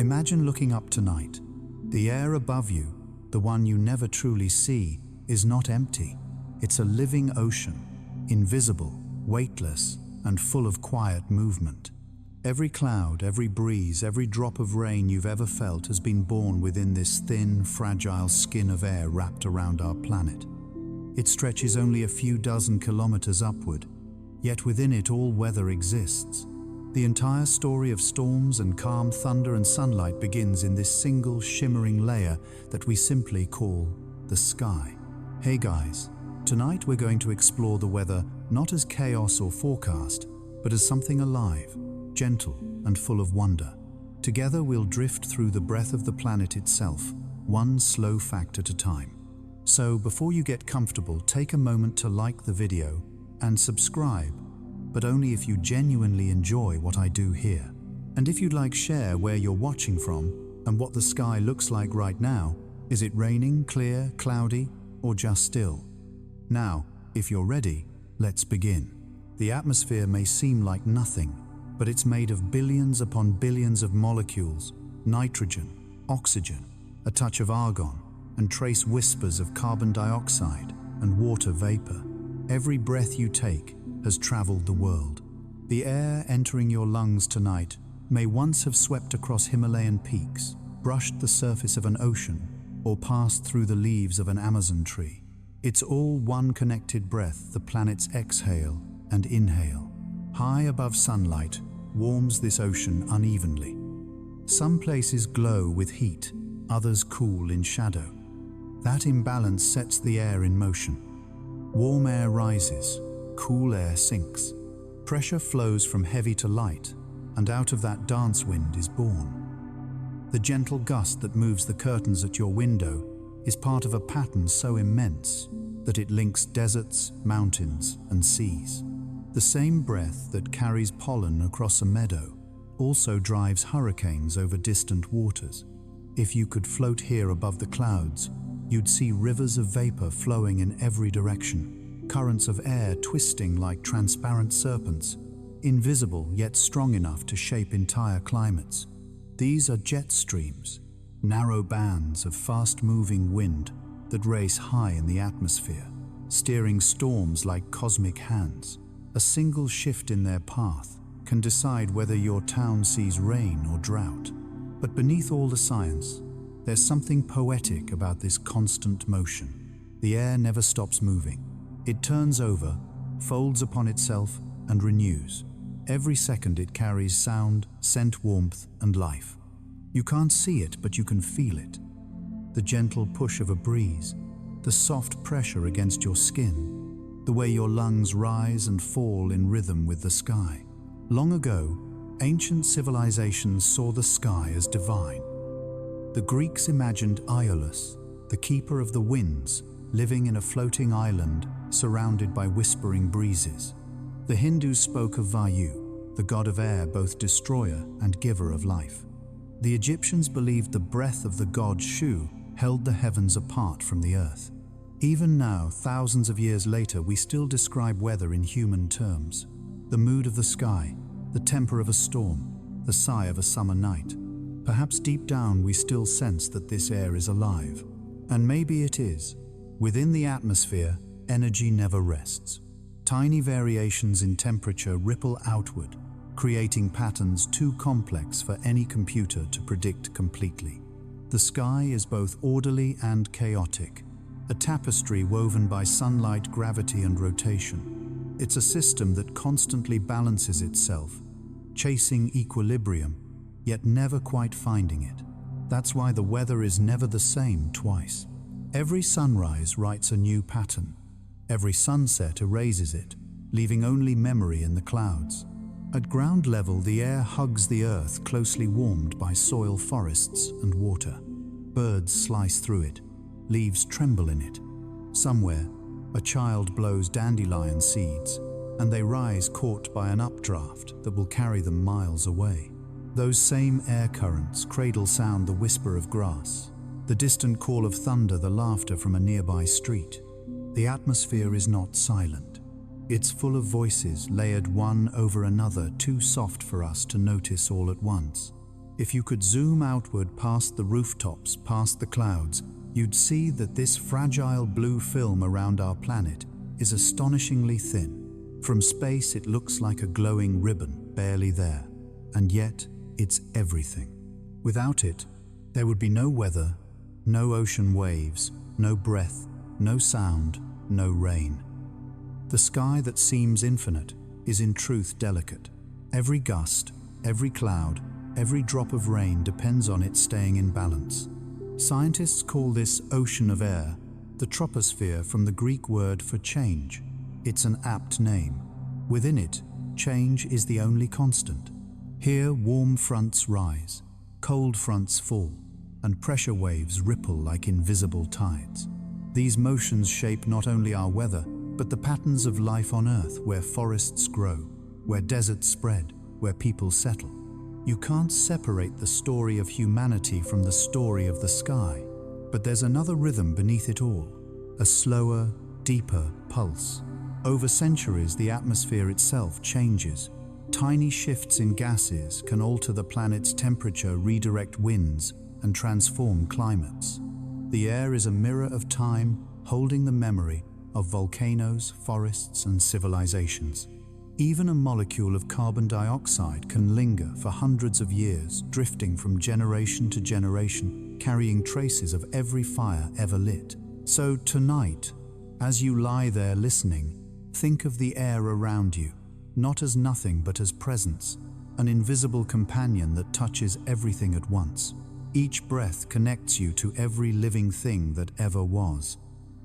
Imagine looking up tonight. The air above you, the one you never truly see, is not empty. It's a living ocean, invisible, weightless, and full of quiet movement. Every cloud, every breeze, every drop of rain you've ever felt has been born within this thin, fragile skin of air wrapped around our planet. It stretches only a few dozen kilometers upward, yet within it all weather exists. The entire story of storms and calm thunder and sunlight begins in this single shimmering layer that we simply call the sky. Hey guys, tonight we're going to explore the weather not as chaos or forecast, but as something alive, gentle, and full of wonder. Together we'll drift through the breath of the planet itself, one slow fact at a time. So before you get comfortable, take a moment to like the video and subscribe, but only if you genuinely enjoy what I do here. And if you'd like, share where you're watching from and what the sky looks like right now. Is it raining, clear, cloudy, or just still? Now, if you're ready, let's begin. The atmosphere may seem like nothing, but it's made of billions upon billions of molecules, nitrogen, oxygen, a touch of argon, and trace whispers of carbon dioxide and water vapor. Every breath you take has traveled the world. The air entering your lungs tonight may once have swept across Himalayan peaks, brushed the surface of an ocean, or passed through the leaves of an Amazon tree. It's all one connected breath the planet's exhale and inhale. High above sunlight warms this ocean unevenly. Some places glow with heat, others cool in shadow. That imbalance sets the air in motion. Warm air rises, cool air sinks. Pressure flows from heavy to light, and out of that dance wind is born. The gentle gust that moves the curtains at your window is part of a pattern so immense that it links deserts, mountains, and seas. The same breath that carries pollen across a meadow also drives hurricanes over distant waters. If you could float here above the clouds, you'd see rivers of vapor flowing in every direction, currents of air twisting like transparent serpents, invisible yet strong enough to shape entire climates. These are jet streams, narrow bands of fast-moving wind that race high in the atmosphere, steering storms like cosmic hands. A single shift in their path can decide whether your town sees rain or drought. But beneath all the science, there's something poetic about this constant motion. The air never stops moving. It turns over, folds upon itself, and renews. Every second it carries sound, scent, warmth, and life. You can't see it, but you can feel it. The gentle push of a breeze, the soft pressure against your skin, the way your lungs rise and fall in rhythm with the sky. Long ago, ancient civilizations saw the sky as divine. The Greeks imagined Aeolus, the keeper of the winds, living in a floating island surrounded by whispering breezes. The Hindus spoke of Vayu, the god of air, both destroyer and giver of life. The Egyptians believed the breath of the god Shu held the heavens apart from the earth. Even now, thousands of years later, we still describe weather in human terms. The mood of the sky, the temper of a storm, the sigh of a summer night. Perhaps deep down we still sense that this air is alive. And maybe it is. Within the atmosphere, energy never rests. Tiny variations in temperature ripple outward, creating patterns too complex for any computer to predict completely. The sky is both orderly and chaotic, a tapestry woven by sunlight, gravity, and rotation. It's a system that constantly balances itself, chasing equilibrium, yet never quite finding it. That's why the weather is never the same twice. Every sunrise writes a new pattern. Every sunset erases it, leaving only memory in the clouds. At ground level, the air hugs the earth, closely warmed by soil, forests, and water. Birds slice through it. Leaves tremble in it. Somewhere, a child blows dandelion seeds, and they rise caught by an updraft that will carry them miles away. Those same air currents cradle sound the whisper of grass, the distant call of thunder, the laughter from a nearby street. The atmosphere is not silent. It's full of voices layered one over another, too soft for us to notice all at once. If you could zoom outward past the rooftops, past the clouds, you'd see that this fragile blue film around our planet is astonishingly thin. From space, it looks like a glowing ribbon, barely there. And yet, it's everything. Without it, there would be no weather, no ocean waves, no breath, no sound, no rain. The sky that seems infinite is in truth delicate. Every gust, every cloud, every drop of rain depends on it staying in balance. Scientists call this ocean of air the troposphere, from the Greek word for change. It's an apt name. Within it, change is the only constant. Here, warm fronts rise, cold fronts fall, and pressure waves ripple like invisible tides. These motions shape not only our weather, but the patterns of life on Earth, where forests grow, where deserts spread, where people settle. You can't separate the story of humanity from the story of the sky, but there's another rhythm beneath it all, a slower, deeper pulse. Over centuries, the atmosphere itself changes. Tiny shifts in gases can alter the planet's temperature, redirect winds, and transform climates. The air is a mirror of time, holding the memory of volcanoes, forests, and civilizations. Even a molecule of carbon dioxide can linger for hundreds of years, drifting from generation to generation, carrying traces of every fire ever lit. So tonight, as you lie there listening, think of the air around you, not as nothing but as presence, an invisible companion that touches everything at once. Each breath connects you to every living thing that ever was.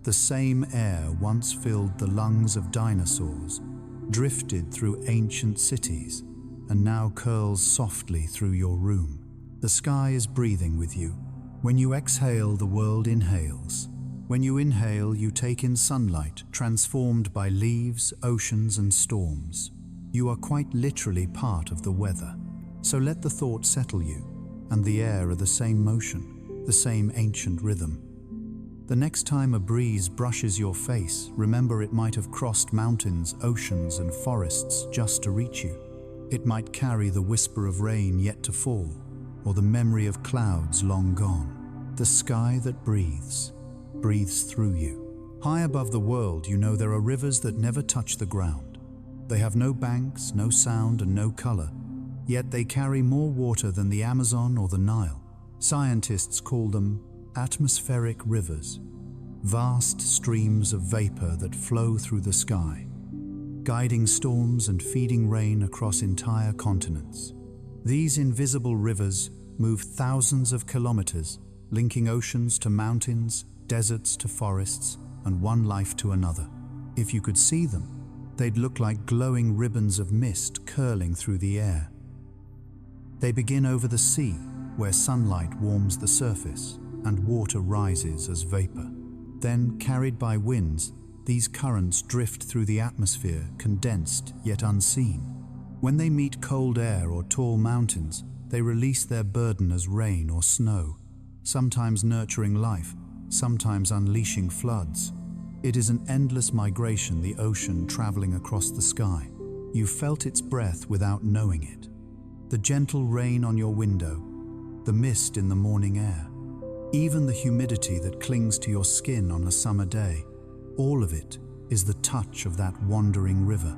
The same air once filled the lungs of dinosaurs, drifted through ancient cities, and now curls softly through your room. The sky is breathing with you. When you exhale, the world inhales. When you inhale, you take in sunlight, transformed by leaves, oceans, and storms. You are quite literally part of the weather. So let the thought settle you, and the air are the same motion, the same ancient rhythm. The next time a breeze brushes your face, remember it might have crossed mountains, oceans, and forests just to reach you. It might carry the whisper of rain yet to fall, or the memory of clouds long gone. The sky that breathes through you. High above the world, you know there are rivers that never touch the ground. They have no banks, no sound, and no color, yet they carry more water than the Amazon or the Nile. Scientists call them atmospheric rivers, vast streams of vapor that flow through the sky, guiding storms and feeding rain across entire continents. These invisible rivers move thousands of kilometers, linking oceans to mountains, deserts to forests, and one life to another. If you could see them, they'd look like glowing ribbons of mist curling through the air. They begin over the sea, where sunlight warms the surface and water rises as vapor. Then, carried by winds, these currents drift through the atmosphere, condensed yet unseen. When they meet cold air or tall mountains, they release their burden as rain or snow, sometimes nurturing life, sometimes unleashing floods. It is an endless migration, the ocean traveling across the sky. You felt its breath without knowing it. The gentle rain on your window, the mist in the morning air, even the humidity that clings to your skin on a summer day, all of it is the touch of that wandering river.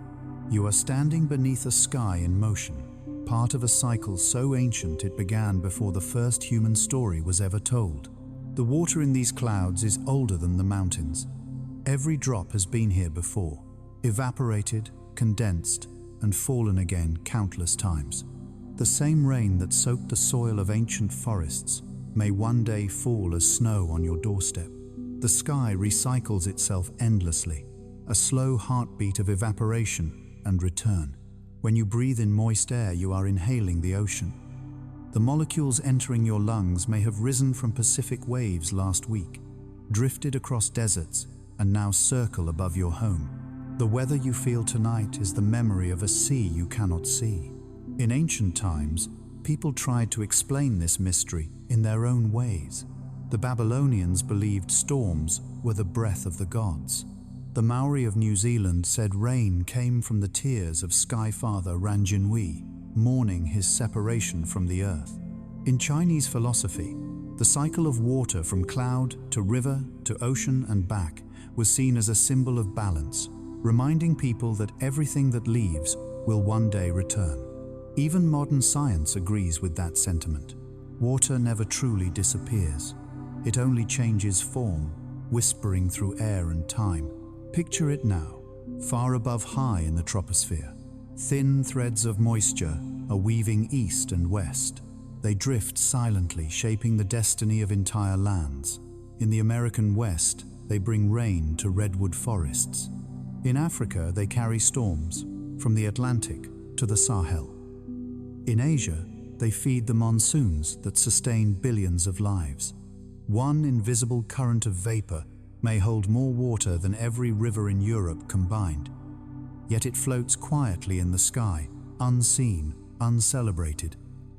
You are standing beneath a sky in motion, part of a cycle so ancient it began before the first human story was ever told. The water in these clouds is older than the mountains. Every drop has been here before, evaporated, condensed, and fallen again countless times. The same rain that soaked the soil of ancient forests may one day fall as snow on your doorstep. The sky recycles itself endlessly, a slow heartbeat of evaporation and return. When you breathe in moist air, you are inhaling the ocean. The molecules entering your lungs may have risen from Pacific waves last week, drifted across deserts, and now circle above your home. The weather you feel tonight is the memory of a sea you cannot see. In ancient times, people tried to explain this mystery in their own ways. The Babylonians believed storms were the breath of the gods. The Maori of New Zealand said rain came from the tears of Sky Father Ranginui, mourning his separation from the earth. In Chinese philosophy, the cycle of water from cloud to river to ocean and back was seen as a symbol of balance, reminding people that everything that leaves will one day return. Even modern science agrees with that sentiment. Water never truly disappears. It only changes form, whispering through air and time. Picture it now, far above high in the troposphere. Thin threads of moisture are weaving east and west. They drift silently, shaping the destiny of entire lands. In the American West, they bring rain to redwood forests. In Africa, they carry storms, from the Atlantic to the Sahel. In Asia, they feed the monsoons that sustain billions of lives. One invisible current of vapor may hold more water than every river in Europe combined. Yet it floats quietly in the sky, unseen, uncelebrated.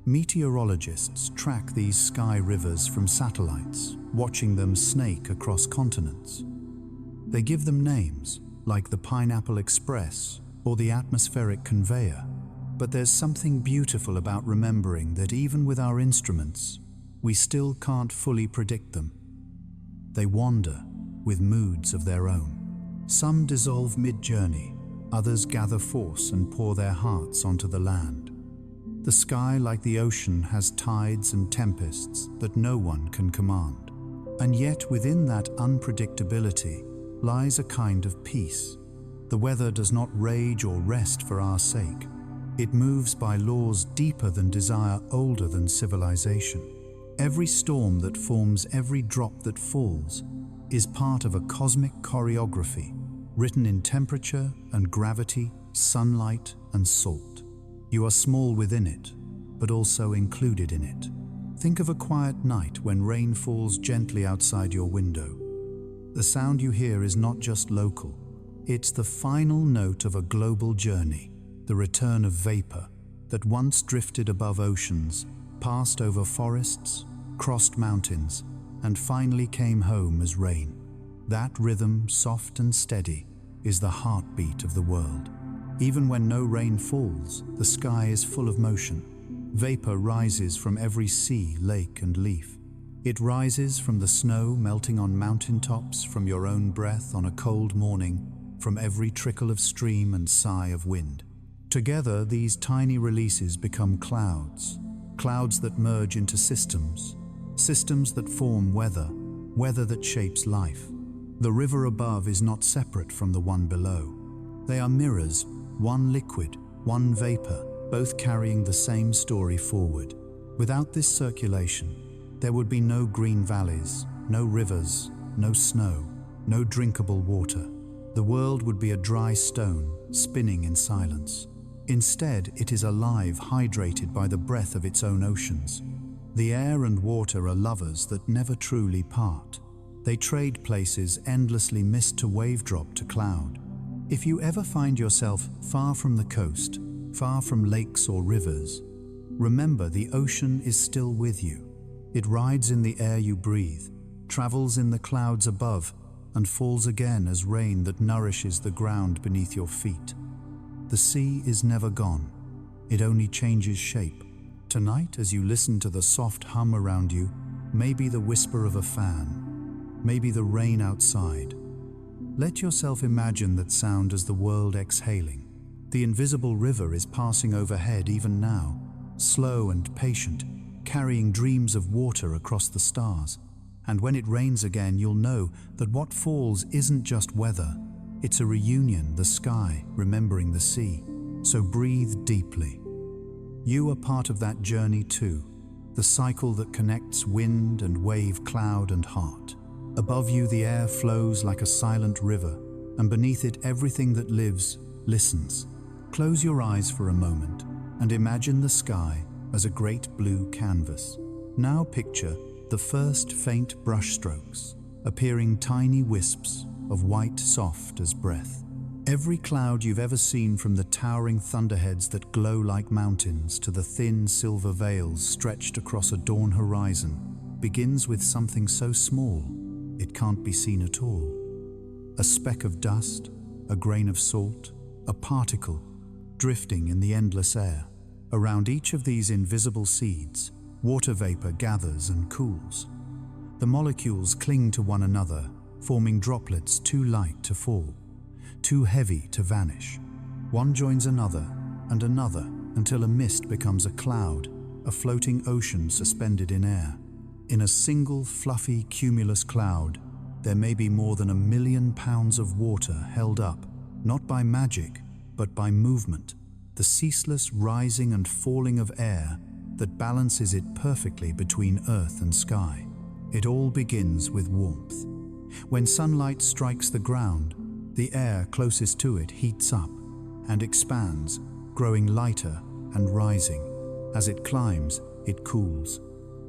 Meteorologists track these sky rivers from satellites, watching them snake across continents. They give them names, like the Pineapple Express or the Atmospheric Conveyor. But there's something beautiful about remembering that even with our instruments, we still can't fully predict them. They wander with moods of their own. Some dissolve mid-journey, others gather force and pour their hearts onto the land. The sky, like the ocean, has tides and tempests that no one can command. And yet within that unpredictability lies a kind of peace. The weather does not rage or rest for our sake. It moves by laws deeper than desire, older than civilization. Every storm that forms, every drop that falls, is part of a cosmic choreography, written in temperature and gravity, sunlight and salt. You are small within it, but also included in it. Think of a quiet night when rain falls gently outside your window. The sound you hear is not just local. It's the final note of a global journey, the return of vapor that once drifted above oceans, passed over forests, crossed mountains, and finally came home as rain. That rhythm, soft and steady, is the heartbeat of the world. Even when no rain falls, the sky is full of motion. Vapor rises from every sea, lake, and leaf. It rises from the snow melting on mountaintops, from your own breath on a cold morning, from every trickle of stream and sigh of wind. Together, these tiny releases become clouds, clouds that merge into systems, systems that form weather, weather that shapes life. The river above is not separate from the one below. They are mirrors, one liquid, one vapor, both carrying the same story forward. Without this circulation, there would be no green valleys, no rivers, no snow, no drinkable water. The world would be a dry stone, spinning in silence. Instead, it is alive, hydrated by the breath of its own oceans. The air and water are lovers that never truly part. They trade places, endlessly mist to wave, drop to cloud. If you ever find yourself far from the coast, far from lakes or rivers, remember the ocean is still with you. It rides in the air you breathe, travels in the clouds above, and falls again as rain that nourishes the ground beneath your feet. The sea is never gone. It only changes shape. Tonight, as you listen to the soft hum around you, maybe the whisper of a fan, maybe the rain outside, let yourself imagine that sound as the world exhaling. The invisible river is passing overhead even now, slow and patient, carrying dreams of water across the stars. And when it rains again, you'll know that what falls isn't just weather. It's a reunion, the sky remembering the sea. So breathe deeply. You are part of that journey too, the cycle that connects wind and wave, cloud and heart. Above you, the air flows like a silent river, and beneath it, everything that lives listens. Close your eyes for a moment and imagine the sky as a great blue canvas. Now picture the first faint brushstrokes, appearing tiny wisps of white, soft as breath. Every cloud you've ever seen, from the towering thunderheads that glow like mountains to the thin silver veils stretched across a dawn horizon, begins with something so small it can't be seen at all. A speck of dust, a grain of salt, a particle drifting in the endless air. Around each of these invisible seeds, water vapor gathers and cools. The molecules cling to one another, forming droplets too light to fall, too heavy to vanish. One joins another and another until a mist becomes a cloud, a floating ocean suspended in air. In a single fluffy cumulus cloud, there may be more than 1 million pounds of water held up, not by magic, but by movement, the ceaseless rising and falling of air that balances it perfectly between earth and sky. It all begins with warmth. When sunlight strikes the ground, the air closest to it heats up and expands, growing lighter and rising. As it climbs, it cools.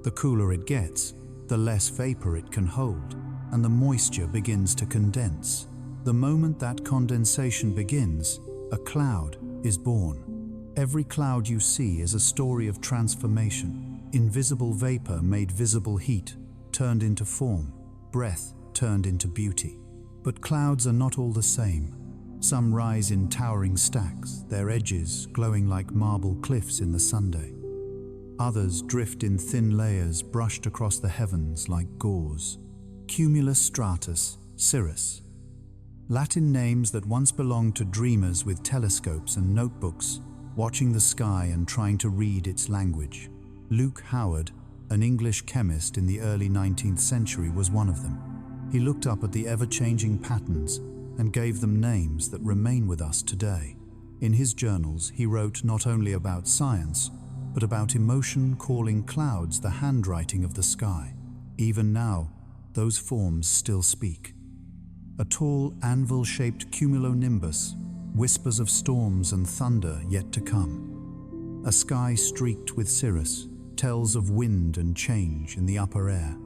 The cooler it gets, the less vapor it can hold, and the moisture begins to condense. The moment that condensation begins, a cloud is born. Every cloud you see is a story of transformation. Invisible vapor made visible heat, turned into form, breath turned into beauty. But clouds are not all the same. Some rise in towering stacks, their edges glowing like marble cliffs in the sunday. Others drift in thin layers brushed across the heavens like gauze. Cumulus stratus, cirrus. Latin names that once belonged to dreamers with telescopes and notebooks, watching the sky and trying to read its language. Luke Howard, an English chemist in the early 19th century, was one of them. He looked up at the ever-changing patterns and gave them names that remain with us today. In his journals, he wrote not only about science, but about emotion calling clouds the handwriting of the sky. Even now, those forms still speak. A tall anvil-shaped cumulonimbus, whispers of storms and thunder yet to come. A sky streaked with cirrus tells of wind and change in the upper air.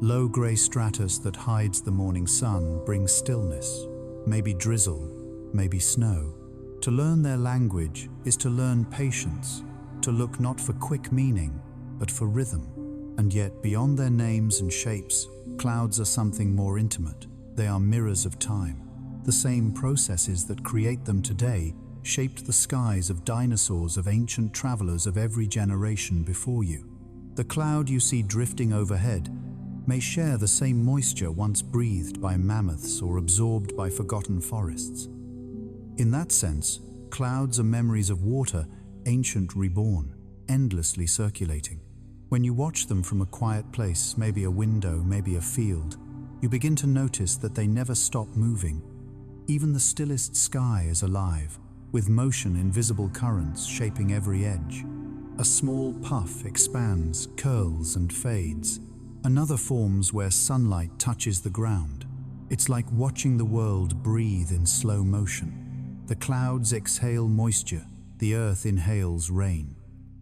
Low grey stratus that hides the morning sun brings stillness, maybe drizzle, maybe snow. To learn their language is to learn patience, to look not for quick meaning, but for rhythm. And yet, beyond their names and shapes, clouds are something more intimate. They are mirrors of time. The same processes that create them today shaped the skies of dinosaurs, of ancient travelers of every generation before you. The cloud you see drifting overhead may share the same moisture once breathed by mammoths or absorbed by forgotten forests. In that sense, clouds are memories of water, ancient reborn, endlessly circulating. When you watch them from a quiet place, maybe a window, maybe a field, you begin to notice that they never stop moving. Even the stillest sky is alive, with motion in visible currents shaping every edge. A small puff expands, curls and fades. Another forms where sunlight touches the ground. It's like watching the world breathe in slow motion. The clouds exhale moisture, the earth inhales rain.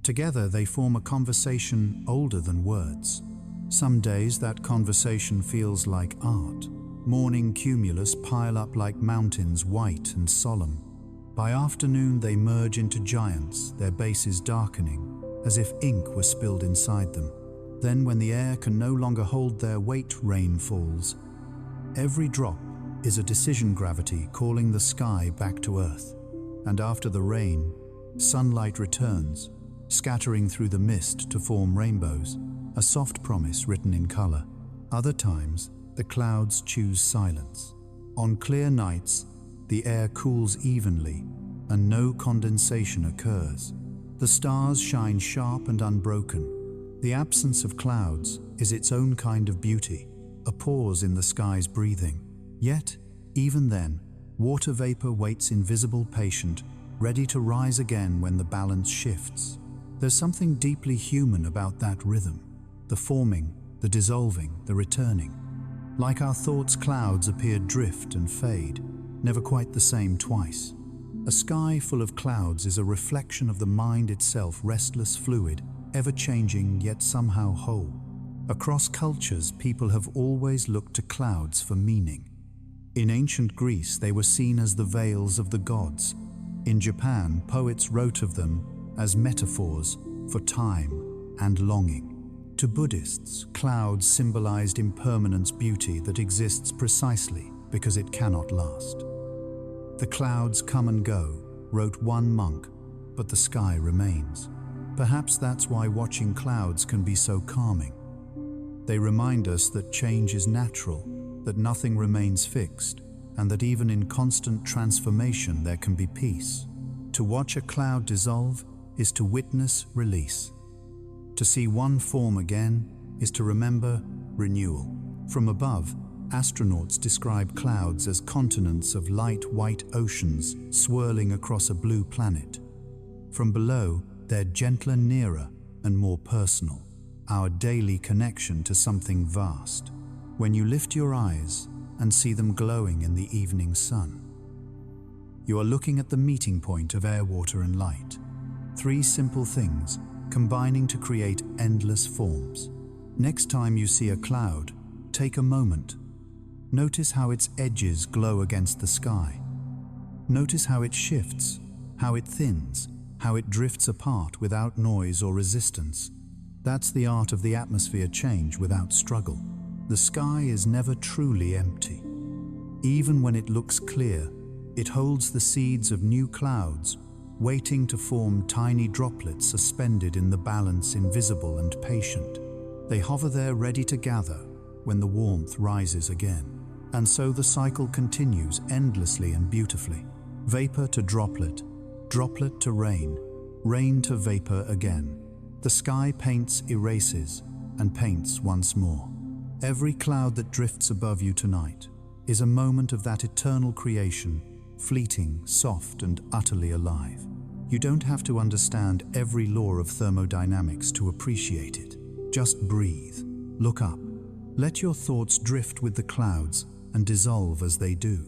Together they form a conversation older than words. Some days that conversation feels like art. Morning cumulus pile up like mountains, white and solemn. By afternoon they merge into giants, their bases darkening, as if ink were spilled inside them. Then when the air can no longer hold their weight, rain falls. Every drop is a decision gravity calling the sky back to earth. And after the rain, sunlight returns, scattering through the mist to form rainbows, a soft promise written in color. Other times, the clouds choose silence. On clear nights, the air cools evenly and no condensation occurs. The stars shine sharp and unbroken. The absence of clouds is its own kind of beauty, a pause in the sky's breathing. Yet, even then, water vapor waits invisible, patient, ready to rise again when the balance shifts. There's something deeply human about that rhythm, the forming, the dissolving, the returning. Like our thoughts, clouds appear, drift and fade, never quite the same twice. A sky full of clouds is a reflection of the mind itself, restless, fluid, ever-changing yet somehow whole. Across cultures, people have always looked to clouds for meaning. In ancient Greece, they were seen as the veils of the gods. In Japan, poets wrote of them as metaphors for time and longing. To Buddhists, clouds symbolized impermanence, beauty that exists precisely because it cannot last. The clouds come and go, wrote one monk, but the sky remains. Perhaps that's why watching clouds can be so calming. They remind us that change is natural, that nothing remains fixed, and that even in constant transformation there can be peace. To watch a cloud dissolve is to witness release. To see one form again is to remember renewal. From above, astronauts describe clouds as continents of light white oceans swirling across a blue planet. From below, they're gentler, nearer, and more personal, our daily connection to something vast. When you lift your eyes and see them glowing in the evening sun, you are looking at the meeting point of air, water, and light. Three simple things combining to create endless forms. Next time you see a cloud, take a moment. Notice how its edges glow against the sky. Notice how it shifts, how it thins, how it drifts apart without noise or resistance. That's the art of the atmosphere change without struggle. The sky is never truly empty. Even when it looks clear, it holds the seeds of new clouds, waiting to form tiny droplets suspended in the balance, invisible and patient. They hover there ready to gather when the warmth rises again. And so the cycle continues endlessly and beautifully. Vapor to droplet, droplet to rain, rain to vapor again. The sky paints, erases, and paints once more. Every cloud that drifts above you tonight is a moment of that eternal creation, fleeting, soft, and utterly alive. You don't have to understand every law of thermodynamics to appreciate it. Just breathe, look up, let your thoughts drift with the clouds and dissolve as they do.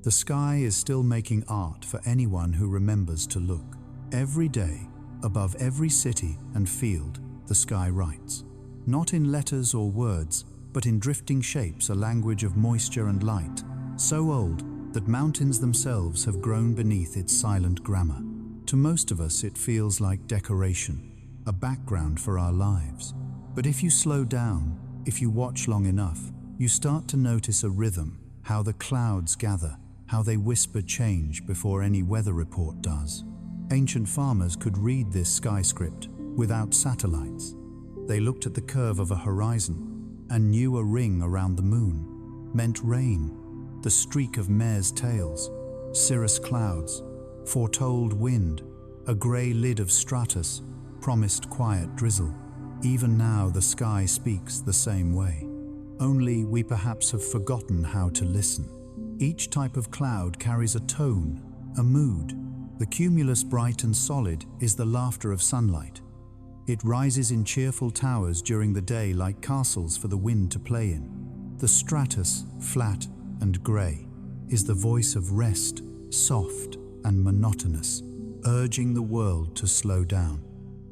The sky is still making art for anyone who remembers to look. Every day, above every city and field, the sky writes. Not in letters or words, but in drifting shapes, a language of moisture and light, so old that mountains themselves have grown beneath its silent grammar. To most of us, it feels like decoration, a background for our lives. But if you slow down, if you watch long enough, you start to notice a rhythm, how the clouds gather, how they whisper change before any weather report does. Ancient farmers could read this sky script without satellites. They looked at the curve of a horizon and knew a ring around the moon meant rain. The streak of mare's tails, cirrus clouds, foretold wind. A grey lid of stratus promised quiet drizzle. Even now the sky speaks the same way. Only we perhaps have forgotten how to listen. Each type of cloud carries a tone, a mood. The cumulus, bright and solid, is the laughter of sunlight. It rises in cheerful towers during the day like castles for the wind to play in. The stratus, flat and grey, is the voice of rest, soft and monotonous, urging the world to slow down.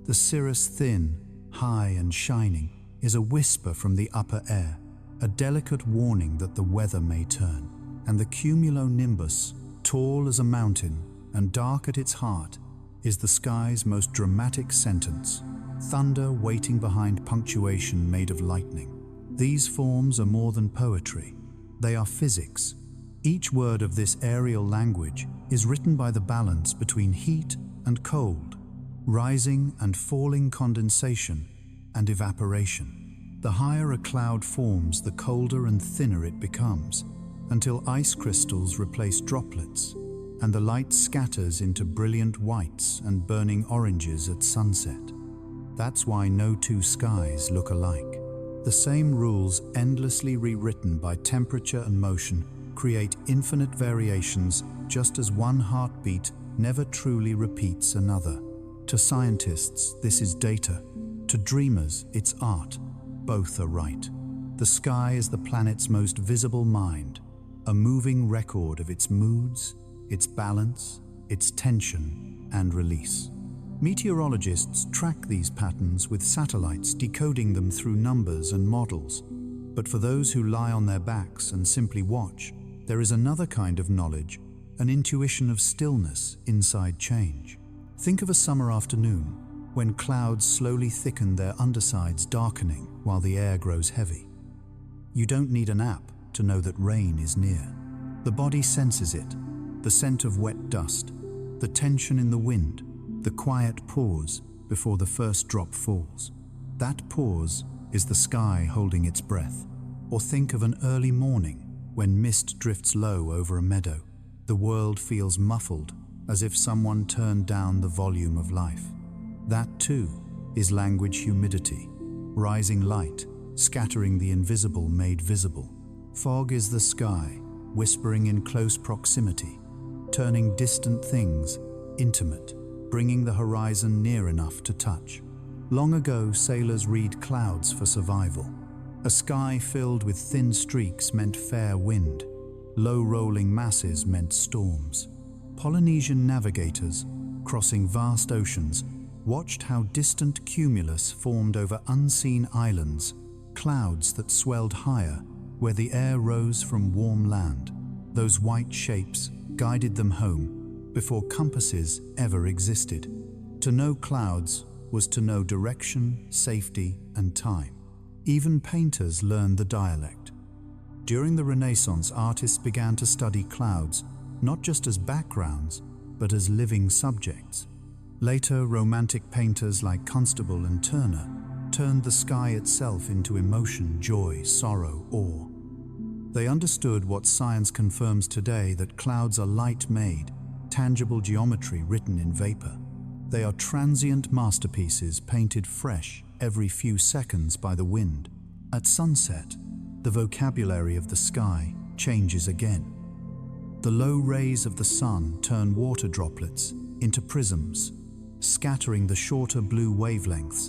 The cirrus, thin, high and shining, is a whisper from the upper air, a delicate warning that the weather may turn. And the cumulonimbus, tall as a mountain and dark at its heart, is the sky's most dramatic sentence, thunder waiting behind punctuation made of lightning. These forms are more than poetry. They are physics. Each word of this aerial language is written by the balance between heat and cold, rising and falling, condensation and evaporation. The higher a cloud forms, the colder and thinner it becomes, until ice crystals replace droplets, and the light scatters into brilliant whites and burning oranges at sunset. That's why no two skies look alike. The same rules, endlessly rewritten by temperature and motion, create infinite variations, just as one heartbeat never truly repeats another. To scientists, this is data. To dreamers, it's art. Both are right. The sky is the planet's most visible mind, a moving record of its moods, its balance, its tension and release. Meteorologists track these patterns with satellites, decoding them through numbers and models. But for those who lie on their backs and simply watch, there is another kind of knowledge, an intuition of stillness inside change. Think of a summer afternoon when clouds slowly thicken, their undersides darkening while the air grows heavy. You don't need an app to know that rain is near. The body senses it, the scent of wet dust, the tension in the wind, the quiet pause, before the first drop falls. That pause is the sky holding its breath. Or think of an early morning when mist drifts low over a meadow. The world feels muffled, as if someone turned down the volume of life. That too is language humidity, rising light, scattering the invisible made visible. Fog is the sky, whispering in close proximity, turning distant things intimate, bringing the horizon near enough to touch. Long ago, sailors read clouds for survival. A sky filled with thin streaks meant fair wind. Low-rolling masses meant storms. Polynesian navigators, crossing vast oceans, watched how distant cumulus formed over unseen islands, clouds that swelled higher where the air rose from warm land. Those white shapes guided them home before compasses ever existed. To know clouds was to know direction, safety, and time. Even painters learned the dialect. During the Renaissance, artists began to study clouds, not just as backgrounds, but as living subjects. Later, Romantic painters like Constable and Turner turned the sky itself into emotion, joy, sorrow, awe. They understood what science confirms today, that clouds are light-made, tangible geometry written in vapor. They are transient masterpieces painted fresh every few seconds by the wind. At sunset, the vocabulary of the sky changes again. The low rays of the sun turn water droplets into prisms, scattering the shorter blue wavelengths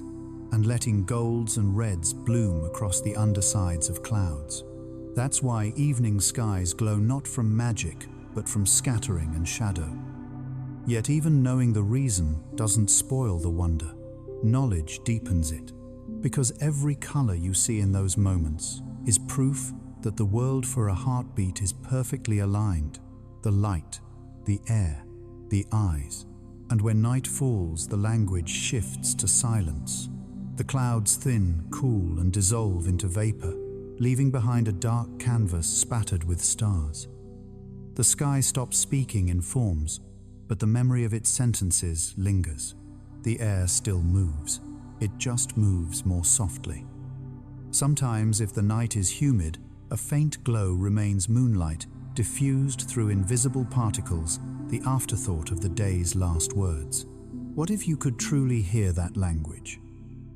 and letting golds and reds bloom across the undersides of clouds. That's why evening skies glow not from magic, but from scattering and shadow. Yet even knowing the reason doesn't spoil the wonder. Knowledge deepens it, because every color you see in those moments is proof that the world for a heartbeat is perfectly aligned. The light, the air, the eyes. And when night falls, the language shifts to silence. The clouds thin, cool, and dissolve into vapor, leaving behind a dark canvas spattered with stars. The sky stops speaking in forms, but the memory of its sentences lingers. The air still moves. It just moves more softly. Sometimes, if the night is humid, a faint glow remains moonlight, diffused through invisible particles, the afterthought of the day's last words. What if you could truly hear that language?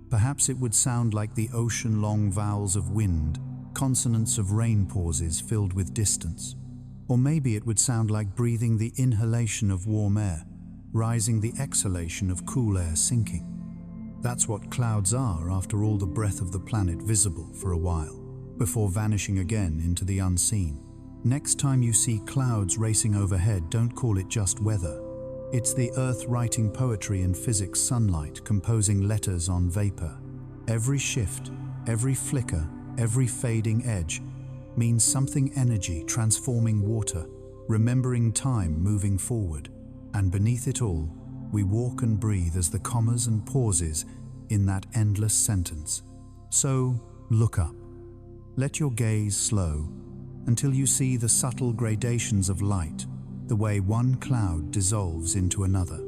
Perhaps it would sound like the ocean-long vowels of wind, consonants of rain pauses filled with distance. Or maybe it would sound like breathing the inhalation of warm air, rising the exhalation of cool air sinking. That's what clouds are after all the breath of the planet visible for a while, before vanishing again into the unseen. Next time you see clouds racing overhead, don't call it just weather. It's the earth writing poetry in physics sunlight, composing letters on vapor. Every shift, every flicker, every fading edge means something: energy transforming water, remembering time moving forward. And beneath it all, we walk and breathe as the commas and pauses in that endless sentence. So, look up. Let your gaze slow until you see the subtle gradations of light, the way one cloud dissolves into another.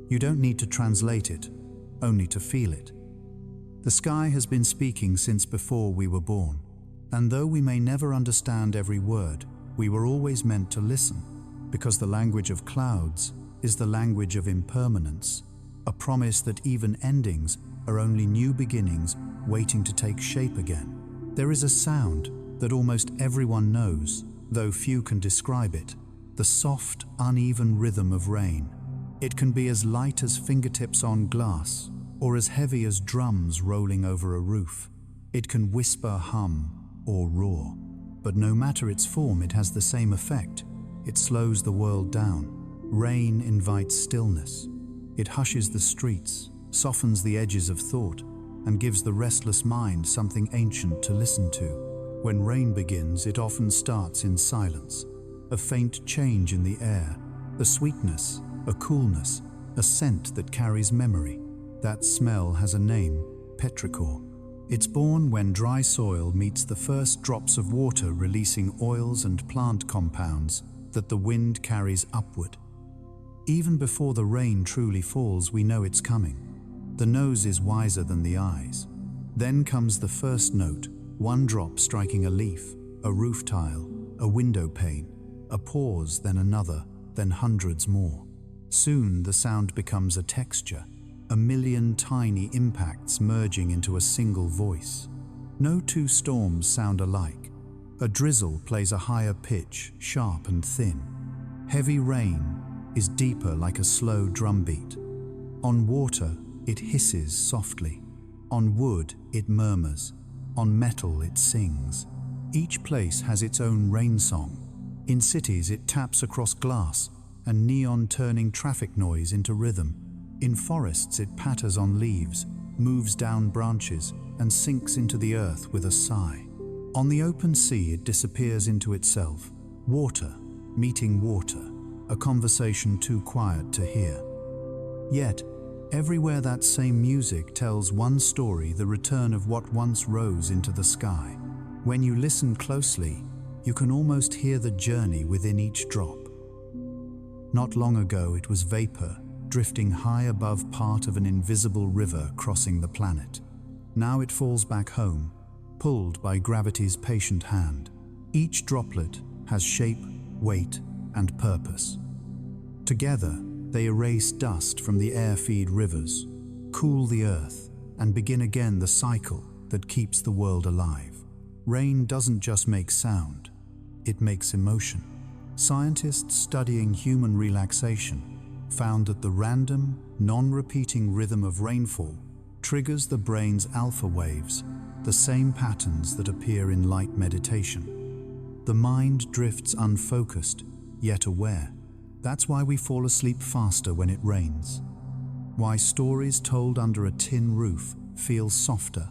You don't need to translate it, only to feel it. The sky has been speaking since before we were born, and though we may never understand every word, we were always meant to listen, because the language of clouds is the language of impermanence, a promise that even endings are only new beginnings waiting to take shape again. There is a sound that almost everyone knows, though few can describe it: the soft, uneven rhythm of rain. It can be as light as fingertips on glass, or as heavy as drums rolling over a roof. It can whisper, hum, or roar. But no matter its form, it has the same effect. It slows the world down. Rain invites stillness. It hushes the streets, softens the edges of thought, and gives the restless mind something ancient to listen to. When rain begins, it often starts in silence. A faint change in the air, a sweetness, a coolness, a scent that carries memory. That smell has a name: petrichor. It's born when dry soil meets the first drops of water, releasing oils and plant compounds that the wind carries upward. Even before the rain truly falls, we know it's coming. The nose is wiser than the eyes. Then comes the first note, one drop striking a leaf, a roof tile, a window pane, a pause, then another, then hundreds more. Soon the sound becomes a texture, a million tiny impacts merging into a single voice. No two storms sound alike. A drizzle plays a higher pitch, sharp and thin. Heavy rain is deeper like a slow drumbeat. On water, it hisses softly. On wood, it murmurs. On metal, it sings. Each place has its own rain song. In cities, it taps across glass and neon turning traffic noise into rhythm. In forests, it patters on leaves, moves down branches, and sinks into the earth with a sigh. On the open sea, it disappears into itself. Water meeting water, a conversation too quiet to hear. Yet, everywhere that same music tells one story, the return of what once rose into the sky. When you listen closely, you can almost hear the journey within each drop. Not long ago, it was vapor, drifting high above part of an invisible river crossing the planet. Now it falls back home, pulled by gravity's patient hand. Each droplet has shape, weight, and purpose. Together, they erase dust from the air-feed rivers, cool the earth, and begin again the cycle that keeps the world alive. Rain doesn't just make sound, it makes emotion. Scientists studying human relaxation found that the random, non-repeating rhythm of rainfall triggers the brain's alpha waves, the same patterns that appear in light meditation. The mind drifts unfocused, yet aware. That's why we fall asleep faster when it rains. Why stories told under a tin roof feel softer,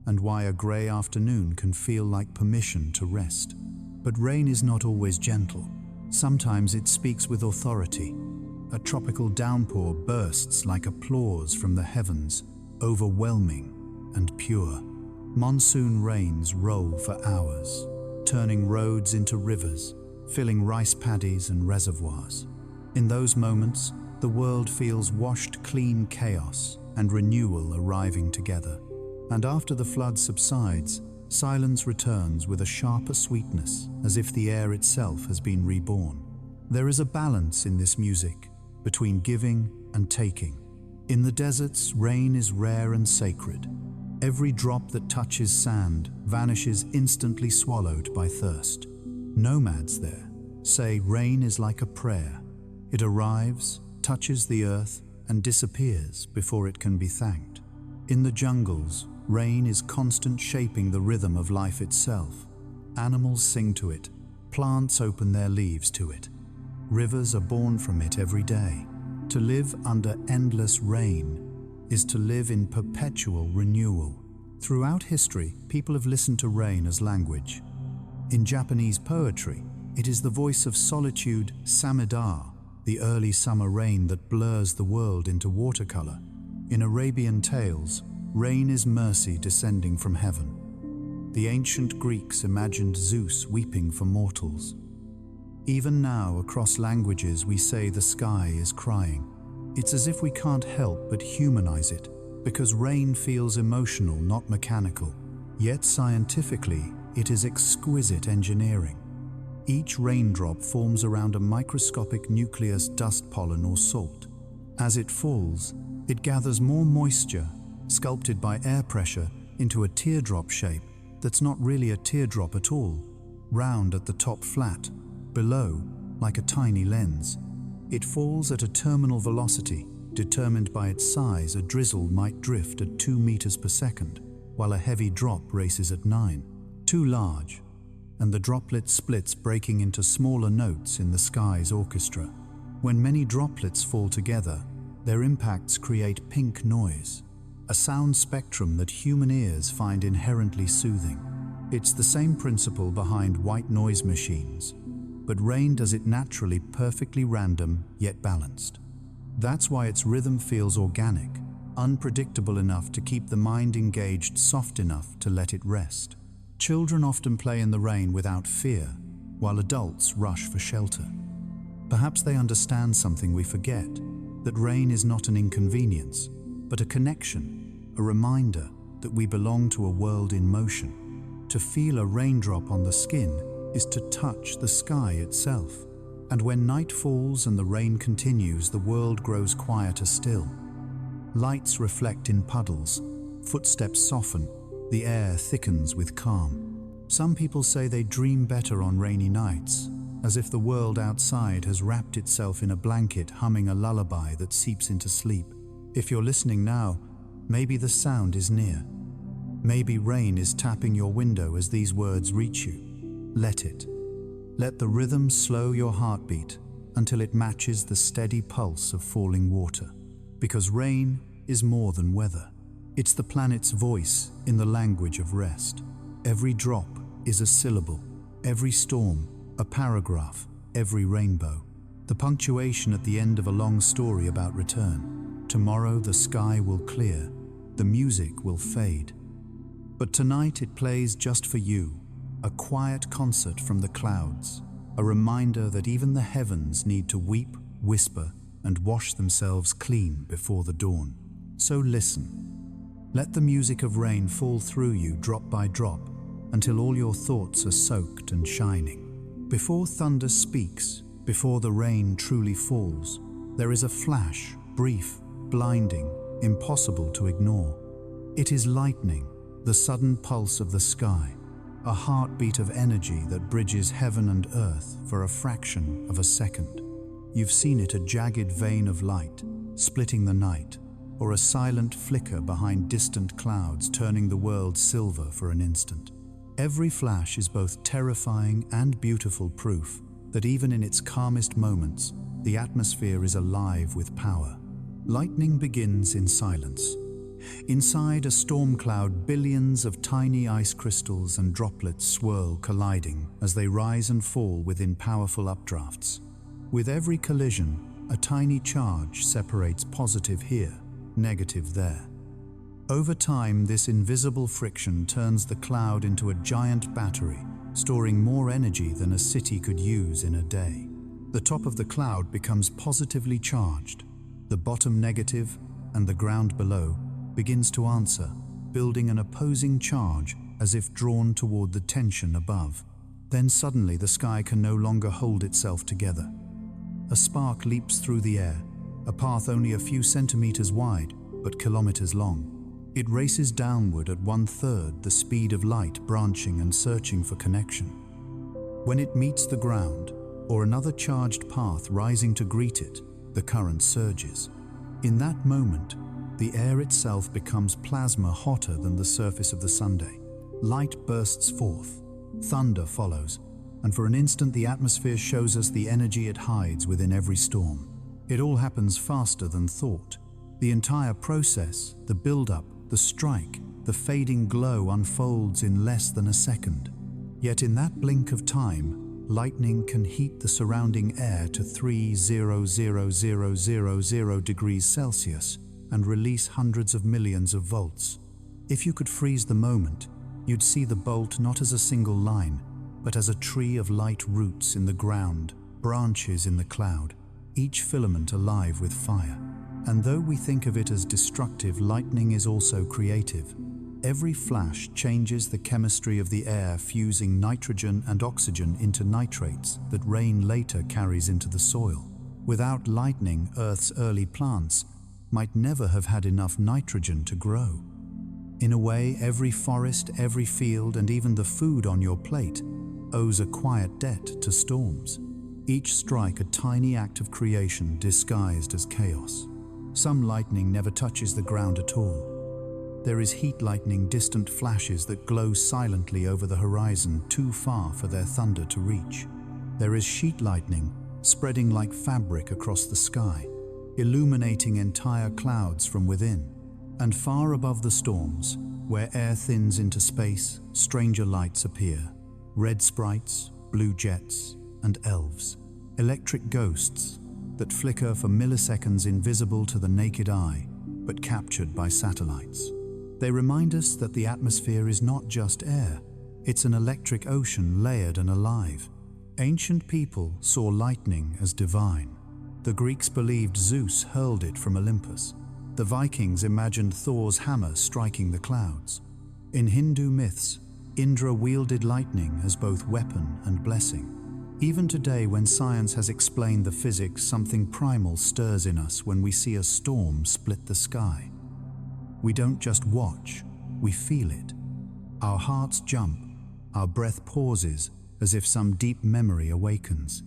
and why a grey afternoon can feel like permission to rest. But rain is not always gentle. Sometimes it speaks with authority. A tropical downpour bursts like applause from the heavens, overwhelming and pure. Monsoon rains roll for hours, turning roads into rivers, filling rice paddies and reservoirs. In those moments, the world feels washed clean chaos and renewal arriving together. And after the flood subsides, silence returns with a sharper sweetness, as if the air itself has been reborn. There is a balance in this music, between giving and taking. In the deserts, rain is rare and sacred. Every drop that touches sand vanishes instantly swallowed by thirst. Nomads there say rain is like a prayer. It arrives, touches the earth, and disappears before it can be thanked. In the jungles, rain is constant, shaping the rhythm of life itself. Animals sing to it, plants open their leaves to it. Rivers are born from it every day. To live under endless rain is to live in perpetual renewal. Throughout history, people have listened to rain as language. In Japanese poetry, it is the voice of solitude, samida, the early summer rain that blurs the world into watercolor. In Arabian tales, rain is mercy descending from heaven. The ancient Greeks imagined Zeus weeping for mortals. Even now, across languages, we say the sky is crying. It's as if we can't help but humanize it, because rain feels emotional, not mechanical. Yet scientifically, it is exquisite engineering. Each raindrop forms around a microscopic nucleus, dust, pollen, or salt. As it falls, it gathers more moisture, sculpted by air pressure, into a teardrop shape that's not really a teardrop at all, round at the top, flat, below, like a tiny lens. It falls at a terminal velocity, determined by its size. A drizzle might drift at 2 meters per second, while a heavy drop races at 9. Too large, and the droplet splits, breaking into smaller notes in the sky's orchestra. When many droplets fall together, their impacts create pink noise, a sound spectrum that human ears find inherently soothing. It's the same principle behind white noise machines, but rain does it naturally, perfectly random, yet balanced. That's why its rhythm feels organic, unpredictable enough to keep the mind engaged, soft enough to let it rest. Children often play in the rain without fear, while adults rush for shelter. Perhaps they understand something we forget, that rain is not an inconvenience, but a connection, a reminder that we belong to a world in motion. To feel a raindrop on the skin is to touch the sky itself. And when night falls and the rain continues, the world grows quieter still. Lights reflect in puddles, footsteps soften, the air thickens with calm. Some people say they dream better on rainy nights, as if the world outside has wrapped itself in a blanket, humming a lullaby that seeps into sleep. If you're listening now, maybe the sound is near. Maybe rain is tapping your window as these words reach you. Let it. Let the rhythm slow your heartbeat until it matches the steady pulse of falling water. Because rain is more than weather. It's the planet's voice in the language of rest. Every drop is a syllable, every storm a paragraph, every rainbow. The punctuation at the end of a long story about return. Tomorrow the sky will clear, the music will fade. But tonight it plays just for you. A quiet concert from the clouds, a reminder that even the heavens need to weep, whisper, and wash themselves clean before the dawn. So listen. Let the music of rain fall through you drop by drop until all your thoughts are soaked and shining. Before thunder speaks, before the rain truly falls, there is a flash, brief, blinding, impossible to ignore. It is lightning, the sudden pulse of the sky. A heartbeat of energy that bridges heaven and earth for a fraction of a second. You've seen it, a jagged vein of light, splitting the night, or a silent flicker behind distant clouds, turning the world silver for an instant. Every flash is both terrifying and beautiful proof that even in its calmest moments, the atmosphere is alive with power. Lightning begins in silence. Inside a storm cloud, billions of tiny ice crystals and droplets swirl, colliding as they rise and fall within powerful updrafts. With every collision, a tiny charge separates positive here, negative there. Over time, this invisible friction turns the cloud into a giant battery, storing more energy than a city could use in a day. The top of the cloud becomes positively charged, the bottom negative, and the ground below begins to answer, building an opposing charge as if drawn toward the tension above. Then suddenly the sky can no longer hold itself together. A spark leaps through the air, a path only a few centimeters wide, but kilometers long. It races downward at 1/3 the speed of light, branching and searching for connection. When it meets the ground, or another charged path rising to greet it, the current surges. In that moment, the air itself becomes plasma, hotter than the surface of the Sunday. Light bursts forth, thunder follows, and for an instant the atmosphere shows us the energy it hides within every storm. It all happens faster than thought. The entire process, the build-up, the strike, the fading glow unfolds in less than a second. Yet in that blink of time, lightning can heat the surrounding air to 300,000 degrees Celsius, and release hundreds of millions of volts. If you could freeze the moment, you'd see the bolt not as a single line, but as a tree of light, roots in the ground, branches in the cloud, each filament alive with fire. And though we think of it as destructive, lightning is also creative. Every flash changes the chemistry of the air, fusing nitrogen and oxygen into nitrates that rain later carries into the soil. Without lightning, Earth's early plants might never have had enough nitrogen to grow. In a way, every forest, every field, and even the food on your plate owes a quiet debt to storms. Each strike a tiny act of creation disguised as chaos. Some lightning never touches the ground at all. There is heat lightning, distant flashes that glow silently over the horizon, too far for their thunder to reach. There is sheet lightning, spreading like fabric across the sky, illuminating entire clouds from within. And far above the storms, where air thins into space, stranger lights appear. Red sprites, blue jets, and elves. Electric ghosts that flicker for milliseconds, invisible to the naked eye, but captured by satellites. They remind us that the atmosphere is not just air. It's an electric ocean, layered and alive. Ancient people saw lightning as divine. The Greeks believed Zeus hurled it from Olympus. The Vikings imagined Thor's hammer striking the clouds. In Hindu myths, Indra wielded lightning as both weapon and blessing. Even today, when science has explained the physics, something primal stirs in us when we see a storm split the sky. We don't just watch, we feel it. Our hearts jump, our breath pauses, as if some deep memory awakens.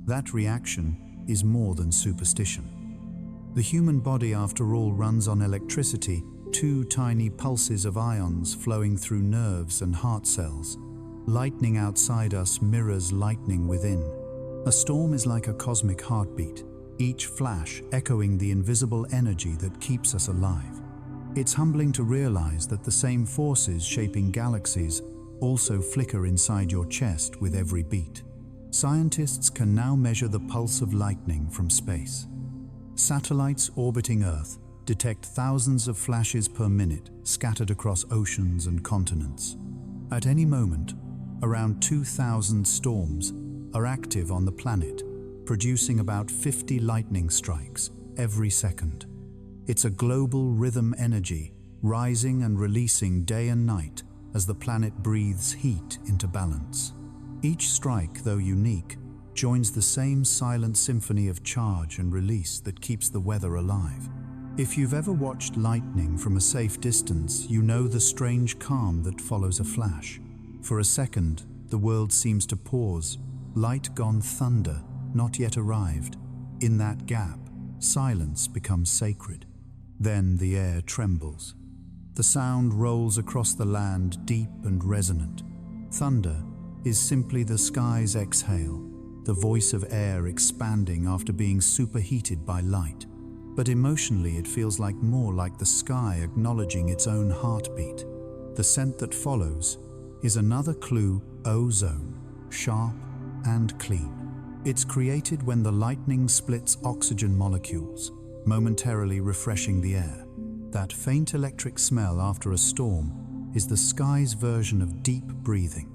That reaction is more than superstition. The human body, after all, runs on electricity, two tiny pulses of ions flowing through nerves and heart cells. Lightning outside us mirrors lightning within. A storm is like a cosmic heartbeat, each flash echoing the invisible energy that keeps us alive. It's humbling to realize that the same forces shaping galaxies also flicker inside your chest with every beat. Scientists can now measure the pulse of lightning from space. Satellites orbiting Earth detect thousands of flashes per minute scattered across oceans and continents. At any moment, around 2,000 storms are active on the planet, producing about 50 lightning strikes every second. It's a global rhythm energy, rising and releasing day and night as the planet breathes heat into balance. Each strike, though unique, joins the same silent symphony of charge and release that keeps the weather alive. If you've ever watched lightning from a safe distance, you know the strange calm that follows a flash. For a second, the world seems to pause. Light gone, thunder not yet arrived. In that gap, silence becomes sacred. Then the air trembles. The sound rolls across the land, deep and resonant. Thunder is simply the sky's exhale, the voice of air expanding after being superheated by light. But emotionally, it feels more like the sky acknowledging its own heartbeat. The scent that follows is another clue: ozone, sharp and clean. It's created when the lightning splits oxygen molecules, momentarily refreshing the air. That faint electric smell after a storm is the sky's version of deep breathing,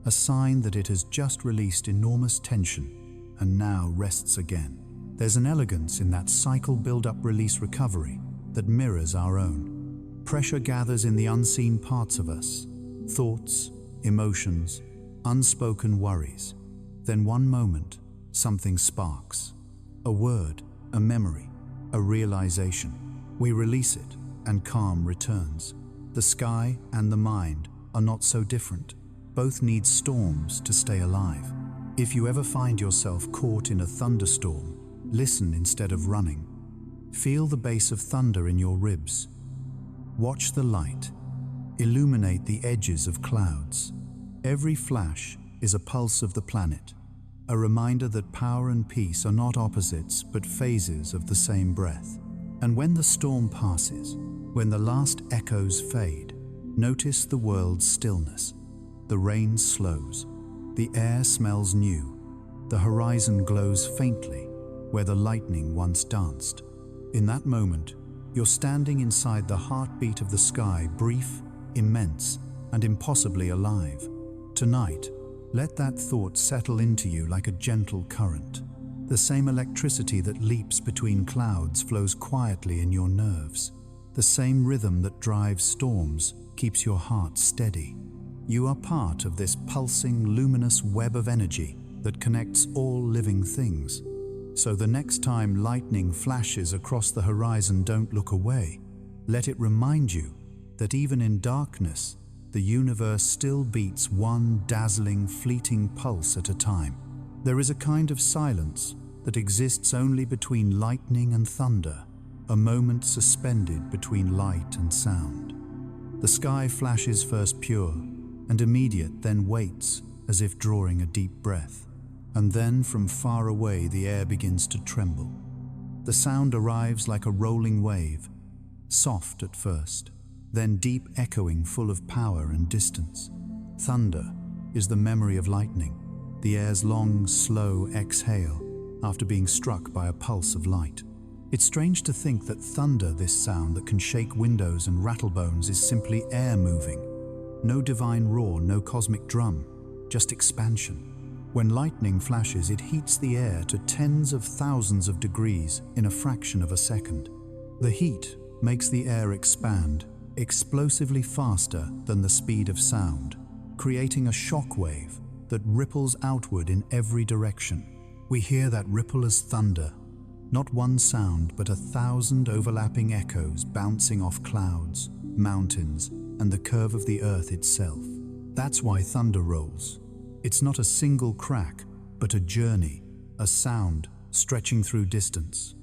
a sign that it has just released enormous tension and now rests again. There's an elegance in that cycle build-up-release-recovery that mirrors our own. Pressure gathers in the unseen parts of us, thoughts, emotions, unspoken worries. Then one moment, something sparks. A word, a memory, a realization. We release it, and calm returns. The sky and the mind are not so different. Both need storms to stay alive. If you ever find yourself caught in a thunderstorm, listen instead of running. Feel the bass of thunder in your ribs. Watch the light illuminate the edges of clouds. Every flash is a pulse of the planet, a reminder that power and peace are not opposites but phases of the same breath. And when the storm passes, when the last echoes fade, notice the world's stillness. The rain slows, the air smells new, the horizon glows faintly where the lightning once danced. In that moment, you're standing inside the heartbeat of the sky, brief, immense, and impossibly alive. Tonight, let that thought settle into you like a gentle current. The same electricity that leaps between clouds flows quietly in your nerves. The same rhythm that drives storms keeps your heart steady. You are part of this pulsing, luminous web of energy that connects all living things. So the next time lightning flashes across the horizon, don't look away. Let it remind you that even in darkness, the universe still beats one dazzling, fleeting pulse at a time. There is a kind of silence that exists only between lightning and thunder, a moment suspended between light and sound. The sky flashes first pure and immediate, then waits as if drawing a deep breath. And then from far away the air begins to tremble. The sound arrives like a rolling wave, soft at first, then deep echoing, full of power and distance. Thunder is the memory of lightning, the air's long, slow exhale after being struck by a pulse of light. It's strange to think that thunder, this sound that can shake windows and rattle bones, is simply air moving. No divine roar, no cosmic drum, just expansion. When lightning flashes, it heats the air to tens of thousands of degrees in a fraction of a second. The heat makes the air expand explosively faster than the speed of sound, creating a shock wave that ripples outward in every direction. We hear that ripple as thunder, not one sound but 1,000 overlapping echoes bouncing off clouds, mountains, and the curve of the earth itself. That's why thunder rolls. It's not a single crack, but a journey, a sound stretching through distance.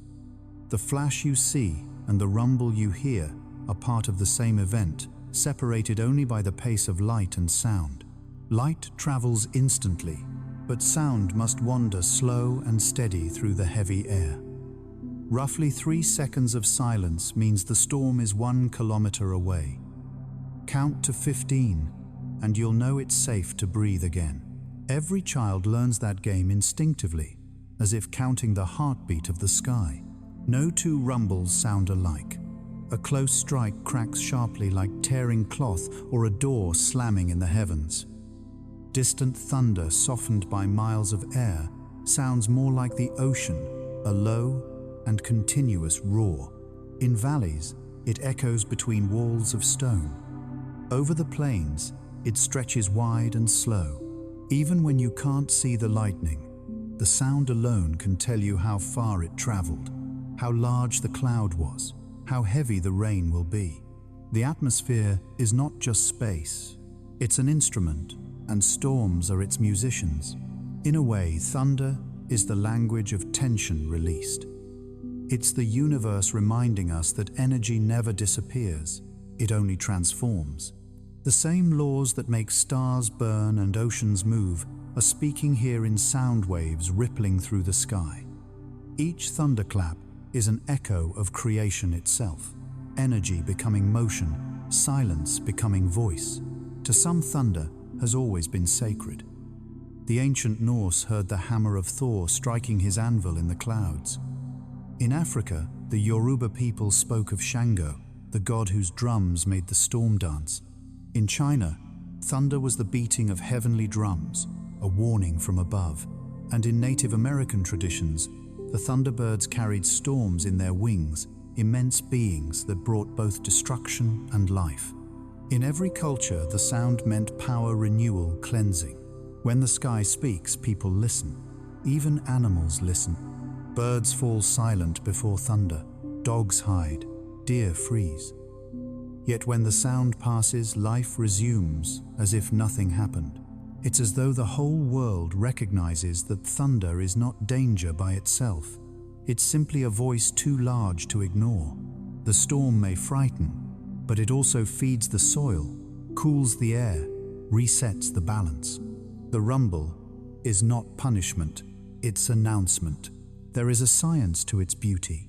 The flash you see and the rumble you hear are part of the same event, separated only by the pace of light and sound. Light travels instantly, but sound must wander slow and steady through the heavy air. Roughly 3 seconds of silence means the storm is 1 kilometer away. Count to 15, and you'll know it's safe to breathe again. Every child learns that game instinctively, as if counting the heartbeat of the sky. No two rumbles sound alike. A close strike cracks sharply like tearing cloth or a door slamming in the heavens. Distant thunder softened by miles of air sounds more like the ocean, a low and continuous roar. In valleys, it echoes between walls of stone. Over the plains, it stretches wide and slow. Even when you can't see the lightning, the sound alone can tell you how far it traveled, how large the cloud was, how heavy the rain will be. The atmosphere is not just space, it's an instrument, and storms are its musicians. In a way, thunder is the language of tension released. It's the universe reminding us that energy never disappears, it only transforms. The same laws that make stars burn and oceans move are speaking here in sound waves rippling through the sky. Each thunderclap is an echo of creation itself, energy becoming motion, silence becoming voice. To some, thunder has always been sacred. The ancient Norse heard the hammer of Thor striking his anvil in the clouds. In Africa, the Yoruba people spoke of Shango, the god whose drums made the storm dance. In China, thunder was the beating of heavenly drums, a warning from above. And in Native American traditions, the thunderbirds carried storms in their wings, immense beings that brought both destruction and life. In every culture, the sound meant power, renewal, cleansing. When the sky speaks, people listen. Even animals listen. Birds fall silent before thunder. Dogs hide. Deer freeze. Yet when the sound passes, life resumes as if nothing happened. It's as though the whole world recognizes that thunder is not danger by itself. It's simply a voice too large to ignore. The storm may frighten, but it also feeds the soil, cools the air, resets the balance. The rumble is not punishment, it's announcement. There is a science to its beauty.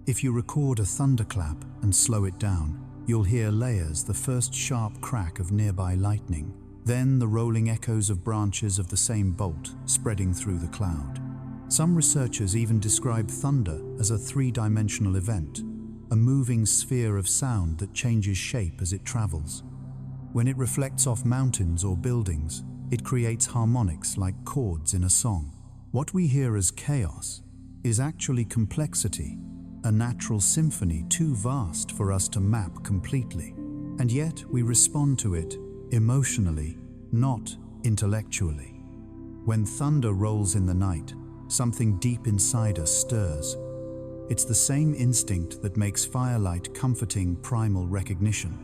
If you record a thunderclap and slow it down, you'll hear layers, the first sharp crack of nearby lightning, then the rolling echoes of branches of the same bolt spreading through the cloud. Some researchers even describe thunder as a 3-dimensional event, a moving sphere of sound that changes shape as it travels. When it reflects off mountains or buildings, it creates harmonics like chords in a song. What we hear as chaos is actually complexity, a natural symphony too vast for us to map completely. And yet we respond to it emotionally, not intellectually. When thunder rolls in the night, something deep inside us stirs. It's the same instinct that makes firelight comforting, primal recognition.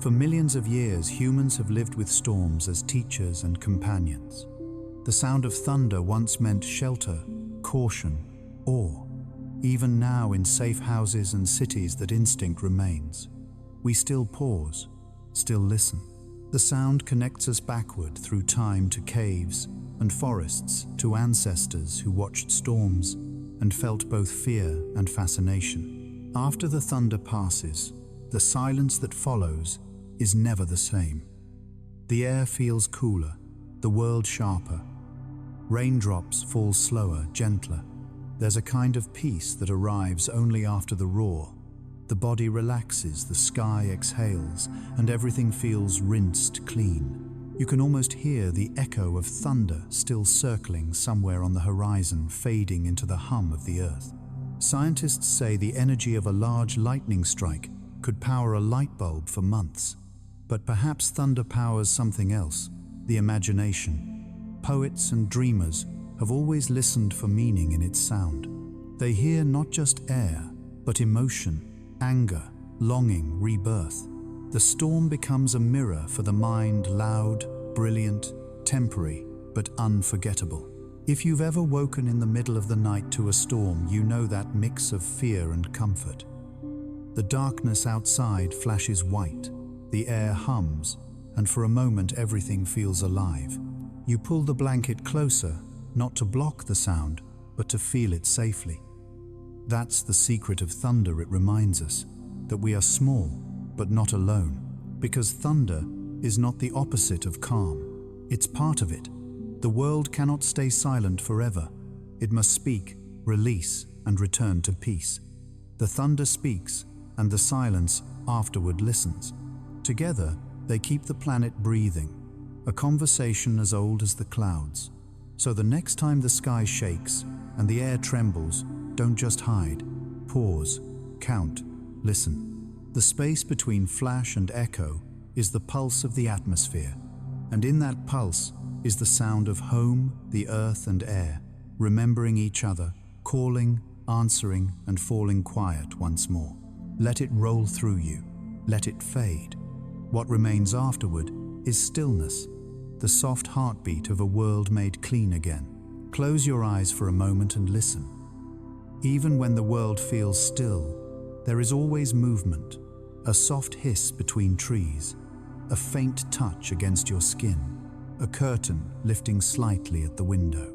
For millions of years, humans have lived with storms as teachers and companions. The sound of thunder once meant shelter, caution, awe. Even now, in safe houses and cities, that instinct remains. We still pause, still listen. The sound connects us backward through time to caves and forests, to ancestors who watched storms and felt both fear and fascination. After the thunder passes, the silence that follows is never the same. The air feels cooler, the world sharper. Raindrops fall slower, gentler. There's a kind of peace that arrives only after the roar. The body relaxes, the sky exhales, and everything feels rinsed clean. You can almost hear the echo of thunder still circling somewhere on the horizon, fading into the hum of the earth. Scientists say the energy of a large lightning strike could power a light bulb for months. But perhaps thunder powers something else, the imagination. Poets and dreamers have always listened for meaning in its sound. They hear not just air, but emotion, anger, longing, rebirth. The storm becomes a mirror for the mind, loud, brilliant, temporary, but unforgettable. If you've ever woken in the middle of the night to a storm, you know that mix of fear and comfort. The darkness outside flashes white, the air hums, and for a moment everything feels alive. You pull the blanket closer, not to block the sound, but to feel it safely. That's the secret of thunder. It reminds us that we are small, but not alone, because thunder is not the opposite of calm. It's part of it. The world cannot stay silent forever. It must speak, release, and return to peace. The thunder speaks, and the silence afterward listens. Together, they keep the planet breathing, a conversation as old as the clouds. So the next time the sky shakes and the air trembles, don't just hide. Pause, count, listen. The space between flash and echo is the pulse of the atmosphere, and in that pulse is the sound of home, the earth and air, remembering each other, calling, answering, and falling quiet once more. Let it roll through you. Let it fade. What remains afterward is stillness, the soft heartbeat of a world made clean again. Close your eyes for a moment and listen. Even when the world feels still, there is always movement, a soft hiss between trees, a faint touch against your skin, a curtain lifting slightly at the window.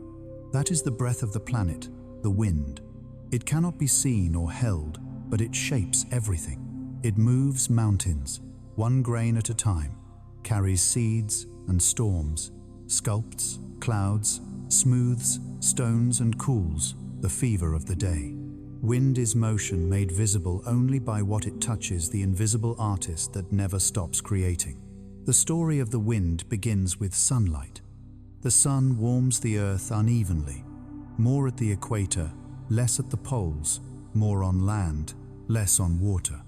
That is the breath of the planet, the wind. It cannot be seen or held, but it shapes everything. It moves mountains, one grain at a time, carries seeds and storms, sculpts clouds, smooths stones and cools the fever of the day. Wind is motion made visible only by what it touches, the invisible artist that never stops creating. The story of the wind begins with sunlight. The sun warms the earth unevenly, more at the equator, less at the poles, more on land, less on water.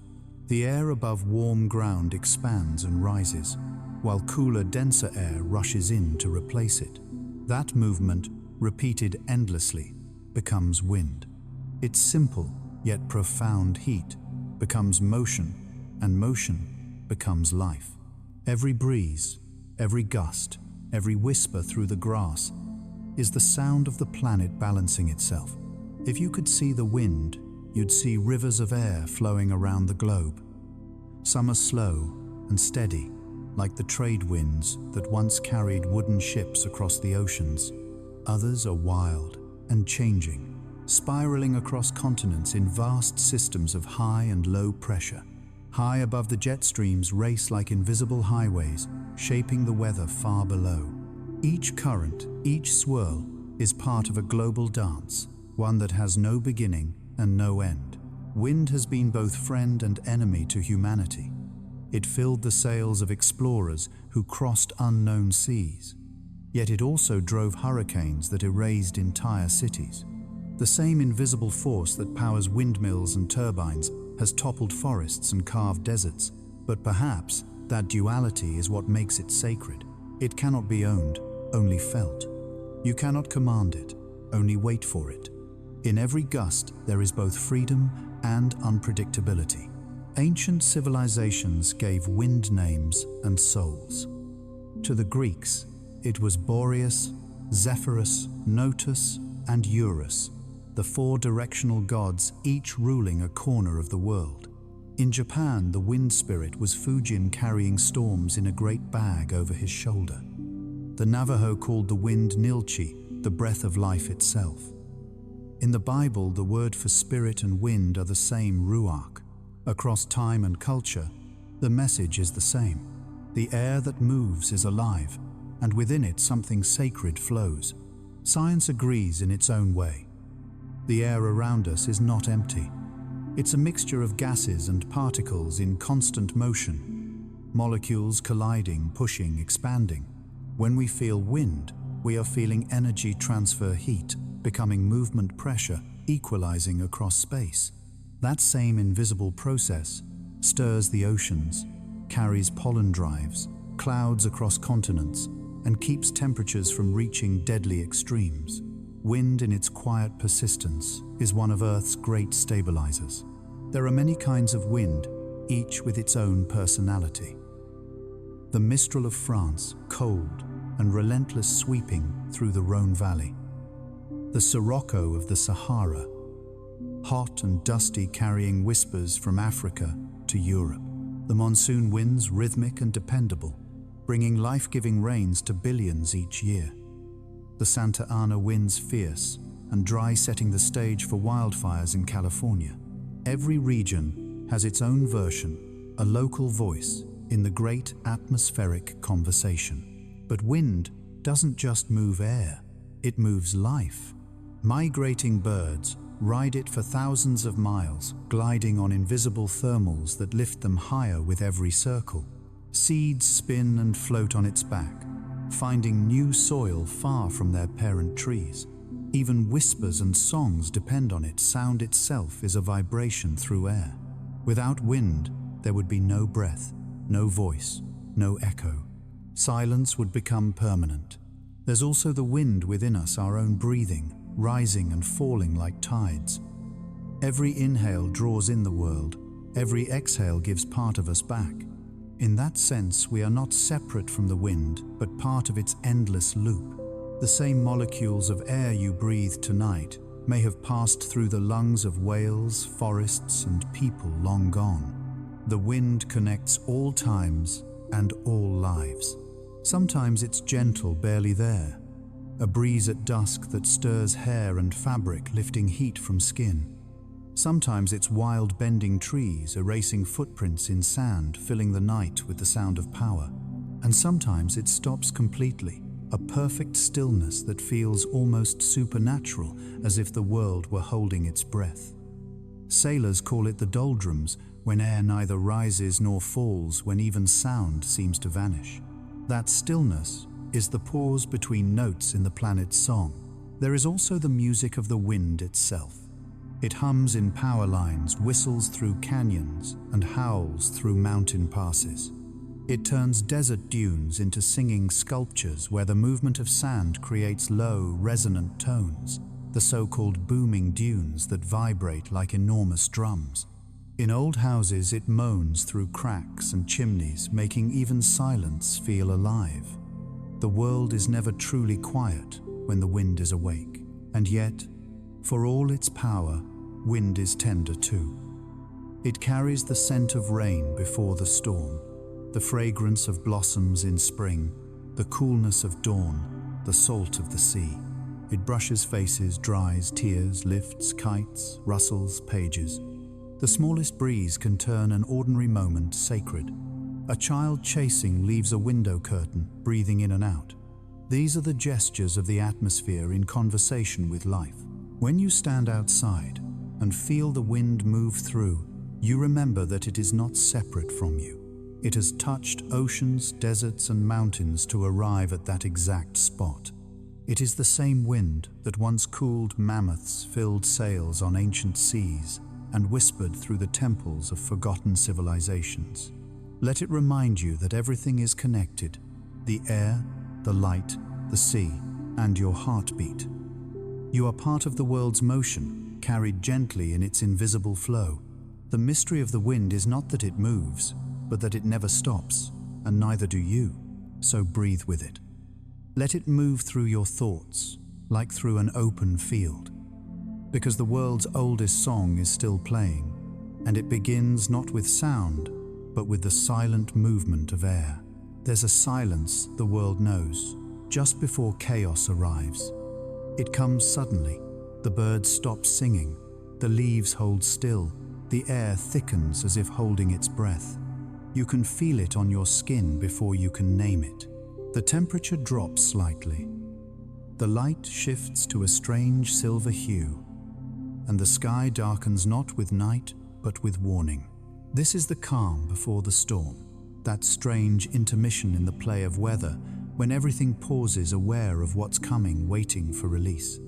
The air above warm ground expands and rises, while cooler, denser air rushes in to replace it. That movement, repeated endlessly, becomes wind. Its simple yet profound heat becomes motion, and motion becomes life. Every breeze, every gust, every whisper through the grass is the sound of the planet balancing itself. If you could see the wind, you'd see rivers of air flowing around the globe. Some are slow and steady, like the trade winds that once carried wooden ships across the oceans. Others are wild and changing, spiraling across continents in vast systems of high and low pressure. High above, the jet streams race like invisible highways, shaping the weather far below. Each current, each swirl, is part of a global dance, one that has no beginning and no end. Wind has been both friend and enemy to humanity. It filled the sails of explorers who crossed unknown seas. Yet it also drove hurricanes that erased entire cities. The same invisible force that powers windmills and turbines has toppled forests and carved deserts. But perhaps that duality is what makes it sacred. It cannot be owned, only felt. You cannot command it, only wait for it. In every gust, there is both freedom and unpredictability. Ancient civilizations gave wind names and souls. To the Greeks, it was Boreas, Zephyrus, Notus, and Eurus, the four directional gods, each ruling a corner of the world. In Japan, the wind spirit was Fujin, carrying storms in a great bag over his shoulder. The Navajo called the wind Nilchi, the breath of life itself. In the Bible, the word for spirit and wind are the same, ruach. Across time and culture, the message is the same. The air that moves is alive, and within it something sacred flows. Science agrees in its own way. The air around us is not empty. It's a mixture of gases and particles in constant motion, molecules colliding, pushing, expanding. When we feel wind, we are feeling energy transfer, heat becoming movement, pressure equalizing across space. That same invisible process stirs the oceans, carries pollen drives, clouds across continents, and keeps temperatures from reaching deadly extremes. Wind, in its quiet persistence, is one of Earth's great stabilizers. There are many kinds of wind, each with its own personality. The Mistral of France, cold and relentless, sweeping through the Rhone Valley. The Sirocco of the Sahara, hot and dusty, carrying whispers from Africa to Europe. The monsoon winds, rhythmic and dependable, bringing life-giving rains to billions each year. The Santa Ana winds, fierce and dry, setting the stage for wildfires in California. Every region has its own version, a local voice in the great atmospheric conversation. But wind doesn't just move air, it moves life. Migrating birds ride it for thousands of miles, gliding on invisible thermals that lift them higher with every circle. Seeds spin and float on its back, finding new soil far from their parent trees. Even whispers and songs depend on it. Sound itself is a vibration through air. Without wind, there would be no breath, no voice, no echo. Silence would become permanent. There's also the wind within us, our own breathing, rising and falling like tides. Every inhale draws in the world. Every exhale gives part of us back. In that sense, we are not separate from the wind, but part of its endless loop. The same molecules of air you breathe tonight may have passed through the lungs of whales, forests, and people long gone. The wind connects all times and all lives. Sometimes it's gentle, barely there. A breeze at dusk that stirs hair and fabric, lifting heat from skin. Sometimes it's wild, bending trees, erasing footprints in sand, filling the night with the sound of power. And sometimes it stops completely, a perfect stillness that feels almost supernatural, as if the world were holding its breath. Sailors call it the doldrums, when air neither rises nor falls, when even sound seems to vanish. That stillness is the pause between notes in the planet's song. There is also the music of the wind itself. It hums in power lines, whistles through canyons, and howls through mountain passes. It turns desert dunes into singing sculptures where the movement of sand creates low, resonant tones, the so-called booming dunes that vibrate like enormous drums. In old houses, it moans through cracks and chimneys, making even silence feel alive. The world is never truly quiet when the wind is awake. And yet, for all its power, wind is tender too. It carries the scent of rain before the storm, the fragrance of blossoms in spring, the coolness of dawn, the salt of the sea. It brushes faces, dries tears, lifts kites, rustles pages. The smallest breeze can turn an ordinary moment sacred. A child chasing leaves a window curtain, breathing in and out. These are the gestures of the atmosphere in conversation with life. When you stand outside and feel the wind move through, you remember that it is not separate from you. It has touched oceans, deserts, and mountains to arrive at that exact spot. It is the same wind that once cooled mammoths, filled sails on ancient seas, and whispered through the temples of forgotten civilizations. Let it remind you that everything is connected: the air, the light, the sea, and your heartbeat. You are part of the world's motion, carried gently in its invisible flow. The mystery of the wind is not that it moves, but that it never stops, and neither do you. So breathe with it. Let it move through your thoughts, like through an open field. Because the world's oldest song is still playing, and it begins not with sound, but with the silent movement of air. There's a silence the world knows, just before chaos arrives. It comes suddenly. The birds stop singing, the leaves hold still, the air thickens as if holding its breath. You can feel it on your skin before you can name it. The temperature drops slightly. The light shifts to a strange silver hue, and the sky darkens not with night, but with warning. This is the calm before the storm, that strange intermission in the play of weather when everything pauses, aware of what's coming, waiting for release.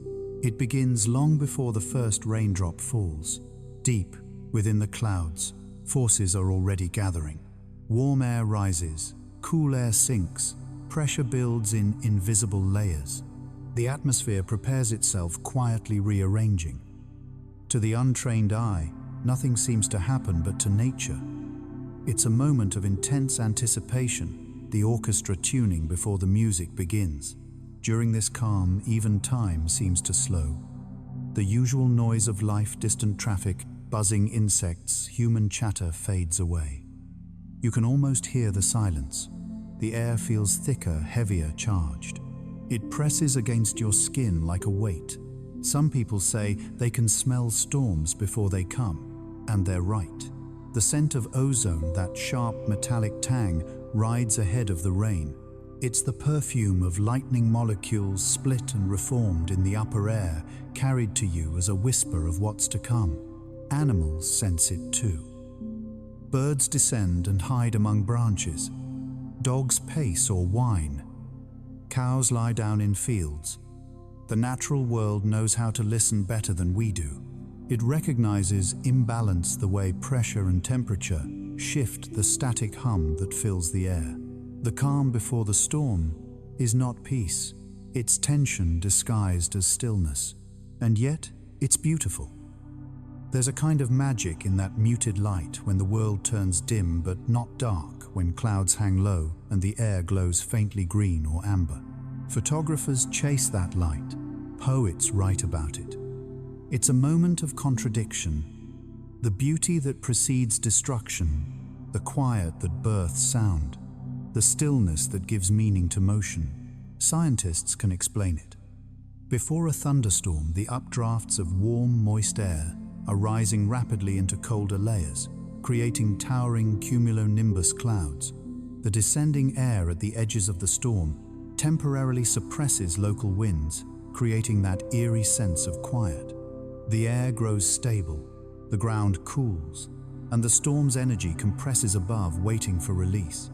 It begins long before the first raindrop falls. Deep within the clouds, forces are already gathering. Warm air rises, cool air sinks, pressure builds in invisible layers. The atmosphere prepares itself, quietly rearranging. To the untrained eye, nothing seems to happen, but to nature, it's a moment of intense anticipation, the orchestra tuning before the music begins. During this calm, even time seems to slow. The usual noise of life, distant traffic, buzzing insects, human chatter fades away. You can almost hear the silence. The air feels thicker, heavier, charged. It presses against your skin like a weight. Some people say they can smell storms before they come, and they're right. The scent of ozone, that sharp metallic tang, rides ahead of the rain. It's the perfume of lightning molecules split and reformed in the upper air, carried to you as a whisper of what's to come. Animals sense it too. Birds descend and hide among branches. Dogs pace or whine. Cows lie down in fields. The natural world knows how to listen better than we do. It recognizes imbalance the way pressure and temperature shift the static hum that fills the air. The calm before the storm is not peace. It's tension disguised as stillness. And yet, it's beautiful. There's a kind of magic in that muted light when the world turns dim but not dark, when clouds hang low and the air glows faintly green or amber. Photographers chase that light. Poets write about it. It's a moment of contradiction. The beauty that precedes destruction, the quiet that births sound, the stillness that gives meaning to motion. Scientists can explain it. Before a thunderstorm, the updrafts of warm, moist air are rising rapidly into colder layers, creating towering cumulonimbus clouds. The descending air at the edges of the storm temporarily suppresses local winds, creating that eerie sense of quiet. The air grows stable, the ground cools, and the storm's energy compresses above, waiting for release.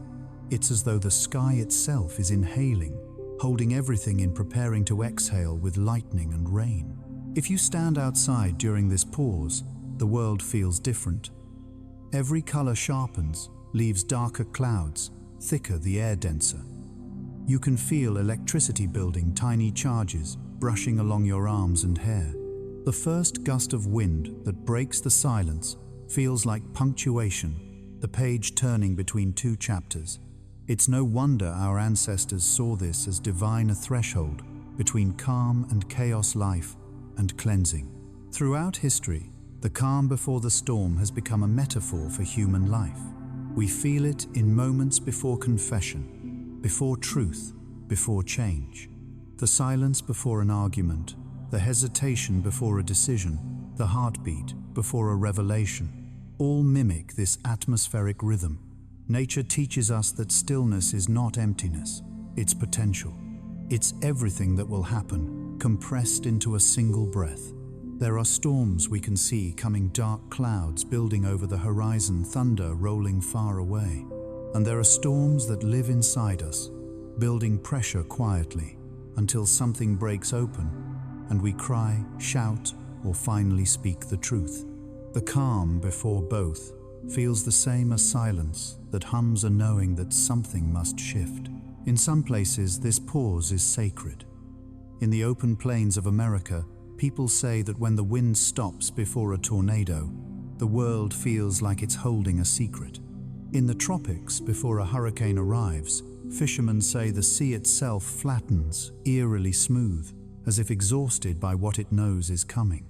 It's as though the sky itself is inhaling, holding everything in, preparing to exhale with lightning and rain. If you stand outside during this pause, the world feels different. Every color sharpens, leaves darker clouds, thicker the air denser. You can feel electricity building, tiny charges brushing along your arms and hair. The first gust of wind that breaks the silence feels like punctuation, the page turning between two chapters. It's no wonder our ancestors saw this as divine, a threshold between calm and chaos, life and cleansing. Throughout history, the calm before the storm has become a metaphor for human life. We feel it in moments before confession, before truth, before change. The silence before an argument, the hesitation before a decision, the heartbeat before a revelation, all mimic this atmospheric rhythm. Nature teaches us that stillness is not emptiness, it's potential. It's everything that will happen, compressed into a single breath. There are storms we can see coming, dark clouds building over the horizon, thunder rolling far away. And there are storms that live inside us, building pressure quietly, until something breaks open, and we cry, shout, or finally speak the truth. The calm before both feels the same as silence that hums a knowing that something must shift. In some places, this pause is sacred. In the open plains of America, people say that when the wind stops before a tornado, the world feels like it's holding a secret. In the tropics, before a hurricane arrives, fishermen say the sea itself flattens, eerily smooth, as if exhausted by what it knows is coming.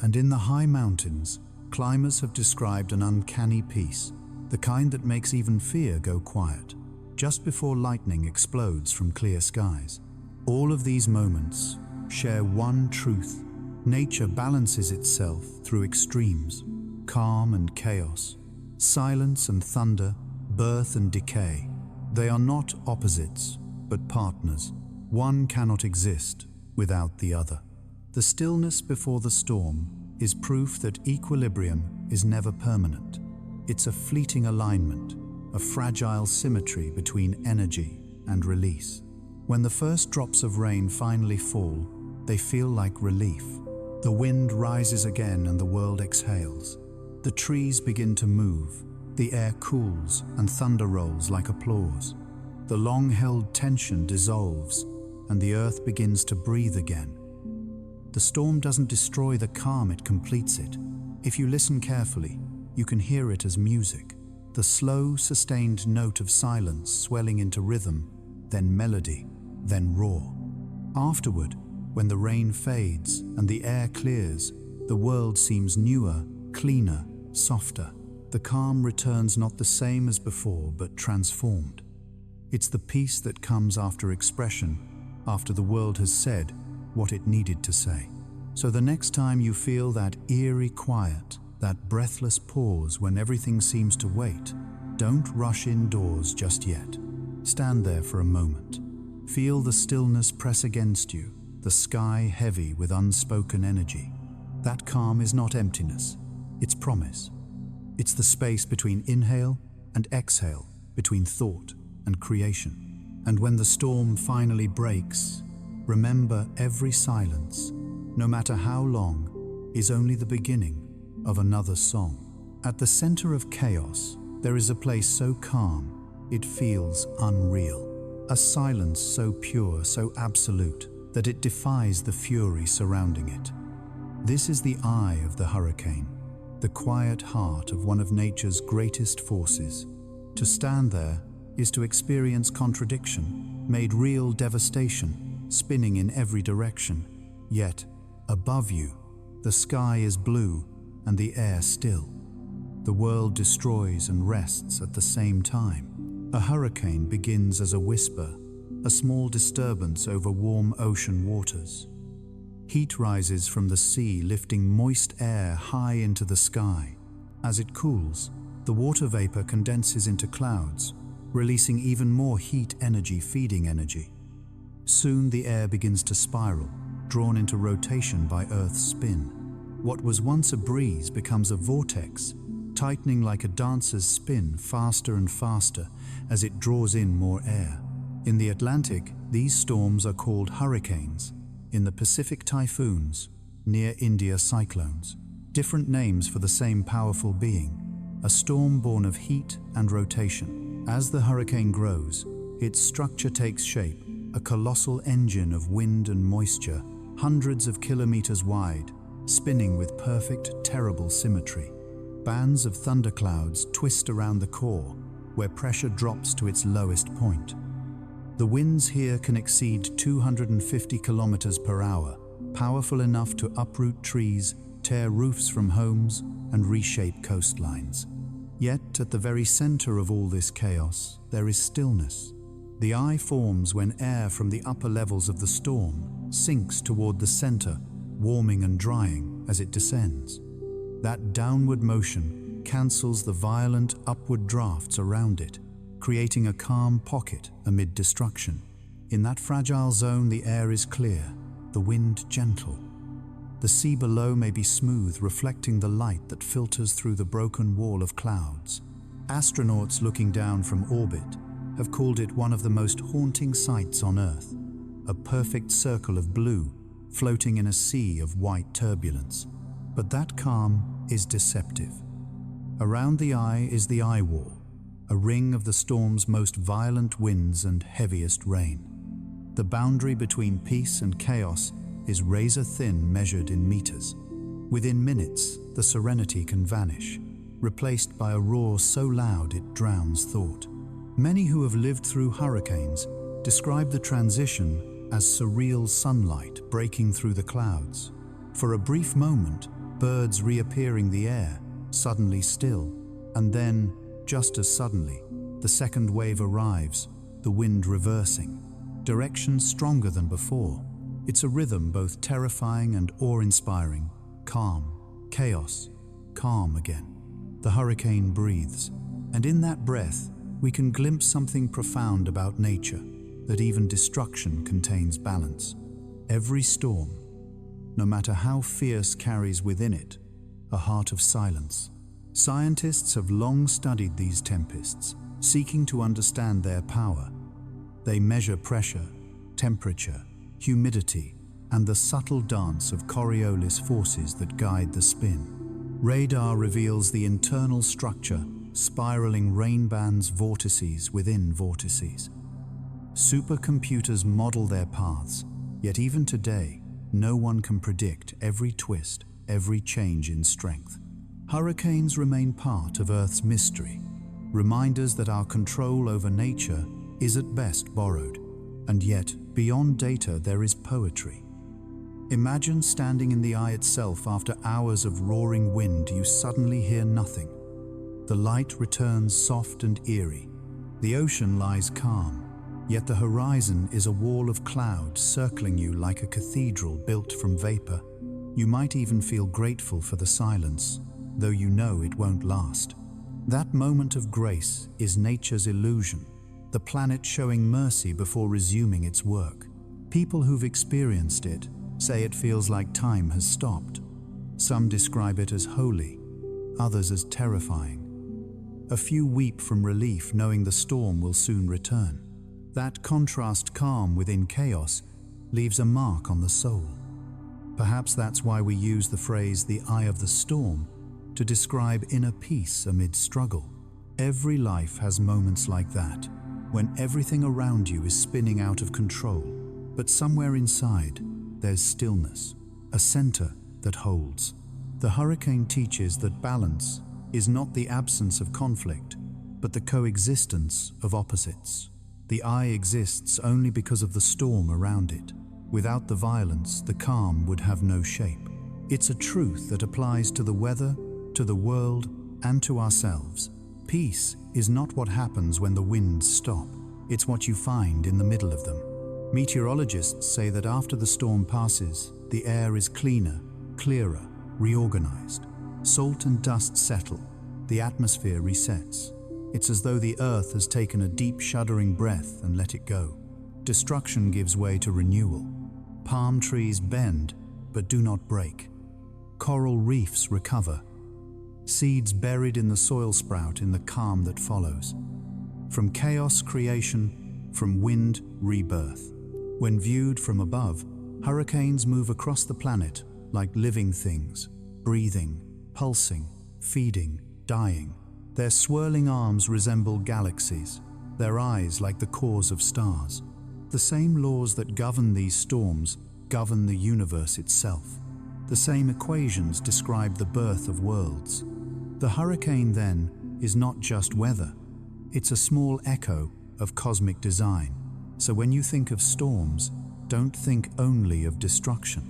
And in the high mountains, climbers have described an uncanny peace, the kind that makes even fear go quiet, just before lightning explodes from clear skies. All of these moments share one truth. Nature balances itself through extremes, calm and chaos, silence and thunder, birth and decay. They are not opposites, but partners. One cannot exist without the other. The stillness before the storm is proof that equilibrium is never permanent. It's a fleeting alignment, a fragile symmetry between energy and release. When the first drops of rain finally fall, they feel like relief. The wind rises again and the world exhales. The trees begin to move, the air cools and thunder rolls like applause. The long-held tension dissolves and the earth begins to breathe again. The storm doesn't destroy the calm, it completes it. If you listen carefully, you can hear it as music. The slow, sustained note of silence swelling into rhythm, then melody, then roar. Afterward, when the rain fades and the air clears, the world seems newer, cleaner, softer. The calm returns not the same as before, but transformed. It's the peace that comes after expression, after the world has said what it needed to say. So the next time you feel that eerie quiet, that breathless pause when everything seems to wait, don't rush indoors just yet. Stand there for a moment. Feel the stillness press against you, the sky heavy with unspoken energy. That calm is not emptiness, it's promise. It's the space between inhale and exhale, between thought and creation. And when the storm finally breaks, remember every silence, no matter how long, is only the beginning of another song. At the center of chaos, there is a place so calm, it feels unreal. A silence so pure, so absolute, that it defies the fury surrounding it. This is the eye of the hurricane, the quiet heart of one of nature's greatest forces. To stand there is to experience contradiction, made real devastation, spinning in every direction. Yet, above you, the sky is blue and the air still. The world destroys and rests at the same time. A hurricane begins as a whisper, a small disturbance over warm ocean waters. Heat rises from the sea, lifting moist air high into the sky. As it cools, the water vapor condenses into clouds, releasing even more heat energy, feeding energy. Soon the air begins to spiral, drawn into rotation by Earth's spin. What was once a breeze becomes a vortex, tightening like a dancer's spin faster and faster as it draws in more air. In the Atlantic, these storms are called hurricanes. In the Pacific, typhoons. Near India, cyclones. Different names for the same powerful being, a storm born of heat and rotation. As the hurricane grows, its structure takes shape, a colossal engine of wind and moisture, hundreds of kilometers wide, spinning with perfect, terrible symmetry. Bands of thunderclouds twist around the core, where pressure drops to its lowest point. The winds here can exceed 250 kilometers per hour, powerful enough to uproot trees, tear roofs from homes, and reshape coastlines. Yet, at the very center of all this chaos, there is stillness. The eye forms when air from the upper levels of the storm sinks toward the center, warming and drying as it descends. That downward motion cancels the violent upward drafts around it, creating a calm pocket amid destruction. In that fragile zone, the air is clear, the wind gentle. The sea below may be smooth, reflecting the light that filters through the broken wall of clouds. Astronauts looking down from orbit have called it one of the most haunting sights on Earth, a perfect circle of blue floating in a sea of white turbulence. But that calm is deceptive. Around the eye is the eye wall, a ring of the storm's most violent winds and heaviest rain. The boundary between peace and chaos is razor-thin, measured in meters. Within minutes, the serenity can vanish, replaced by a roar so loud it drowns thought. Many who have lived through hurricanes describe the transition as surreal sunlight breaking through the clouds. For a brief moment, birds reappearing the air, suddenly still, and then, just as suddenly, the second wave arrives, the wind reversing, direction stronger than before. It's a rhythm both terrifying and awe-inspiring, calm, chaos, calm again. The hurricane breathes, and in that breath, we can glimpse something profound about nature, that even destruction contains balance. Every storm, no matter how fierce, carries within it a heart of silence. Scientists have long studied these tempests, seeking to understand their power. They measure pressure, temperature, humidity, and the subtle dance of Coriolis forces that guide the spin. Radar reveals the internal structure, spiraling rain bands, vortices within vortices. Supercomputers model their paths, yet even today, no one can predict every twist, every change in strength. Hurricanes remain part of Earth's mystery, reminders that our control over nature is at best borrowed, and yet, beyond data, there is poetry. Imagine standing in the eye itself after hours of roaring wind. You suddenly hear nothing. The light returns soft and eerie. The ocean lies calm, yet the horizon is a wall of cloud circling you like a cathedral built from vapor. You might even feel grateful for the silence, though you know it won't last. That moment of grace is nature's illusion, the planet showing mercy before resuming its work. People who've experienced it say it feels like time has stopped. Some describe it as holy, others as terrifying. A few weep from relief knowing the storm will soon return. That contrast, calm within chaos, leaves a mark on the soul. Perhaps that's why we use the phrase "the eye of the storm" to describe inner peace amid struggle. Every life has moments like that, when everything around you is spinning out of control, but somewhere inside, there's stillness, a center that holds. The hurricane teaches that balance is not the absence of conflict, but the coexistence of opposites. The eye exists only because of the storm around it. Without the violence, the calm would have no shape. It's a truth that applies to the weather, to the world, and to ourselves. Peace is not what happens when the winds stop. It's what you find in the middle of them. Meteorologists say that after the storm passes, the air is cleaner, clearer, reorganized. Salt and dust settle, the atmosphere resets. It's as though the earth has taken a deep, shuddering breath and let it go. Destruction gives way to renewal. Palm trees bend, but do not break. Coral reefs recover. Seeds buried in the soil sprout in the calm that follows. From chaos, creation; from wind, rebirth. When viewed from above, hurricanes move across the planet like living things, breathing, pulsing, feeding, dying. Their swirling arms resemble galaxies, their eyes like the cores of stars. The same laws that govern these storms govern the universe itself. The same equations describe the birth of worlds. The hurricane, then, is not just weather. It's a small echo of cosmic design. So when you think of storms, don't think only of destruction.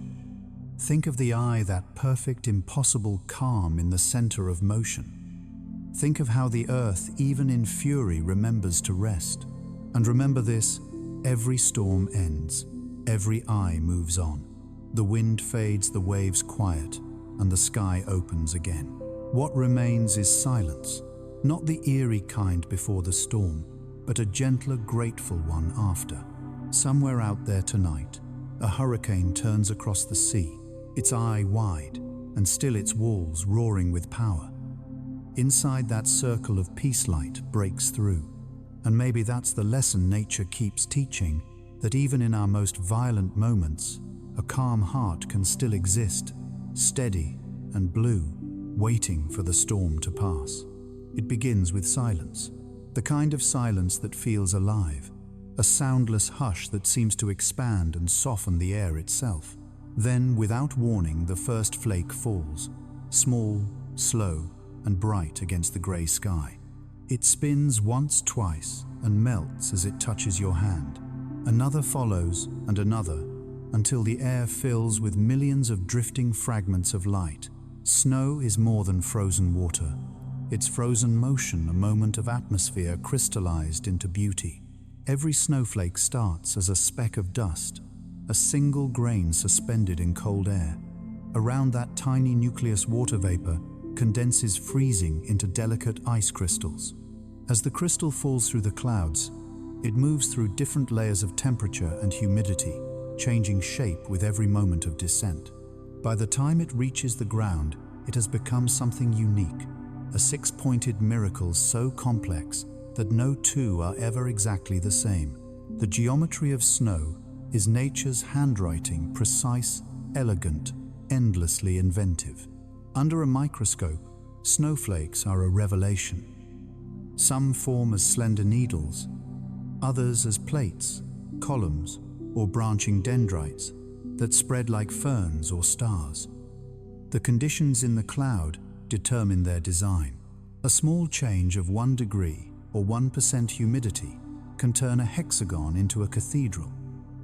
Think of the eye, that perfect, impossible calm in the center of motion. Think of how the earth, even in fury, remembers to rest. And remember this: every storm ends, every eye moves on. The wind fades, the waves quiet, and the sky opens again. What remains is silence, not the eerie kind before the storm, but a gentler, grateful one after. Somewhere out there tonight, a hurricane turns across the sea, its eye wide, and still its walls roaring with power. Inside, that circle of peace light breaks through. And maybe that's the lesson nature keeps teaching, that even in our most violent moments, a calm heart can still exist, steady and blue, waiting for the storm to pass. It begins with silence, the kind of silence that feels alive, a soundless hush that seems to expand and soften the air itself. Then, without warning, the first flake falls, small, slow, and bright against the grey sky. It spins once, twice, and melts as it touches your hand. Another follows, and another, until the air fills with millions of drifting fragments of light. Snow is more than frozen water. It's frozen motion, a moment of atmosphere crystallized into beauty. Every snowflake starts as a speck of dust, a single grain suspended in cold air. Around that tiny nucleus, water vapor condenses, freezing into delicate ice crystals. As the crystal falls through the clouds, it moves through different layers of temperature and humidity, changing shape with every moment of descent. By the time it reaches the ground, it has become something unique, a six-pointed miracle so complex that no two are ever exactly the same. The geometry of snow, is nature's handwriting, precise, elegant, endlessly inventive. Under a microscope, snowflakes are a revelation. Some form as slender needles, others as plates, columns, or branching dendrites that spread like ferns or stars. The conditions in the cloud determine their design. A small change of 1 degree or 1% humidity can turn a hexagon into a cathedral.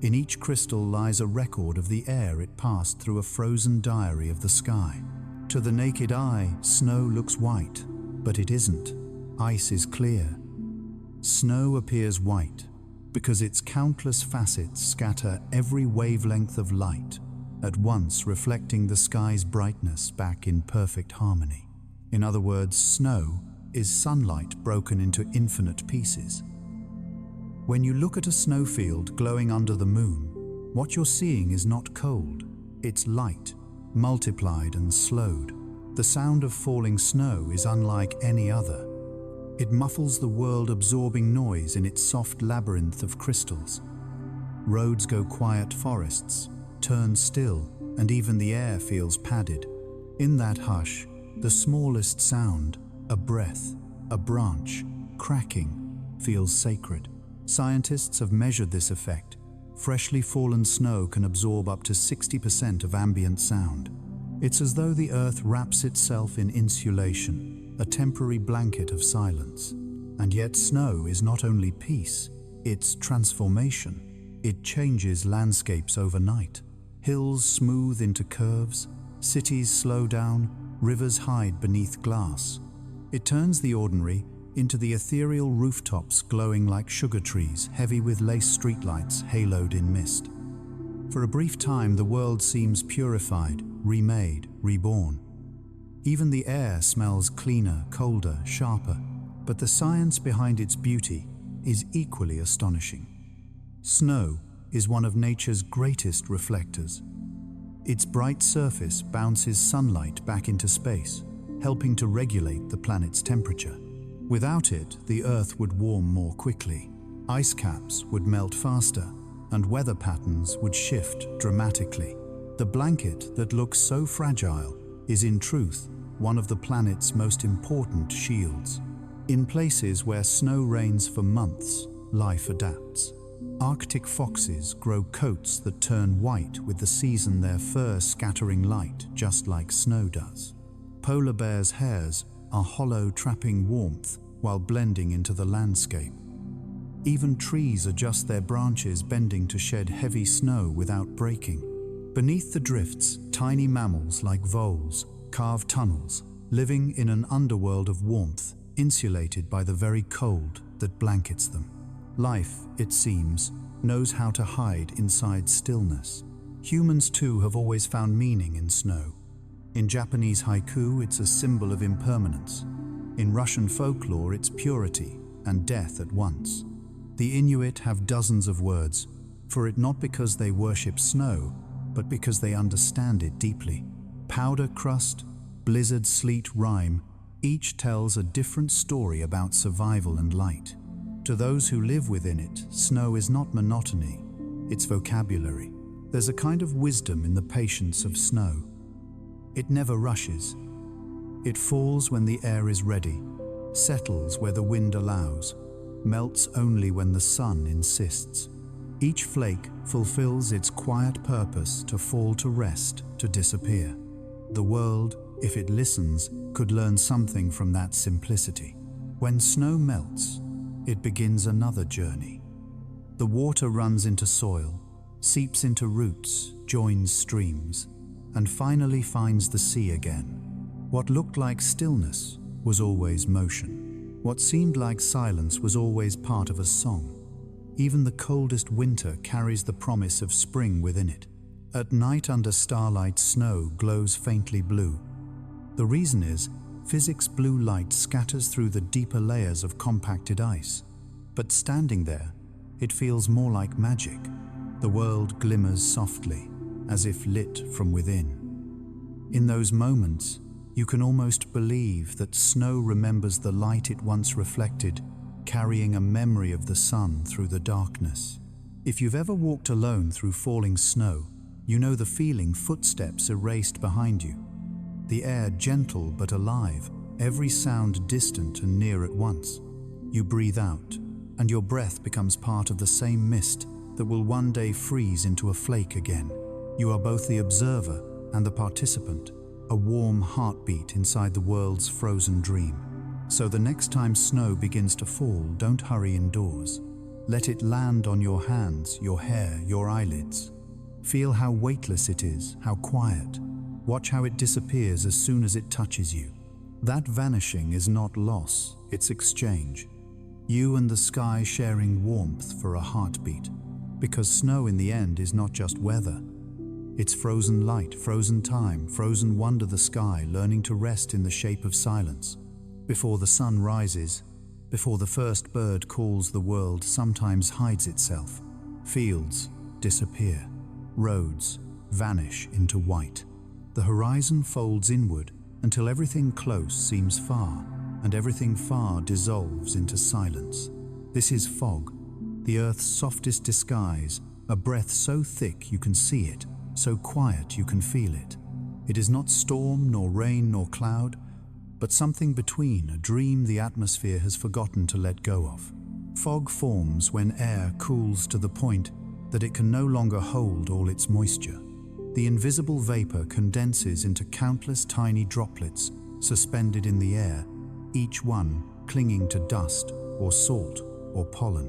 In each crystal lies a record of the air it passed through, a frozen diary of the sky. To the naked eye, snow looks white, but it isn't. Ice is clear. Snow appears white because its countless facets scatter every wavelength of light, at once reflecting the sky's brightness back in perfect harmony. In other words, snow is sunlight broken into infinite pieces. When you look at a snowfield glowing under the moon, what you're seeing is not cold, it's light, multiplied and slowed. The sound of falling snow is unlike any other. It muffles the world-absorbing noise in its soft labyrinth of crystals. Roads go quiet, forests turn still, and even the air feels padded. In that hush, the smallest sound, a breath, a branch, cracking, feels sacred. Scientists have measured this effect. Freshly fallen snow can absorb up to 60% of ambient sound. It's as though the earth wraps itself in insulation, a temporary blanket of silence. And yet snow is not only peace, it's transformation. It changes landscapes overnight. Hills smooth into curves, cities slow down, rivers hide beneath glass. It turns the ordinary into the ethereal rooftops glowing like sugar trees, heavy with lace streetlights haloed in mist. For a brief time, the world seems purified, remade, reborn. Even the air smells cleaner, colder, sharper, but the science behind its beauty is equally astonishing. Snow is one of nature's greatest reflectors. Its bright surface bounces sunlight back into space, helping to regulate the planet's temperature. Without it, the Earth would warm more quickly, ice caps would melt faster, and weather patterns would shift dramatically. The blanket that looks so fragile is in truth one of the planet's most important shields. In places where snow rains for months, life adapts. Arctic foxes grow coats that turn white with the season, their fur scattering light just like snow does. Polar bears' hairs are hollow, trapping warmth while blending into the landscape. Even trees adjust their branches, bending to shed heavy snow without breaking. Beneath the drifts, tiny mammals like voles carve tunnels, living in an underworld of warmth, insulated by the very cold that blankets them. Life, it seems, knows how to hide inside stillness. Humans too have always found meaning in snow. In Japanese haiku, it's a symbol of impermanence. In Russian folklore, it's purity and death at once. The Inuit have dozens of words for it, not because they worship snow, but because they understand it deeply. Powder crust, blizzard, sleet, rime, each tells a different story about survival and light. To those who live within it, snow is not monotony, it's vocabulary. There's a kind of wisdom in the patience of snow. It never rushes. It falls when the air is ready, settles where the wind allows, melts only when the sun insists. Each flake fulfills its quiet purpose to fall, to rest, to disappear. The world, if it listens, could learn something from that simplicity. When snow melts, it begins another journey. The water runs into soil, seeps into roots, joins streams, and finally finds the sea again. What looked like stillness was always motion. What seemed like silence was always part of a song. Even the coldest winter carries the promise of spring within it. At night under starlight, snow glows faintly blue. The reason is, physics' blue light scatters through the deeper layers of compacted ice. But standing there, it feels more like magic. The world glimmers softly, as if lit from within. In those moments, you can almost believe that snow remembers the light it once reflected, carrying a memory of the sun through the darkness. If you've ever walked alone through falling snow, you know the feeling, footsteps erased behind you. The air gentle but alive, every sound distant and near at once. You breathe out, and your breath becomes part of the same mist that will one day freeze into a flake again. You are both the observer and the participant, a warm heartbeat inside the world's frozen dream. So the next time snow begins to fall, don't hurry indoors. Let it land on your hands, your hair, your eyelids. Feel how weightless it is, how quiet. Watch how it disappears as soon as it touches you. That vanishing is not loss, it's exchange. You and the sky sharing warmth for a heartbeat. Because snow in the end is not just weather. It's frozen light, frozen time, frozen wonder, the sky learning to rest in the shape of silence. Before the sun rises, before the first bird calls, the world sometimes hides itself. Fields disappear. Roads vanish into white. The horizon folds inward until everything close seems far, and everything far dissolves into silence. This is fog, the earth's softest disguise, a breath so thick you can see it, so quiet you can feel it. It is not storm, nor rain, nor cloud, but something between, a dream the atmosphere has forgotten to let go of. Fog forms when air cools to the point that it can no longer hold all its moisture. The invisible vapor condenses into countless tiny droplets suspended in the air, each one clinging to dust or salt or pollen.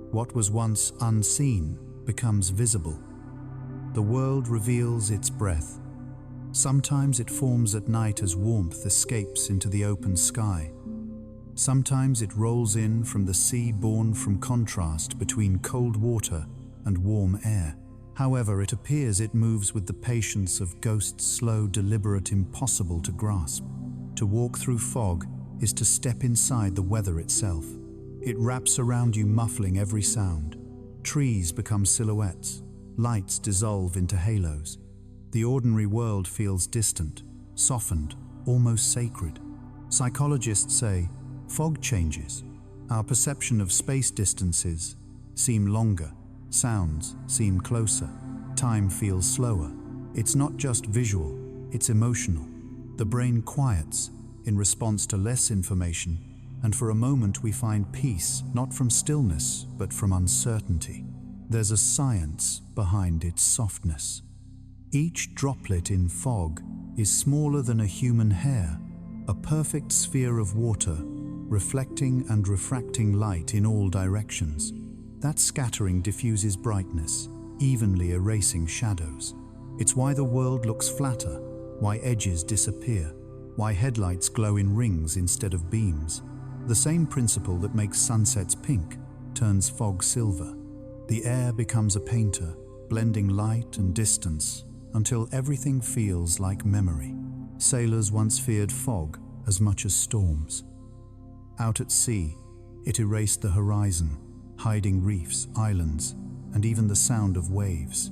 What was once unseen becomes visible. The world reveals its breath. Sometimes it forms at night as warmth escapes into the open sky. Sometimes it rolls in from the sea, born from contrast between cold water and warm air. However it appears, it moves with the patience of ghosts, slow, deliberate, impossible to grasp. To walk through fog is to step inside the weather itself. It wraps around you, muffling every sound. Trees become silhouettes. Lights dissolve into halos. The ordinary world feels distant, softened, almost sacred. Psychologists say, fog changes. Our perception of space distances seem longer. Sounds seem closer. Time feels slower. It's not just visual, it's emotional. The brain quiets in response to less information, and for a moment we find peace, not from stillness, but from uncertainty. There's a science behind its softness. Each droplet in fog is smaller than a human hair, a perfect sphere of water, reflecting and refracting light in all directions. That scattering diffuses brightness, evenly erasing shadows. It's why the world looks flatter, why edges disappear, why headlights glow in rings instead of beams. The same principle that makes sunsets pink turns fog silver. The air becomes a painter, blending light and distance until everything feels like memory. Sailors once feared fog as much as storms. Out at sea, it erased the horizon, hiding reefs, islands, and even the sound of waves.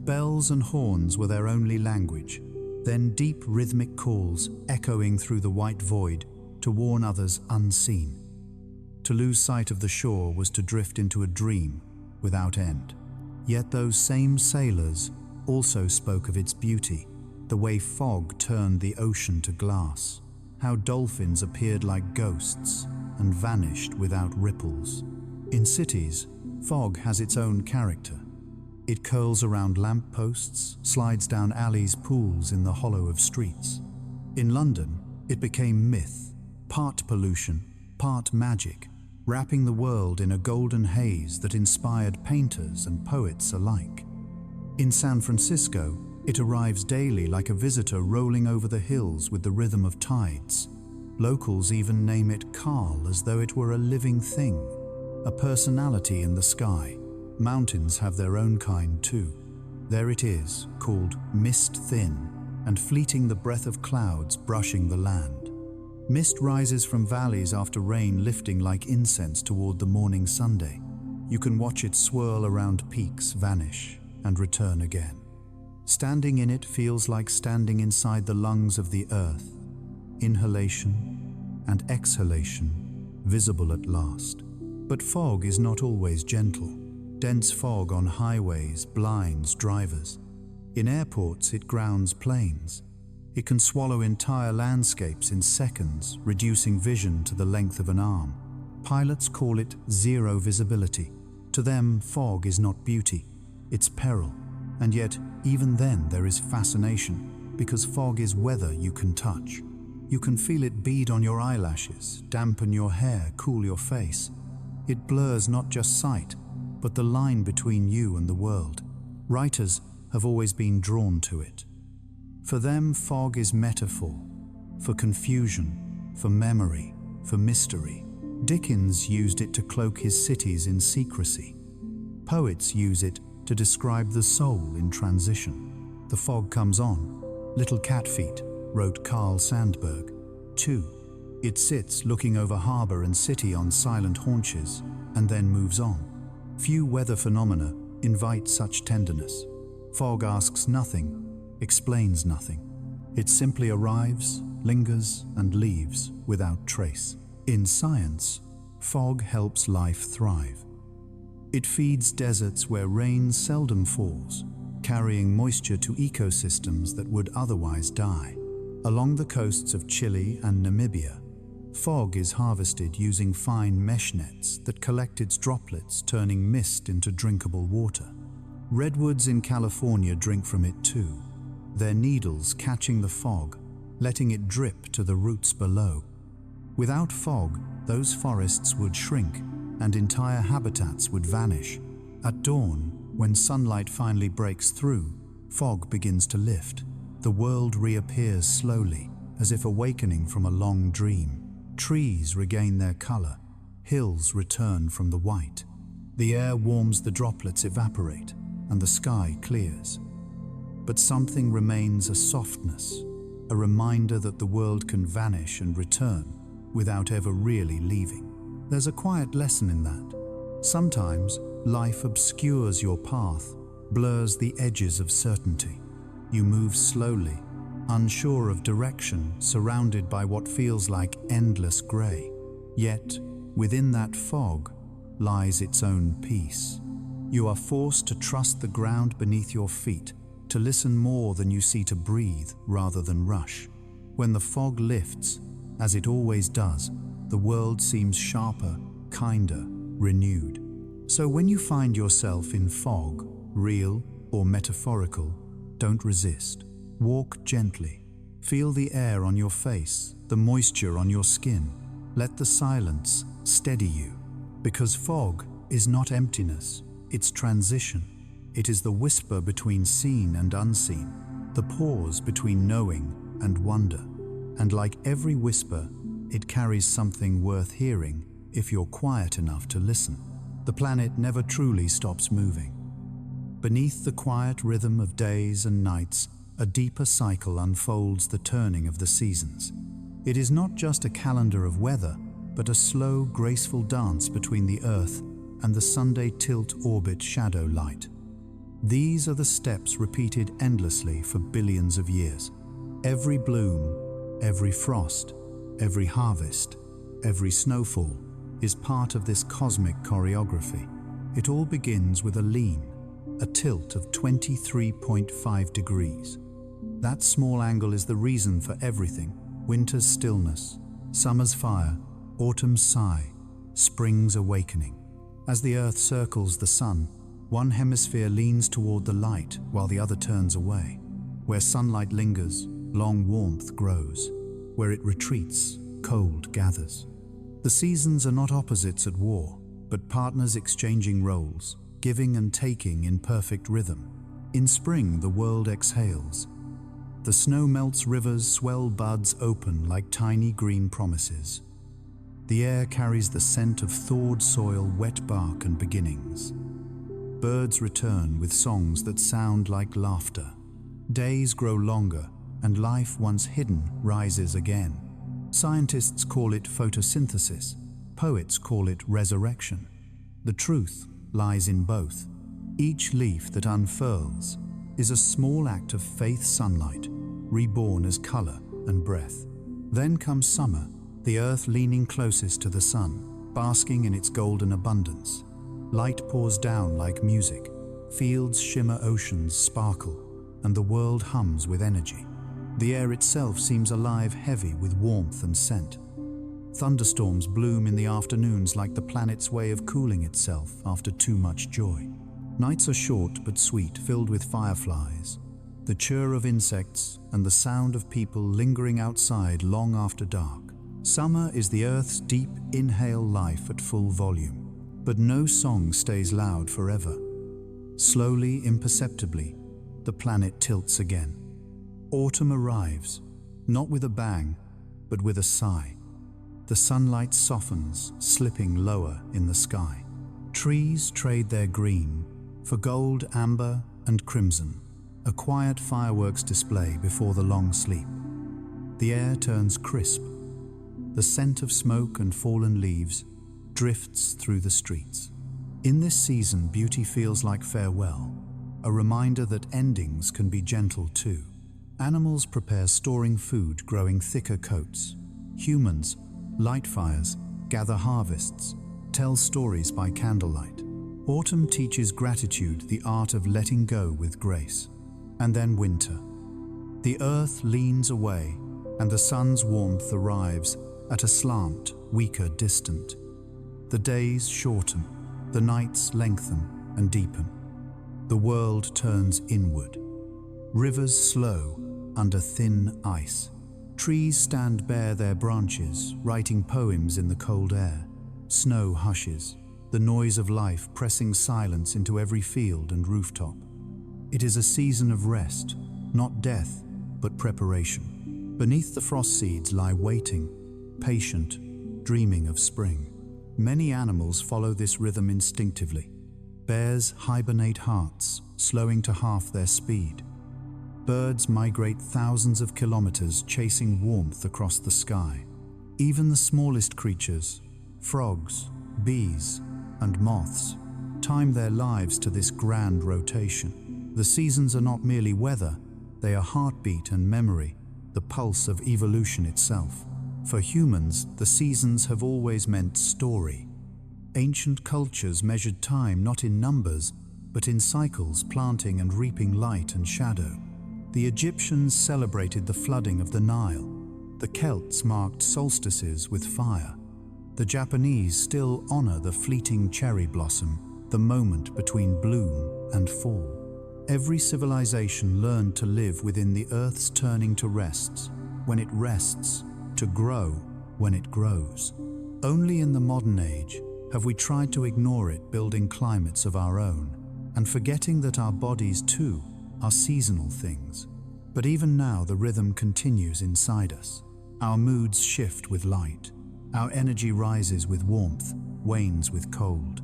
Bells and horns were their only language, then deep rhythmic calls echoing through the white void to warn others unseen. To lose sight of the shore was to drift into a dream without end. Yet those same sailors also spoke of its beauty, the way fog turned the ocean to glass, how dolphins appeared like ghosts and vanished without ripples. In cities, fog has its own character. It curls around lampposts, slides down alleys, pools in the hollow of streets. In London, it became myth, part pollution, part magic, wrapping the world in a golden haze that inspired painters and poets alike. In San Francisco, it arrives daily like a visitor rolling over the hills with the rhythm of tides. Locals even name it Carl, as though it were a living thing, a personality in the sky. Mountains have their own kind too. There it is, called mist thin, and fleeting, the breath of clouds brushing the land. Mist rises from valleys after rain, lifting like incense toward the morning Sunday. You can watch it swirl around peaks, vanish, and return again. Standing in it feels like standing inside the lungs of the earth. Inhalation and exhalation, visible at last. But fog is not always gentle. Dense fog on highways blinds drivers. In airports, it grounds planes. It can swallow entire landscapes in seconds, reducing vision to the length of an arm. Pilots call it zero visibility. To them, fog is not beauty, it's peril. And yet, even then, there is fascination, because fog is weather you can touch. You can feel it bead on your eyelashes, dampen your hair, cool your face. It blurs not just sight, but the line between you and the world. Writers have always been drawn to it. For them, fog is metaphor, for confusion, for memory, for mystery. Dickens used it to cloak his cities in secrecy. Poets use it to describe the soul in transition. The fog comes on. Little cat feet, wrote Carl Sandburg. 2. It sits looking over harbour and city on silent haunches, and then moves on. Few weather phenomena invite such tenderness. Fog asks nothing, explains nothing. It simply arrives, lingers, and leaves without trace. In science, fog helps life thrive. It feeds deserts where rain seldom falls, carrying moisture to ecosystems that would otherwise die. Along the coasts of Chile and Namibia, fog is harvested using fine mesh nets that collect its droplets, turning mist into drinkable water. Redwoods in California drink from it too, their needles catching the fog, letting it drip to the roots below. Without fog, those forests would shrink and entire habitats would vanish. At dawn, when sunlight finally breaks through, fog begins to lift. The world reappears slowly, as if awakening from a long dream. Trees regain their color, hills return from the white. The air warms, the droplets evaporate, and the sky clears. But something remains, a softness, a reminder that the world can vanish and return without ever really leaving. There's a quiet lesson in that. Sometimes life obscures your path, blurs the edges of certainty. You move slowly, unsure of direction, surrounded by what feels like endless grey. Yet, within that fog lies its own peace. You are forced to trust the ground beneath your feet, to listen more than you see, to breathe rather than rush. When the fog lifts, as it always does, the world seems sharper, kinder, renewed. So when you find yourself in fog, real or metaphorical, don't resist. Walk gently. Feel the air on your face, the moisture on your skin. Let the silence steady you. Because fog is not emptiness, it's transition. It is the whisper between seen and unseen, the pause between knowing and wonder. And like every whisper, it carries something worth hearing if you're quiet enough to listen. The planet never truly stops moving. Beneath the quiet rhythm of days and nights, a deeper cycle unfolds, the turning of the seasons. It is not just a calendar of weather, but a slow, graceful dance between the Earth and the Sunday tilt orbit shadow light. These are the steps repeated endlessly for billions of years. Every bloom, every frost, every harvest, every snowfall is part of this cosmic choreography. It all begins with a lean, a tilt of 23.5 degrees. That small angle is the reason for everything: winter's stillness, summer's fire, autumn's sigh, spring's awakening. As the Earth circles the sun, one hemisphere leans toward the light while the other turns away. Where sunlight lingers, long warmth grows. Where it retreats, cold gathers. The seasons are not opposites at war, but partners exchanging roles, giving and taking in perfect rhythm. In spring, the world exhales. The snow melts, rivers swell, buds open like tiny green promises. The air carries the scent of thawed soil, wet bark, and beginnings. Birds return with songs that sound like laughter. Days grow longer, and life once hidden rises again. Scientists call it photosynthesis. Poets call it resurrection. The truth lies in both. Each leaf that unfurls is a small act of faith, sunlight, reborn as color and breath. Then comes summer, the earth leaning closest to the sun, basking in its golden abundance. Light pours down like music, fields shimmer, oceans sparkle, and the world hums with energy. The air itself seems alive, heavy with warmth and scent. Thunderstorms bloom in the afternoons like the planet's way of cooling itself after too much joy. Nights are short but sweet, filled with fireflies, the chirr of insects, and the sound of people lingering outside long after dark. Summer is the Earth's deep inhale life at full volume. But no song stays loud forever. Slowly, imperceptibly, the planet tilts again. Autumn arrives, not with a bang, but with a sigh. The sunlight softens, slipping lower in the sky. Trees trade their green for gold, amber, and crimson, a quiet fireworks display before the long sleep. The air turns crisp. The scent of smoke and fallen leaves drifts through the streets. In this season, beauty feels like farewell, a reminder that endings can be gentle too. Animals prepare, storing food, growing thicker coats. Humans light fires, gather harvests, tell stories by candlelight. Autumn teaches gratitude, the art of letting go with grace. And then winter. The earth leans away, and the sun's warmth arrives at a slant, weaker, distant. The days shorten, the nights lengthen and deepen. The world turns inward. Rivers slow under thin ice. Trees stand bare their branches, writing poems in the cold air. Snow hushes, the noise of life pressing silence into every field and rooftop. It is a season of rest, not death, but preparation. Beneath the frost seeds lie waiting, patient, dreaming of spring. Many animals follow this rhythm instinctively. Bears hibernate hearts, slowing to half their speed. Birds migrate thousands of kilometers, chasing warmth across the sky. Even the smallest creatures, frogs, bees, and moths, time their lives to this grand rotation. The seasons are not merely weather, they are heartbeat and memory, the pulse of evolution itself. For humans, the seasons have always meant story. Ancient cultures measured time not in numbers, but in cycles, planting and reaping light and shadow. The Egyptians celebrated the flooding of the Nile. The Celts marked solstices with fire. The Japanese still honor the fleeting cherry blossom, the moment between bloom and fall. Every civilization learned to live within the earth's turning to rests, when it rests, to grow when it grows. Only in the modern age have we tried to ignore it, building climates of our own, and forgetting that our bodies too are seasonal things. But even now the rhythm continues inside us. Our moods shift with light. Our energy rises with warmth, wanes with cold.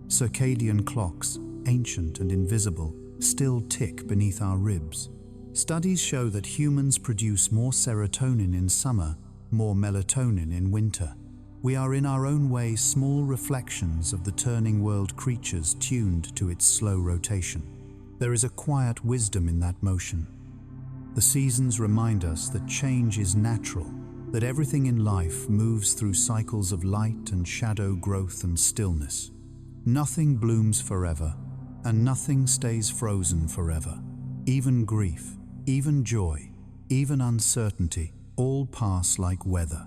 Circadian clocks, ancient and invisible, still tick beneath our ribs. Studies show that humans produce more serotonin in summer, more melatonin in winter. We are in our own way small reflections of the turning world, creatures tuned to its slow rotation. There is a quiet wisdom in that motion. The seasons remind us that change is natural, that everything in life moves through cycles of light and shadow, growth and stillness. Nothing blooms forever, and nothing stays frozen forever. Even grief, even joy, even uncertainty, all pass like weather.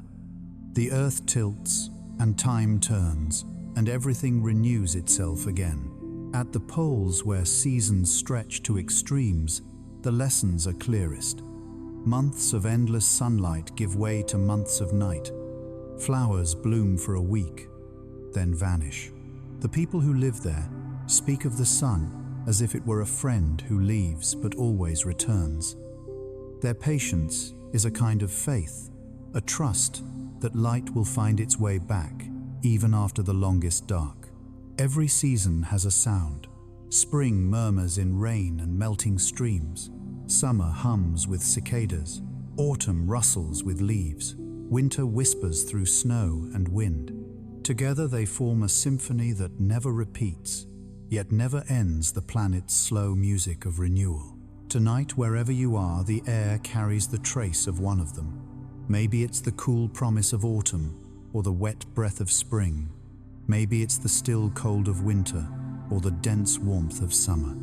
The earth tilts, and time turns, and everything renews itself again. At the poles where seasons stretch to extremes, the lessons are clearest. Months of endless sunlight give way to months of night. Flowers bloom for a week, then vanish. The people who live there speak of the sun as if it were a friend who leaves but always returns. Their patience is a kind of faith, a trust that light will find its way back, even after the longest dark. Every season has a sound. Spring murmurs in rain and melting streams. Summer hums with cicadas. Autumn rustles with leaves. Winter whispers through snow and wind. Together they form a symphony that never repeats, yet never ends the planet's slow music of renewal. Tonight, wherever you are, the air carries the trace of one of them. Maybe it's the cool promise of autumn, or the wet breath of spring. Maybe it's the still cold of winter or the dense warmth of summer.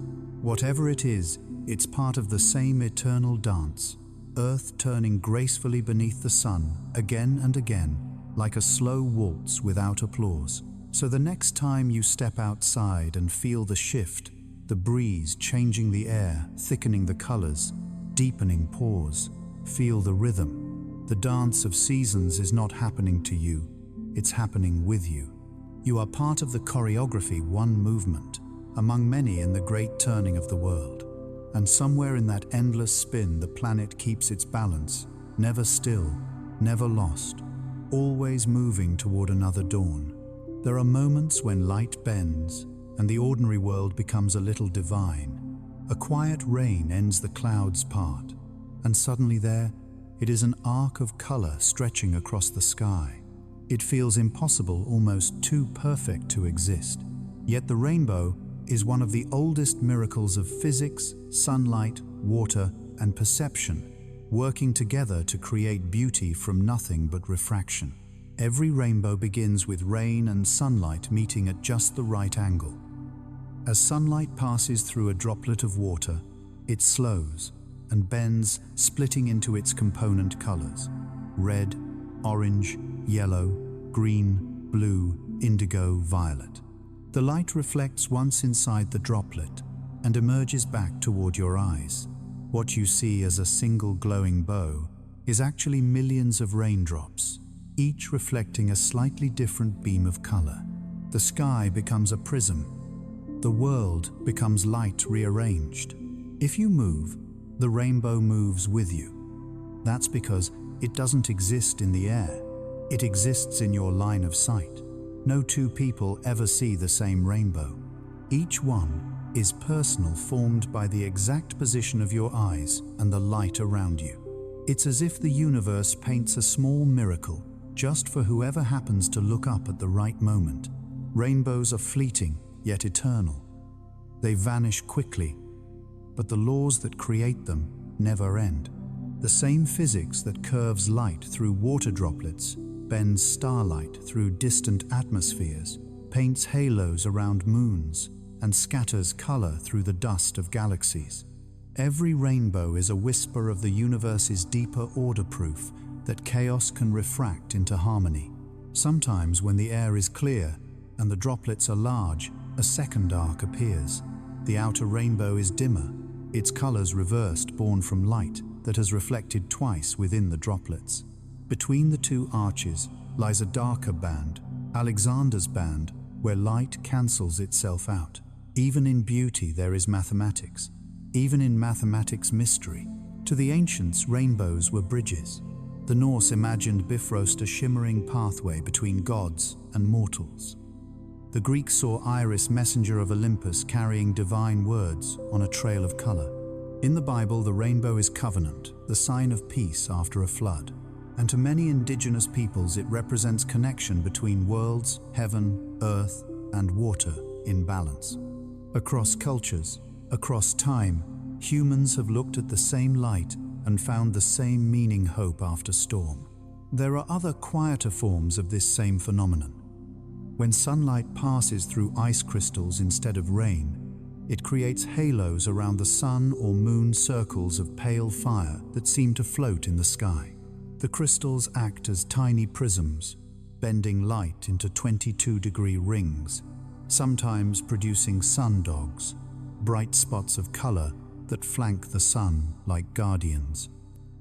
Whatever it is, it's part of the same eternal dance, Earth turning gracefully beneath the sun again and again, like a slow waltz without applause. So the next time you step outside and feel the shift, the breeze changing the air, thickening the colors, deepening pores, feel the rhythm. The dance of seasons is not happening to you, it's happening with you. You are part of the choreography, one movement, among many in the great turning of the world. And somewhere in that endless spin, the planet keeps its balance, never still, never lost, always moving toward another dawn. There are moments when light bends and the ordinary world becomes a little divine. A quiet rain ends the clouds' part, and suddenly there, it is an arc of color stretching across the sky. It feels impossible, almost too perfect to exist. Yet the rainbow is one of the oldest miracles of physics, sunlight, water, and perception, working together to create beauty from nothing but refraction. Every rainbow begins with rain and sunlight meeting at just the right angle. As sunlight passes through a droplet of water, it slows and bends, splitting into its component colors: red, orange, yellow, green, blue, indigo, violet. The light reflects once inside the droplet and emerges back toward your eyes. What you see as a single glowing bow is actually millions of raindrops, each reflecting a slightly different beam of color. The sky becomes a prism. The world becomes light rearranged. If you move, the rainbow moves with you. That's because it doesn't exist in the air. It exists in your line of sight. No two people ever see the same rainbow. Each one is personal, formed by the exact position of your eyes and the light around you. It's as if the universe paints a small miracle just for whoever happens to look up at the right moment. Rainbows are fleeting, yet eternal. They vanish quickly, but the laws that create them never end. The same physics that curves light through water droplets, bends starlight through distant atmospheres, paints halos around moons, and scatters color through the dust of galaxies. Every rainbow is a whisper of the universe's deeper order, proof that chaos can refract into harmony. Sometimes when the air is clear and the droplets are large, a second arc appears. The outer rainbow is dimmer, its colors reversed, born from light that has reflected twice within the droplets. Between the two arches lies a darker band, Alexander's band, where light cancels itself out. Even in beauty there is mathematics. Even in mathematics, mystery. To the ancients, rainbows were bridges. The Norse imagined Bifrost a shimmering pathway between gods and mortals. The Greeks saw Iris, messenger of Olympus, carrying divine words on a trail of color. In the Bible, the rainbow is covenant, the sign of peace after a flood. And to many indigenous peoples, it represents connection between worlds, heaven, earth, and water in balance. Across cultures, across time, humans have looked at the same light and found the same meaning: hope after storm. There are other quieter forms of this same phenomenon. When sunlight passes through ice crystals instead of rain, it creates halos around the sun or moon, circles of pale fire that seem to float in the sky. The crystals act as tiny prisms, bending light into 22-degree rings, sometimes producing sundogs, bright spots of color that flank the sun like guardians.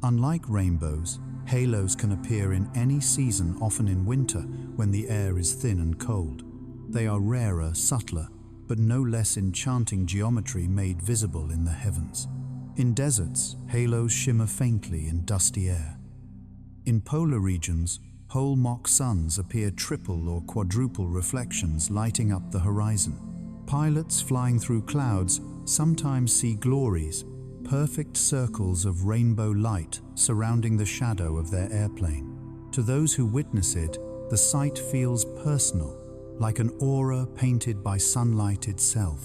Unlike rainbows, halos can appear in any season, often in winter when the air is thin and cold. They are rarer, subtler, but no less enchanting geometry made visible in the heavens. In deserts, halos shimmer faintly in dusty air. In polar regions, whole mock suns appear triple or quadruple reflections lighting up the horizon. Pilots flying through clouds sometimes see glories, perfect circles of rainbow light surrounding the shadow of their airplane. To those who witness it, the sight feels personal, like an aura painted by sunlight itself.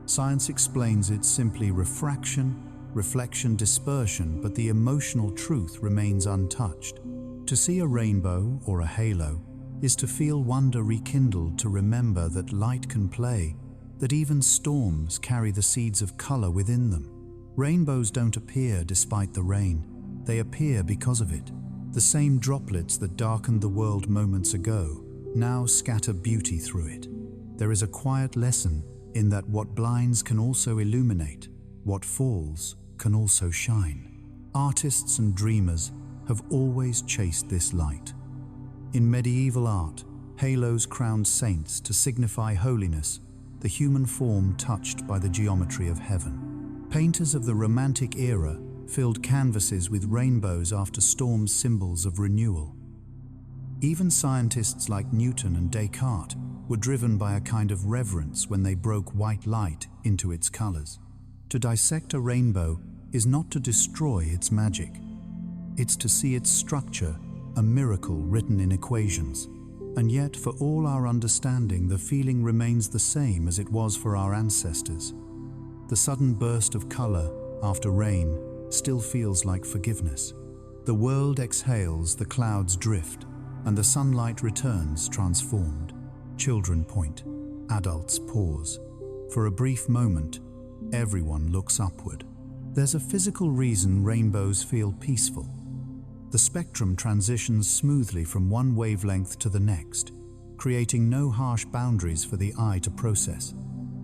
Science explains it simply: refraction, reflection, dispersion, but the emotional truth remains untouched. To see a rainbow or a halo is to feel wonder rekindled, to remember that light can play, that even storms carry the seeds of color within them. Rainbows don't appear despite the rain, they appear because of it. The same droplets that darkened the world moments ago now scatter beauty through it. There is a quiet lesson in that what blinds can also illuminate, what falls can also shine. Artists and dreamers have always chased this light. In medieval art, halos crowned saints to signify holiness, the human form touched by the geometry of heaven. Painters of the Romantic era filled canvases with rainbows after storms, symbols of renewal. Even scientists like Newton and Descartes were driven by a kind of reverence when they broke white light into its colors. To dissect a rainbow is not to destroy its magic. It's to see its structure, a miracle written in equations. And yet, for all our understanding, the feeling remains the same as it was for our ancestors. The sudden burst of color after rain still feels like forgiveness. The world exhales, the clouds drift, and the sunlight returns transformed. Children point, adults pause. For a brief moment, everyone looks upward. There's a physical reason rainbows feel peaceful. The spectrum transitions smoothly from one wavelength to the next, creating no harsh boundaries for the eye to process.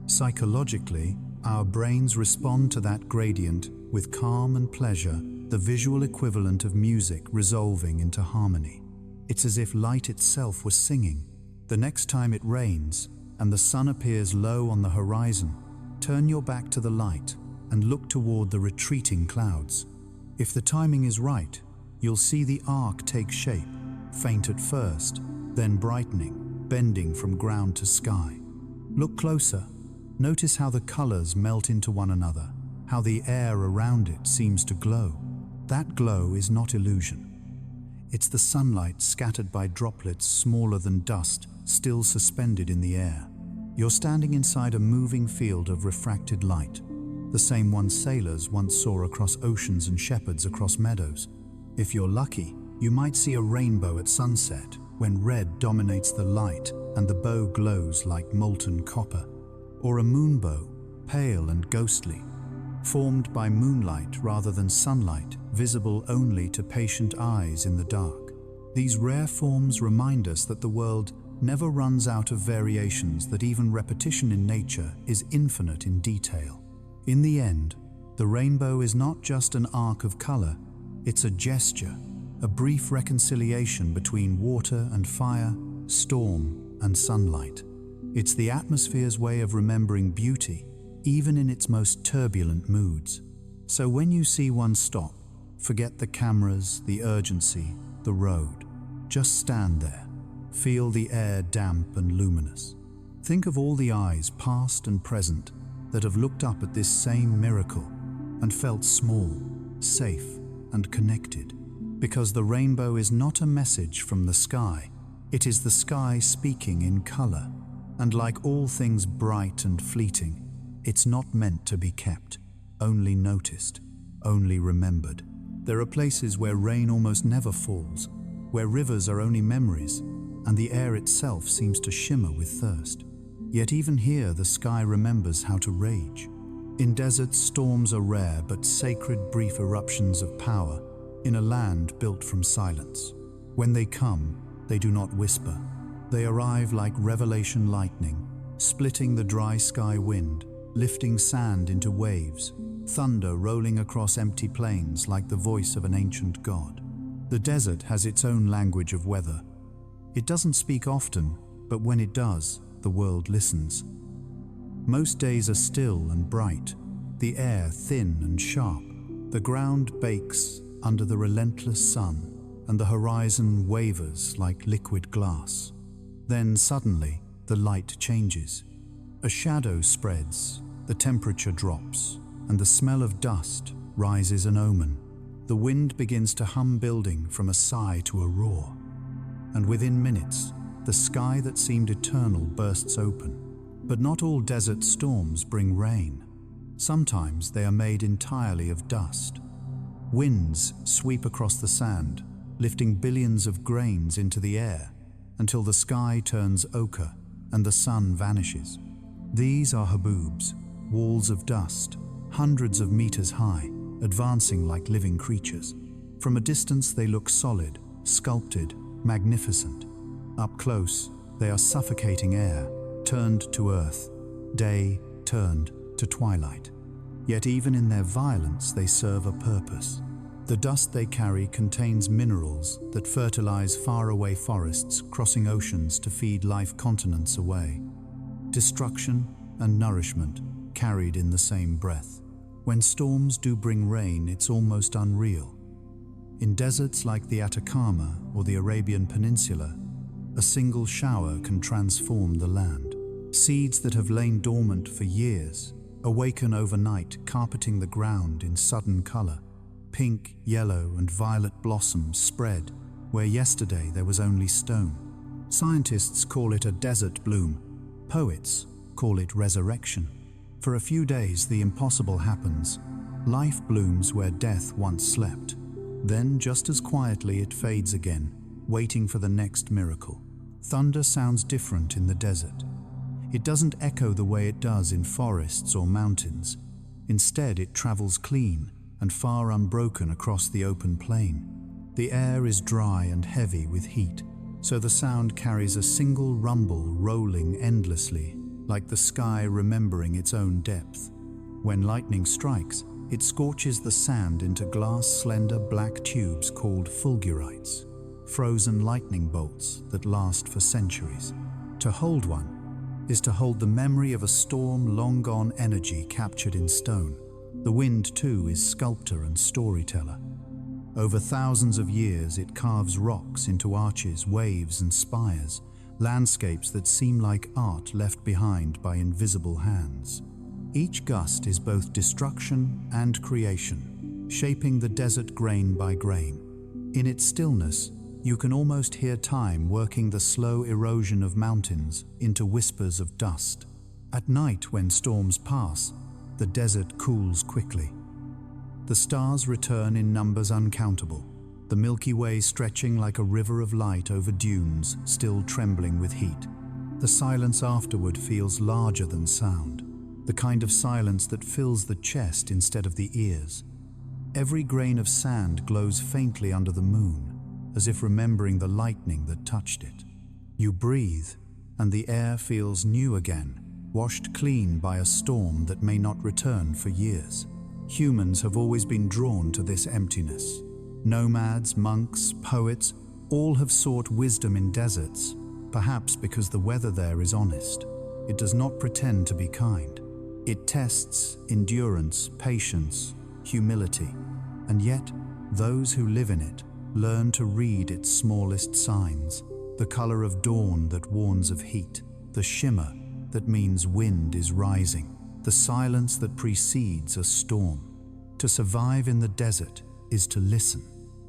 Psychologically, our brains respond to that gradient with calm and pleasure, the visual equivalent of music resolving into harmony. It's as if light itself was singing. The next time it rains and the sun appears low on the horizon, turn your back to the light and look toward the retreating clouds. If the timing is right, you'll see the arc take shape, faint at first, then brightening, bending from ground to sky. Look closer. Notice how the colors melt into one another, how the air around it seems to glow. That glow is not illusion. It's the sunlight scattered by droplets smaller than dust, still suspended in the air. You're standing inside a moving field of refracted light, the same one sailors once saw across oceans and shepherds across meadows. If you're lucky, you might see a rainbow at sunset, when red dominates the light and the bow glows like molten copper. Or a moonbow, pale and ghostly, formed by moonlight rather than sunlight, visible only to patient eyes in the dark. These rare forms remind us that the world never runs out of variations, that even repetition in nature is infinite in detail. In the end, the rainbow is not just an arc of color, it's a gesture, a brief reconciliation between water and fire, storm and sunlight. It's the atmosphere's way of remembering beauty, even in its most turbulent moods. So when you see one stop, forget the cameras, the urgency, the road. Just stand there. Feel the air damp and luminous. Think of all the eyes, past and present, that have looked up at this same miracle and felt small, safe, and connected. Because the rainbow is not a message from the sky, it is the sky speaking in color. And like all things bright and fleeting, it's not meant to be kept, only noticed, only remembered. There are places where rain almost never falls, where rivers are only memories, and the air itself seems to shimmer with thirst. Yet even here the sky remembers how to rage. In deserts, storms are rare but sacred, brief eruptions of power in a land built from silence. When they come, they do not whisper. They arrive like revelation lightning, splitting the dry sky wind, lifting sand into waves, thunder rolling across empty plains like the voice of an ancient god. The desert has its own language of weather. It doesn't speak often, but when it does, the world listens. Most days are still and bright, the air thin and sharp. The ground bakes under the relentless sun, and the horizon wavers like liquid glass. Then suddenly, the light changes. A shadow spreads, the temperature drops, and the smell of dust rises an omen. The wind begins to hum, building from a sigh to a roar. And within minutes, the sky that seemed eternal bursts open. But not all desert storms bring rain. Sometimes they are made entirely of dust. Winds sweep across the sand, lifting billions of grains into the air, until the sky turns ochre and the sun vanishes. These are haboobs, walls of dust, hundreds of meters high, advancing like living creatures. From a distance they look solid, sculpted, magnificent. Up close, they are suffocating air, turned to earth, day turned to twilight. Yet even in their violence they serve a purpose. The dust they carry contains minerals that fertilize faraway forests, crossing oceans to feed life continents away. Destruction and nourishment carried in the same breath. When storms do bring rain, it's almost unreal. In deserts like the Atacama or the Arabian Peninsula, a single shower can transform the land. Seeds that have lain dormant for years awaken overnight, carpeting the ground in sudden color. Pink, yellow, and violet blossoms spread where yesterday there was only stone. Scientists call it a desert bloom. Poets call it resurrection. For a few days, the impossible happens. Life blooms where death once slept. Then, just as quietly, it fades again, waiting for the next miracle. Thunder sounds different in the desert. It doesn't echo the way it does in forests or mountains. Instead, it travels clean and far unbroken across the open plain. The air is dry and heavy with heat, so the sound carries a single rumble rolling endlessly, like the sky remembering its own depth. When lightning strikes, it scorches the sand into glass slender black tubes called fulgurites, frozen lightning bolts that last for centuries. To hold one is to hold the memory of a storm long gone, energy captured in stone. The wind, too, is sculptor and storyteller. Over thousands of years, it carves rocks into arches, waves, and spires, landscapes that seem like art left behind by invisible hands. Each gust is both destruction and creation, shaping the desert grain by grain. In its stillness, you can almost hear time working the slow erosion of mountains into whispers of dust. At night, when storms pass, the desert cools quickly. The stars return in numbers uncountable, the Milky Way stretching like a river of light over dunes still trembling with heat. The silence afterward feels larger than sound, the kind of silence that fills the chest instead of the ears. Every grain of sand glows faintly under the moon, as if remembering the lightning that touched it. You breathe, and the air feels new again, washed clean by a storm that may not return for years. Humans have always been drawn to this emptiness. Nomads, monks, poets, all have sought wisdom in deserts, perhaps because the weather there is honest. It does not pretend to be kind. It tests endurance, patience, humility, and yet those who live in it learn to read its smallest signs, the color of dawn that warns of heat, the shimmer that means wind is rising, the silence that precedes a storm. To survive in the desert is to listen.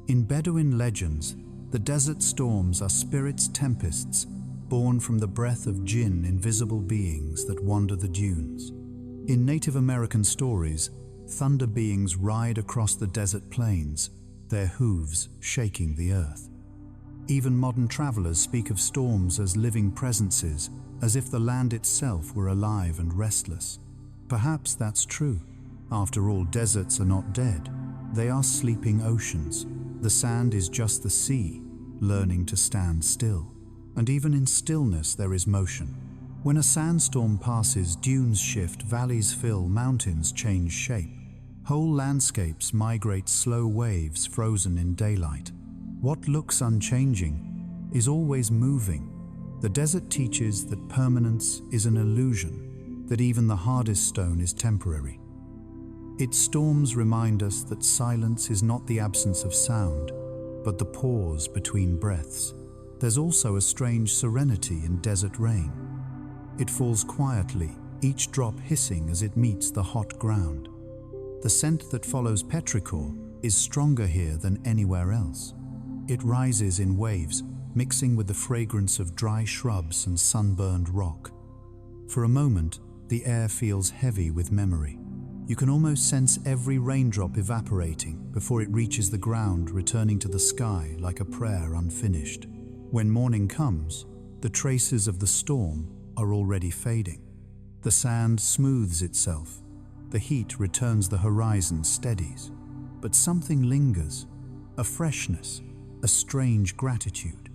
In Bedouin legends, the desert storms are spirits' tempests born from the breath of jinn, invisible beings that wander the dunes. In Native American stories, thunder beings ride across the desert plains, their hooves shaking the earth. Even modern travelers speak of storms as living presences, as if the land itself were alive and restless. Perhaps that's true. After all, deserts are not dead. They are sleeping oceans. The sand is just the sea, learning to stand still. And even in stillness there is motion. When a sandstorm passes, dunes shift, valleys fill, mountains change shape. Whole landscapes migrate, slow waves frozen in daylight. What looks unchanging is always moving. The desert teaches that permanence is an illusion, that even the hardest stone is temporary. Its storms remind us that silence is not the absence of sound, but the pause between breaths. There's also a strange serenity in desert rain. It falls quietly, each drop hissing as it meets the hot ground. The scent that follows petrichor is stronger here than anywhere else. It rises in waves, mixing with the fragrance of dry shrubs and sunburned rock. For a moment, the air feels heavy with memory. You can almost sense every raindrop evaporating before it reaches the ground, returning to the sky like a prayer unfinished. When morning comes, the traces of the storm are already fading. The sand smooths itself, the heat returns, the horizon steadies. But something lingers, a freshness, a strange gratitude.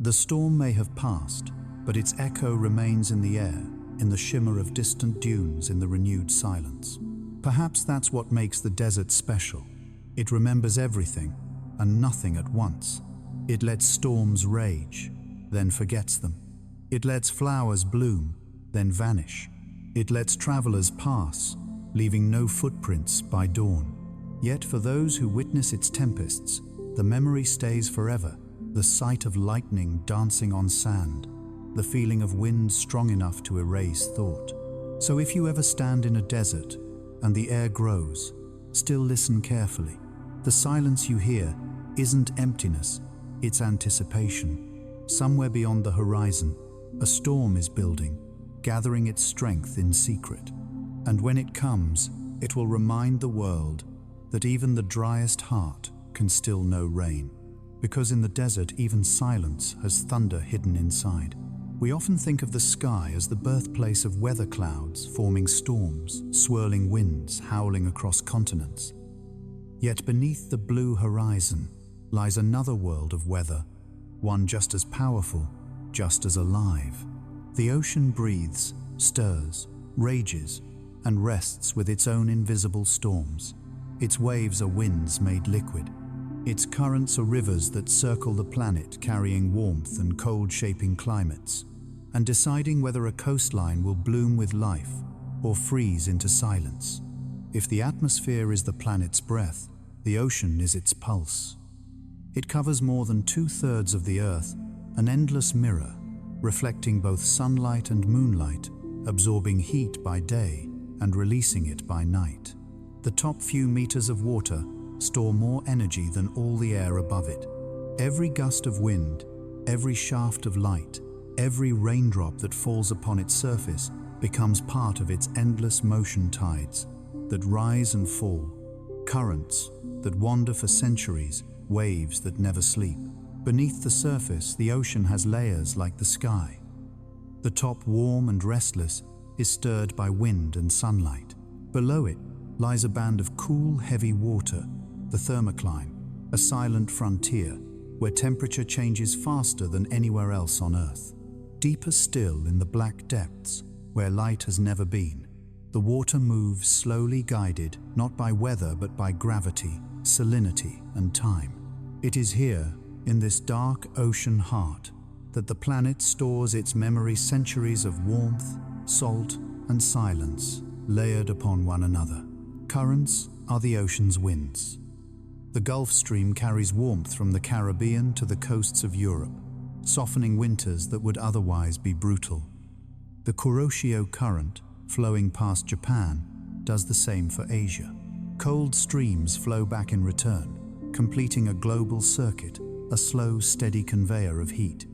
The storm may have passed, but its echo remains in the air, in the shimmer of distant dunes, in the renewed silence. Perhaps that's what makes the desert special. It remembers everything and nothing at once. It lets storms rage, then forgets them. It lets flowers bloom, then vanish. It lets travelers pass, leaving no footprints by dawn. Yet for those who witness its tempests, the memory stays forever. The sight of lightning dancing on sand, the feeling of wind strong enough to erase thought. So if you ever stand in a desert and the air grows, still listen carefully. The silence you hear isn't emptiness, it's anticipation. Somewhere beyond the horizon, a storm is building, gathering its strength in secret. And when it comes, it will remind the world that even the driest heart can still know rain. Because in the desert, even silence has thunder hidden inside. We often think of the sky as the birthplace of weather clouds forming storms, swirling winds howling across continents. Yet beneath the blue horizon lies another world of weather, one just as powerful, just as alive. The ocean breathes, stirs, rages, and rests with its own invisible storms. Its waves are winds made liquid. Its currents are rivers that circle the planet, carrying warmth and cold, shaping climates, and deciding whether a coastline will bloom with life or freeze into silence. If the atmosphere is the planet's breath, the ocean is its pulse. It covers more than 2/3 of the Earth, an endless mirror, reflecting both sunlight and moonlight, absorbing heat by day and releasing it by night. The top few meters of water store more energy than all the air above it. Every gust of wind, every shaft of light, every raindrop that falls upon its surface becomes part of its endless motion, tides that rise and fall, currents that wander for centuries, waves that never sleep. Beneath the surface, the ocean has layers like the sky. The top, warm and restless, is stirred by wind and sunlight. Below it lies a band of cool, heavy water, the thermocline, a silent frontier where temperature changes faster than anywhere else on Earth. Deeper still, in the black depths, where light has never been, the water moves slowly, guided not by weather but by gravity, salinity, and time. It is here, in this dark ocean heart, that the planet stores its memory, centuries of warmth, salt, and silence layered upon one another. Currents are the ocean's winds. The Gulf Stream carries warmth from the Caribbean to the coasts of Europe, softening winters that would otherwise be brutal. The Kuroshio Current, flowing past Japan, does the same for Asia. Cold streams flow back in return, completing a global circuit, a slow, steady conveyor of heat.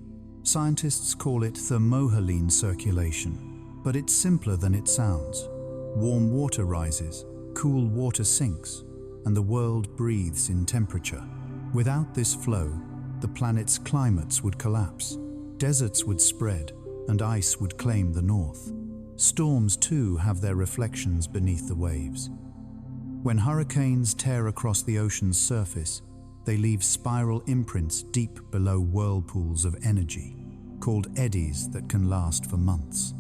Scientists call it thermohaline circulation, but it's simpler than it sounds. Warm water rises, cool water sinks, and the world breathes in temperature. Without this flow, the planet's climates would collapse. Deserts would spread, and ice would claim the north. Storms, too, have their reflections beneath the waves. When hurricanes tear across the ocean's surface, they leave spiral imprints deep below whirlpools of energy, called eddies, that can last for months.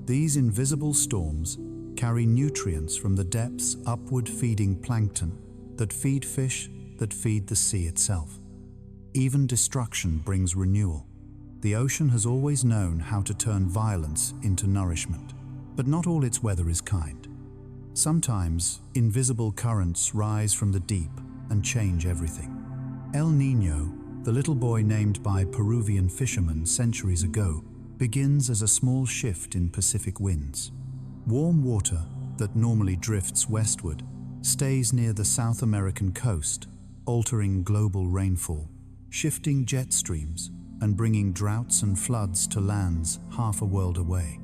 These invisible storms carry nutrients from the depths upward, feeding plankton that feed fish, that feed the sea itself. Even destruction brings renewal. The ocean has always known how to turn violence into nourishment, but not all its weather is kind. Sometimes invisible currents rise from the deep and change everything. El Niño, the little boy named by Peruvian fishermen centuries ago, begins as a small shift in Pacific winds. Warm water that normally drifts westward stays near the South American coast, altering global rainfall, shifting jet streams, and bringing droughts and floods to lands half a world away.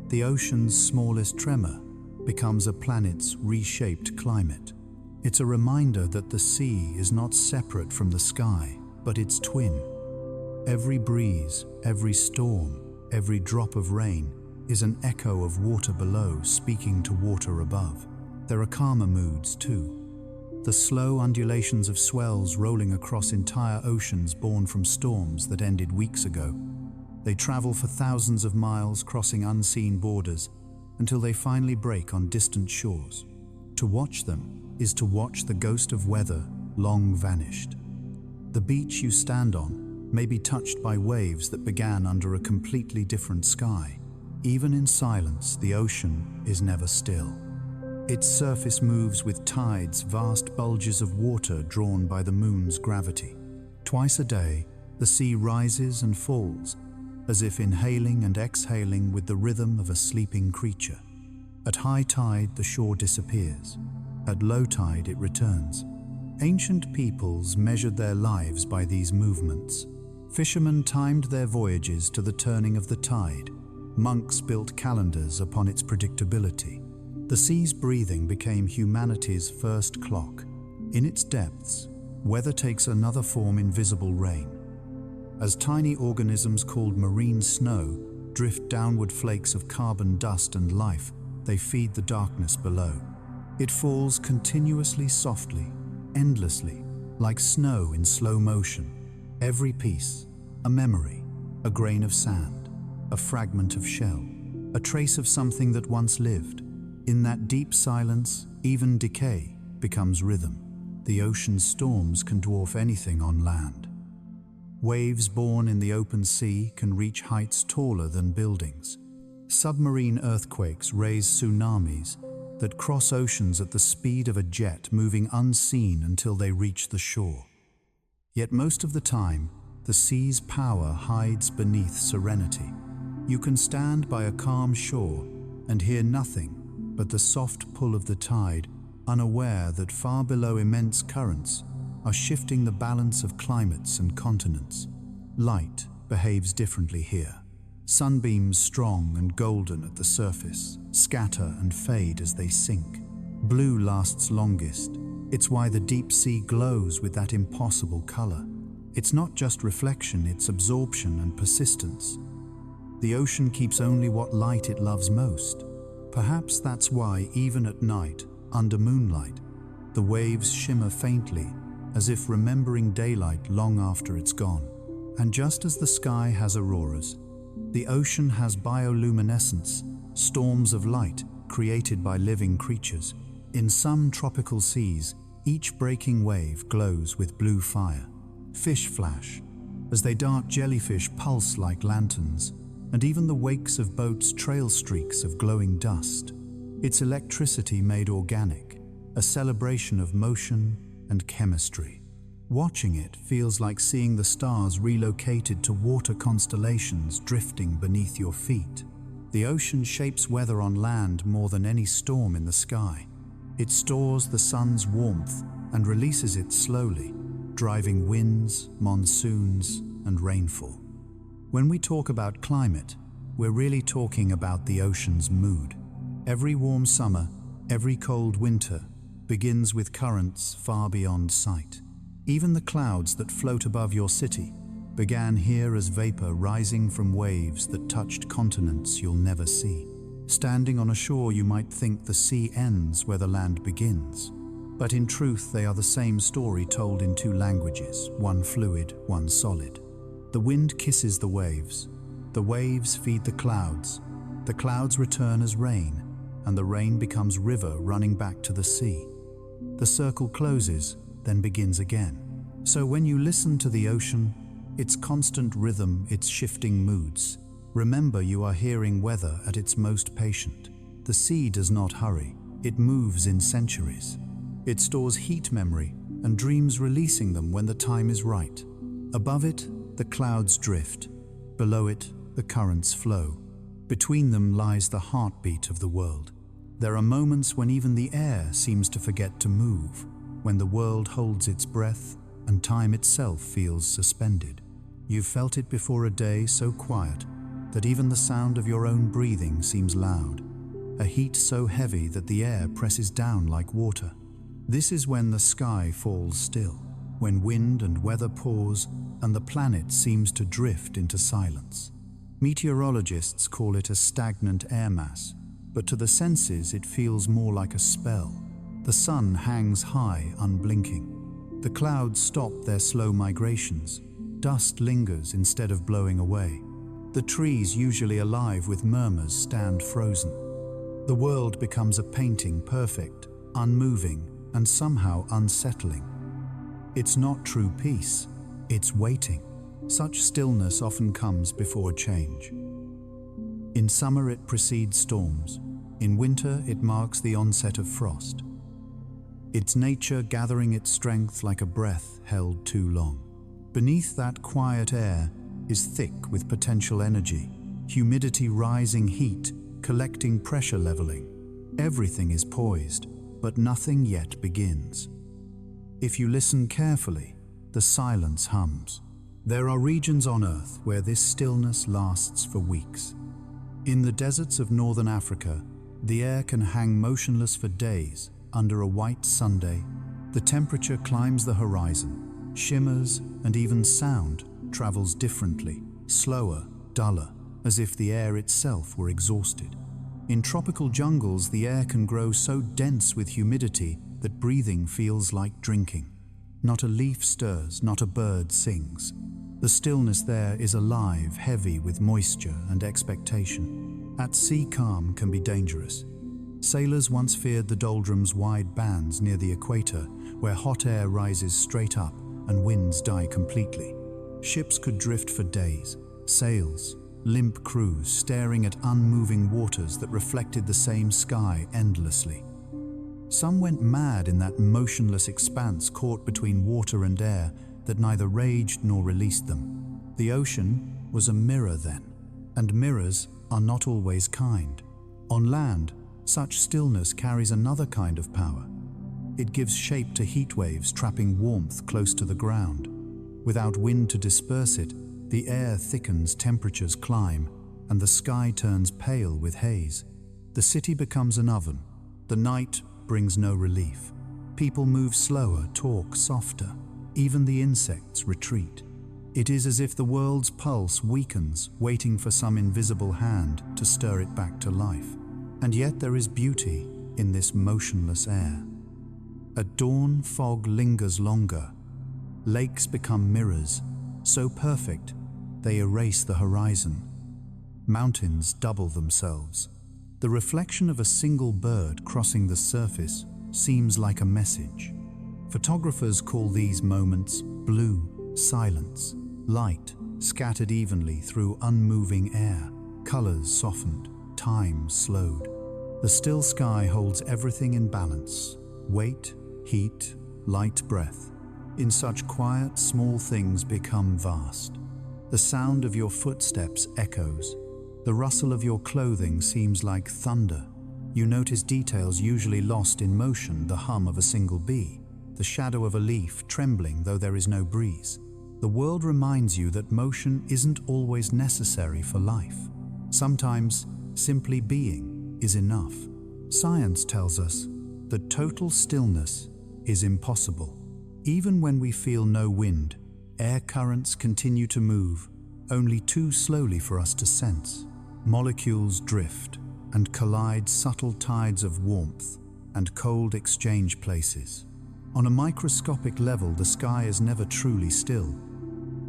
The ocean's smallest tremor becomes a planet's reshaped climate. It's a reminder that the sea is not separate from the sky, but its twin. Every breeze, every storm, every drop of rain is an echo of water below speaking to water above. There are calmer moods too. The slow undulations of swells rolling across entire oceans born from storms that ended weeks ago. They travel for thousands of miles, crossing unseen borders, until they finally break on distant shores. To watch them is to watch the ghost of weather long vanished. The beach you stand on may be touched by waves that began under a completely different sky. Even in silence, the ocean is never still. Its surface moves with tides, vast bulges of water drawn by the moon's gravity. Twice a day, the sea rises and falls, as if inhaling and exhaling with the rhythm of a sleeping creature. At high tide, the shore disappears. At low tide, it returns. Ancient peoples measured their lives by these movements. Fishermen timed their voyages to the turning of the tide. Monks built calendars upon its predictability. The sea's breathing became humanity's first clock. In its depths, weather takes another form: invisible rain. As tiny organisms called marine snow drift downward flakes of carbon dust and life, they feed the darkness below. It falls continuously, softly, endlessly, like snow in slow motion. Every piece, a memory, a grain of sand, a fragment of shell, a trace of something that once lived. In that deep silence, even decay becomes rhythm. The ocean's storms can dwarf anything on land. Waves born in the open sea can reach heights taller than buildings. Submarine earthquakes raise tsunamis that cross oceans at the speed of a jet, moving unseen until they reach the shore. Yet most of the time, the sea's power hides beneath serenity. You can stand by a calm shore and hear nothing but the soft pull of the tide, unaware that far below immense currents are shifting the balance of climates and continents. Light behaves differently here. Sunbeams, strong and golden at the surface, scatter and fade as they sink. Blue lasts longest. It's why the deep sea glows with that impossible color. It's not just reflection, it's absorption and persistence. The ocean keeps only what light it loves most. Perhaps that's why, even at night, under moonlight, the waves shimmer faintly, as if remembering daylight long after it's gone. And just as the sky has auroras, the ocean has bioluminescence, storms of light created by living creatures. In some tropical seas, each breaking wave glows with blue fire. Fish flash as they dart, jellyfish pulse like lanterns, and even the wakes of boats trail streaks of glowing dust. It's electricity made organic, a celebration of motion and chemistry. Watching it feels like seeing the stars relocated to water constellations drifting beneath your feet. The ocean shapes weather on land more than any storm in the sky. It stores the sun's warmth and releases it slowly, driving winds, monsoons, and rainfall. When we talk about climate, we're really talking about the ocean's mood. Every warm summer, every cold winter begins with currents far beyond sight. Even the clouds that float above your city began here as vapor rising from waves that touched continents you'll never see. Standing on a shore, you might think the sea ends where the land begins. But in truth, they are the same story told in two languages, one fluid, one solid. The wind kisses the waves feed the clouds return as rain, and the rain becomes river running back to the sea. The circle closes, then begins again. So when you listen to the ocean, its constant rhythm, its shifting moods, remember you are hearing weather at its most patient. The sea does not hurry, it moves in centuries. It stores heat memory and dreams releasing them when the time is right. Above it, the clouds drift. Below it, the currents flow. Between them lies the heartbeat of the world. There are moments when even the air seems to forget to move, when the world holds its breath and time itself feels suspended. You've felt it before, a day so quiet that even the sound of your own breathing seems loud, a heat so heavy that the air presses down like water. This is when the sky falls still. when wind and weather pause and the planet seems to drift into silence. Meteorologists call it a stagnant air mass, but to the senses it feels more like a spell. The sun hangs high, unblinking. The clouds stop their slow migrations. Dust lingers instead of blowing away. The trees, usually alive with murmurs, stand frozen. The world becomes a painting, perfect, unmoving, and somehow unsettling. It's not true peace, it's waiting. Such stillness often comes before change. In summer it precedes storms. In winter it marks the onset of frost. It's nature gathering its strength like a breath held too long. Beneath that quiet air is thick with potential energy, humidity rising, heat collecting, pressure leveling. Everything is poised, but nothing yet begins. If you listen carefully, the silence hums. There are regions on Earth where this stillness lasts for weeks. In the deserts of northern Africa, the air can hang motionless for days under a white Sunday. The temperature climbs the horizon, shimmers, and even sound travels differently, slower, duller, as if the air itself were exhausted. In tropical jungles, the air can grow so dense with humidity that breathing feels like drinking. Not a leaf stirs, not a bird sings. The stillness there is alive, heavy with moisture and expectation. At sea, calm can be dangerous. Sailors once feared the doldrums' wide bands near the equator, where hot air rises straight up and winds die completely. Ships could drift for days, sails, limp crews staring at unmoving waters that reflected the same sky endlessly. Some went mad in that motionless expanse caught between water and air that neither raged nor released them. The ocean was a mirror then, and mirrors are not always kind. On land, such stillness carries another kind of power. It gives shape to heat waves trapping warmth close to the ground. Without wind to disperse it, the air thickens, temperatures climb, and the sky turns pale with haze. The city becomes an oven. The night brings no relief. People move slower, talk softer. Even the insects retreat. It is as if the world's pulse weakens, waiting for some invisible hand to stir it back to life. And yet there is beauty in this motionless air. At dawn, fog lingers longer. Lakes become mirrors, so perfect they erase the horizon. Mountains double themselves. The reflection of a single bird crossing the surface seems like a message. Photographers call these moments blue silence, light scattered evenly through unmoving air, colors softened, time slowed. The still sky holds everything in balance: weight, heat, light, breath. In such quiet, small things become vast. The sound of your footsteps echoes. The rustle of your clothing seems like thunder. You notice details usually lost in motion: the hum of a single bee, the shadow of a leaf trembling though there is no breeze. The world reminds you that motion isn't always necessary for life. Sometimes simply being is enough. Science tells us that total stillness is impossible. Even when we feel no wind, air currents continue to move, only too slowly for us to sense. Molecules drift and collide, subtle tides of warmth and cold exchange places. On a microscopic level, the sky is never truly still.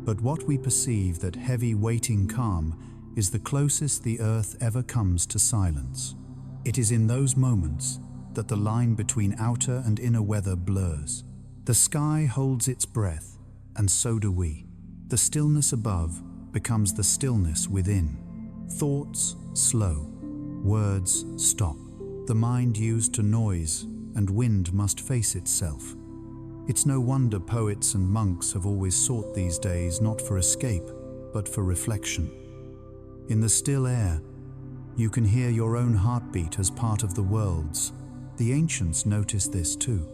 But what we perceive, that heavy, waiting calm, is the closest the earth ever comes to silence. It is in those moments that the line between outer and inner weather blurs. The sky holds its breath, and so do we. The stillness above becomes the stillness within. Thoughts slow, words stop. The mind used to noise and wind must face itself. It's no wonder poets and monks have always sought these days not for escape, but for reflection. In the still air, you can hear your own heartbeat as part of the world's. The ancients noticed this too.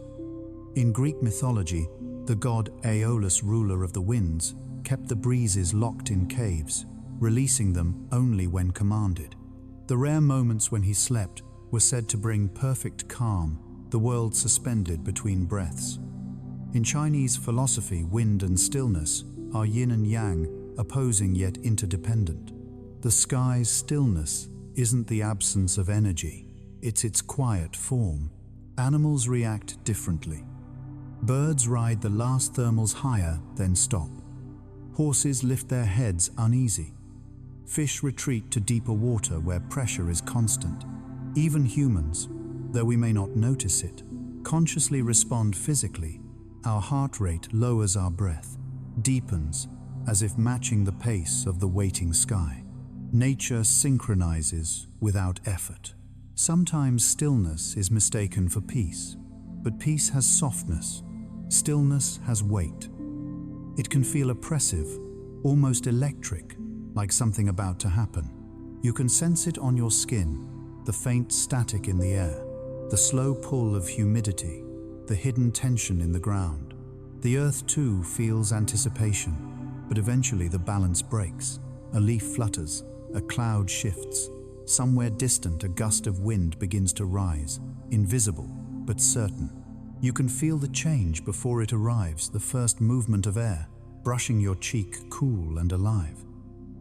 In Greek mythology, the god Aeolus, ruler of the winds, kept the breezes locked in caves, releasing them only when commanded. The rare moments when he slept were said to bring perfect calm, the world suspended between breaths. In Chinese philosophy, wind and stillness are yin and yang, opposing yet interdependent. The sky's stillness isn't the absence of energy, it's its quiet form. Animals react differently. Birds ride the last thermals higher, then stop. Horses lift their heads uneasy. Fish retreat to deeper water where pressure is constant. Even humans, though we may not notice it, consciously respond physically. Our heart rate lowers, our breath deepens, as if matching the pace of the waiting sky. Nature synchronizes without effort. Sometimes stillness is mistaken for peace, but peace has softness. Stillness has weight. It can feel oppressive, almost electric, like something about to happen. You can sense it on your skin, the faint static in the air, the slow pull of humidity, the hidden tension in the ground. The earth too feels anticipation, but eventually the balance breaks. A leaf flutters, a cloud shifts. Somewhere distant, a gust of wind begins to rise, invisible but certain. You can feel the change before it arrives, the first movement of air, brushing your cheek, cool and alive.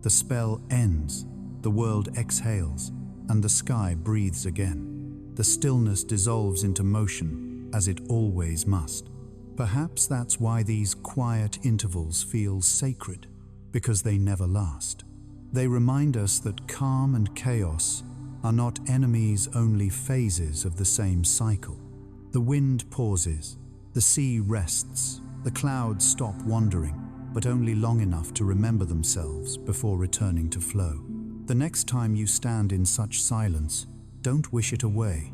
The spell ends, the world exhales, and the sky breathes again. The stillness dissolves into motion, as it always must. Perhaps that's why these quiet intervals feel sacred, because they never last. They remind us that calm and chaos are not enemies, only phases of the same cycle. The wind pauses, the sea rests, the clouds stop wandering, but only long enough to remember themselves before returning to flow. The next time you stand in such silence, don't wish it away.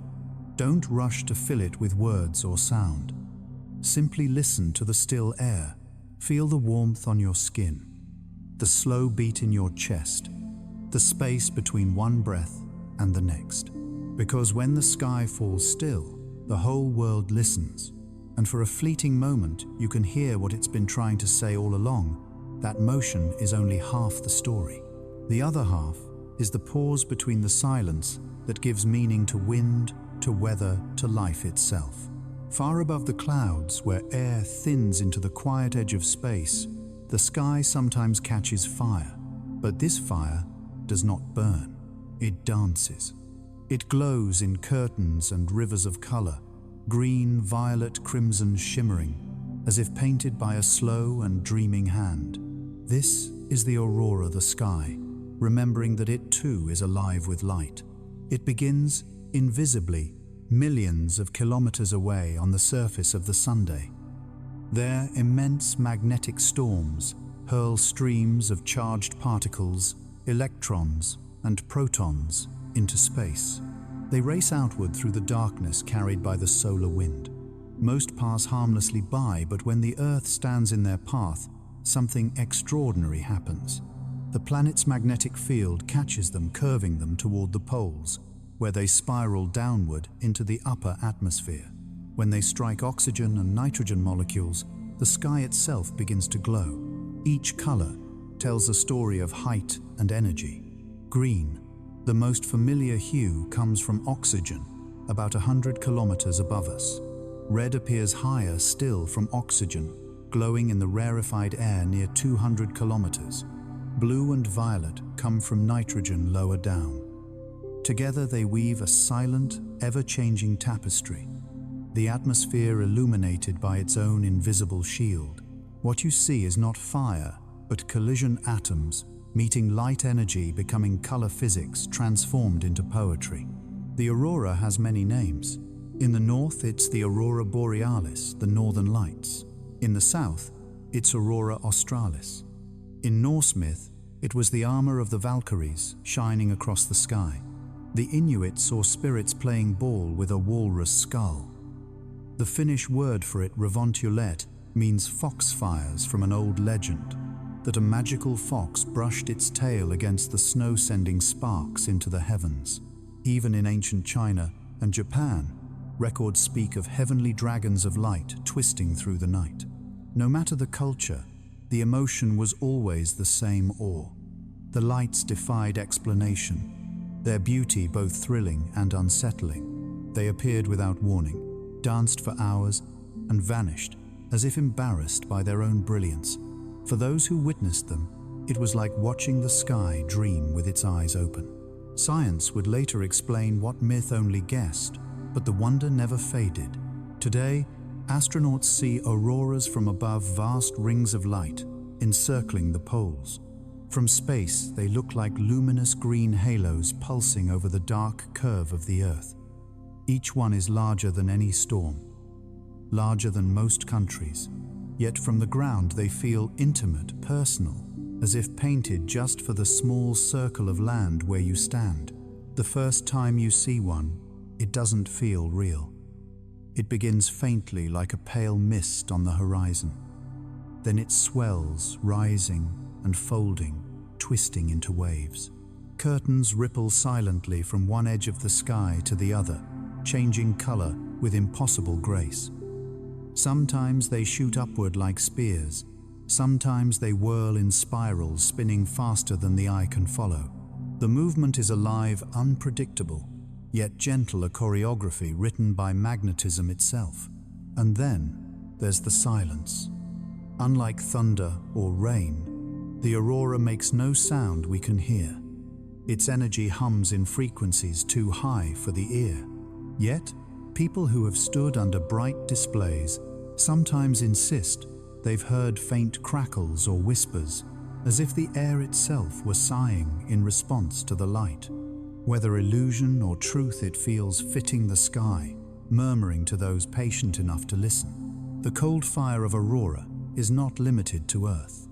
Don't rush to fill it with words or sound. Simply listen to the still air. Feel the warmth on your skin, the slow beat in your chest, the space between one breath and the next. Because when the sky falls still, the whole world listens, and for a fleeting moment you can hear what it's been trying to say all along. That motion is only half the story. The other half is the pause between the silence that gives meaning to wind, to weather, to life itself. Far above the clouds, where air thins into the quiet edge of space, the sky sometimes catches fire. But this fire does not burn, it dances. It glows in curtains and rivers of color, green, violet, crimson, shimmering, as if painted by a slow and dreaming hand. This is the aurora, the sky, remembering that it too is alive with light. It begins invisibly, millions of kilometers away on the surface of the Sunday. There, immense magnetic storms hurl streams of charged particles, electrons and protons into space. They race outward through the darkness carried by the solar wind. Most pass harmlessly by, but when the Earth stands in their path, something extraordinary happens. The planet's magnetic field catches them, curving them toward the poles, where they spiral downward into the upper atmosphere. When they strike oxygen and nitrogen molecules, the sky itself begins to glow. Each color tells a story of height and energy. Green, the most familiar hue, comes from oxygen, about 100 kilometers above us. Red appears higher still from oxygen, glowing in the rarefied air near 200 kilometers. Blue and violet come from nitrogen lower down. Together they weave a silent, ever-changing tapestry, the atmosphere illuminated by its own invisible shield. What you see is not fire, but collision atoms, meeting light energy, becoming color physics transformed into poetry. The aurora has many names. In the north, it's the aurora borealis, the northern lights. In the south, it's aurora australis. In Norse myth, it was the armor of the Valkyries shining across the sky. The Inuit saw spirits playing ball with a walrus skull. The Finnish word for it, revontulet, means foxfires from an old legend, that a magical fox brushed its tail against the snow, sending sparks into the heavens. Even in ancient China and Japan, records speak of heavenly dragons of light twisting through the night. No matter the culture, the emotion was always the same: awe. The lights defied explanation, their beauty both thrilling and unsettling. They appeared without warning, danced for hours, and vanished, as if embarrassed by their own brilliance. For those who witnessed them, it was like watching the sky dream with its eyes open. Science would later explain what myth only guessed, but the wonder never faded. Today, astronauts see auroras from above vast rings of light encircling the poles. From space, they look like luminous green halos pulsing over the dark curve of the Earth. Each one is larger than any storm, larger than most countries. Yet from the ground they feel intimate, personal, as if painted just for the small circle of land where you stand. The first time you see one, it doesn't feel real. It begins faintly like a pale mist on the horizon. Then it swells, rising and folding, twisting into waves. Curtains ripple silently from one edge of the sky to the other, changing color with impossible grace. Sometimes they shoot upward like spears. Sometimes they whirl in spirals, spinning faster than the eye can follow. The movement is alive, unpredictable, yet gentle, a choreography written by magnetism itself. And then there's the silence. Unlike thunder or rain, the aurora makes no sound we can hear. Its energy hums in frequencies too high for the ear. Yet, people who have stood under bright displays sometimes insist they've heard faint crackles or whispers, as if the air itself were sighing in response to the light. Whether illusion or truth, it feels fitting the sky, murmuring to those patient enough to listen. The cold fire of aurora is not limited to Earth.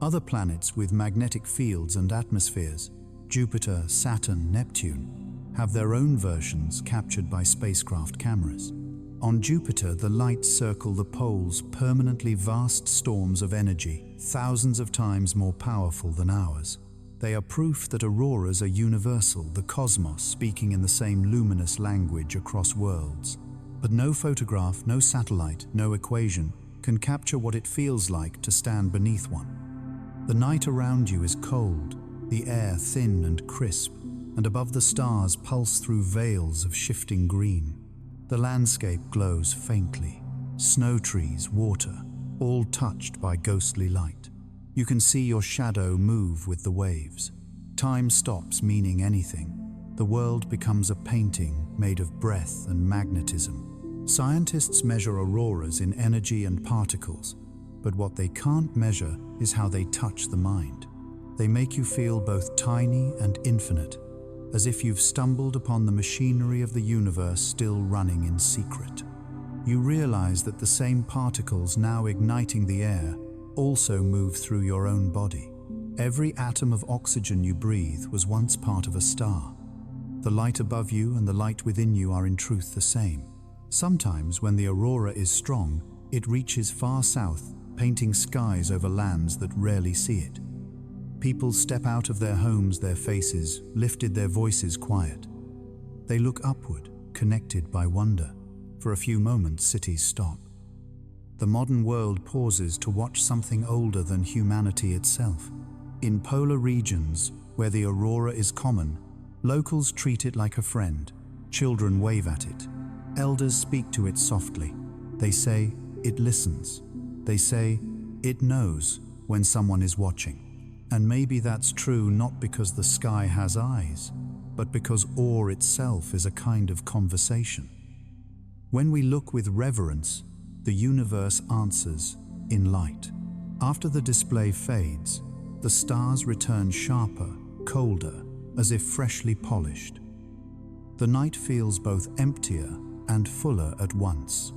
Other planets with magnetic fields and atmospheres, Jupiter, Saturn, Neptune, have their own versions captured by spacecraft cameras. On Jupiter, the lights circle the poles, permanently vast storms of energy, thousands of times more powerful than ours. They are proof that auroras are universal, the cosmos speaking in the same luminous language across worlds. But no photograph, no satellite, no equation can capture what it feels like to stand beneath one. The night around you is cold, the air thin and crisp, and above the stars pulse through veils of shifting green. The landscape glows faintly, snow trees, water, all touched by ghostly light. You can see your shadow move with the waves. Time stops meaning anything. The world becomes a painting made of breath and magnetism. Scientists measure auroras in energy and particles, but what they can't measure is how they touch the mind. They make you feel both tiny and infinite, as if you've stumbled upon the machinery of the universe still running in secret. You realize that the same particles now igniting the air also move through your own body. Every atom of oxygen you breathe was once part of a star. The light above you and the light within you are in truth the same. Sometimes, when the aurora is strong, it reaches far south, painting skies over lands that rarely see it. People step out of their homes, their faces lifted, their voices quiet. They look upward, connected by wonder. For a few moments, cities stop. The modern world pauses to watch something older than humanity itself. In polar regions, where the aurora is common, locals treat it like a friend. Children wave at it. Elders speak to it softly. They say, it listens. They say, it knows when someone is watching. And maybe that's true not because the sky has eyes, but because awe itself is a kind of conversation. When we look with reverence, the universe answers in light. After the display fades, the stars return sharper, colder, as if freshly polished. The night feels both emptier and fuller at once.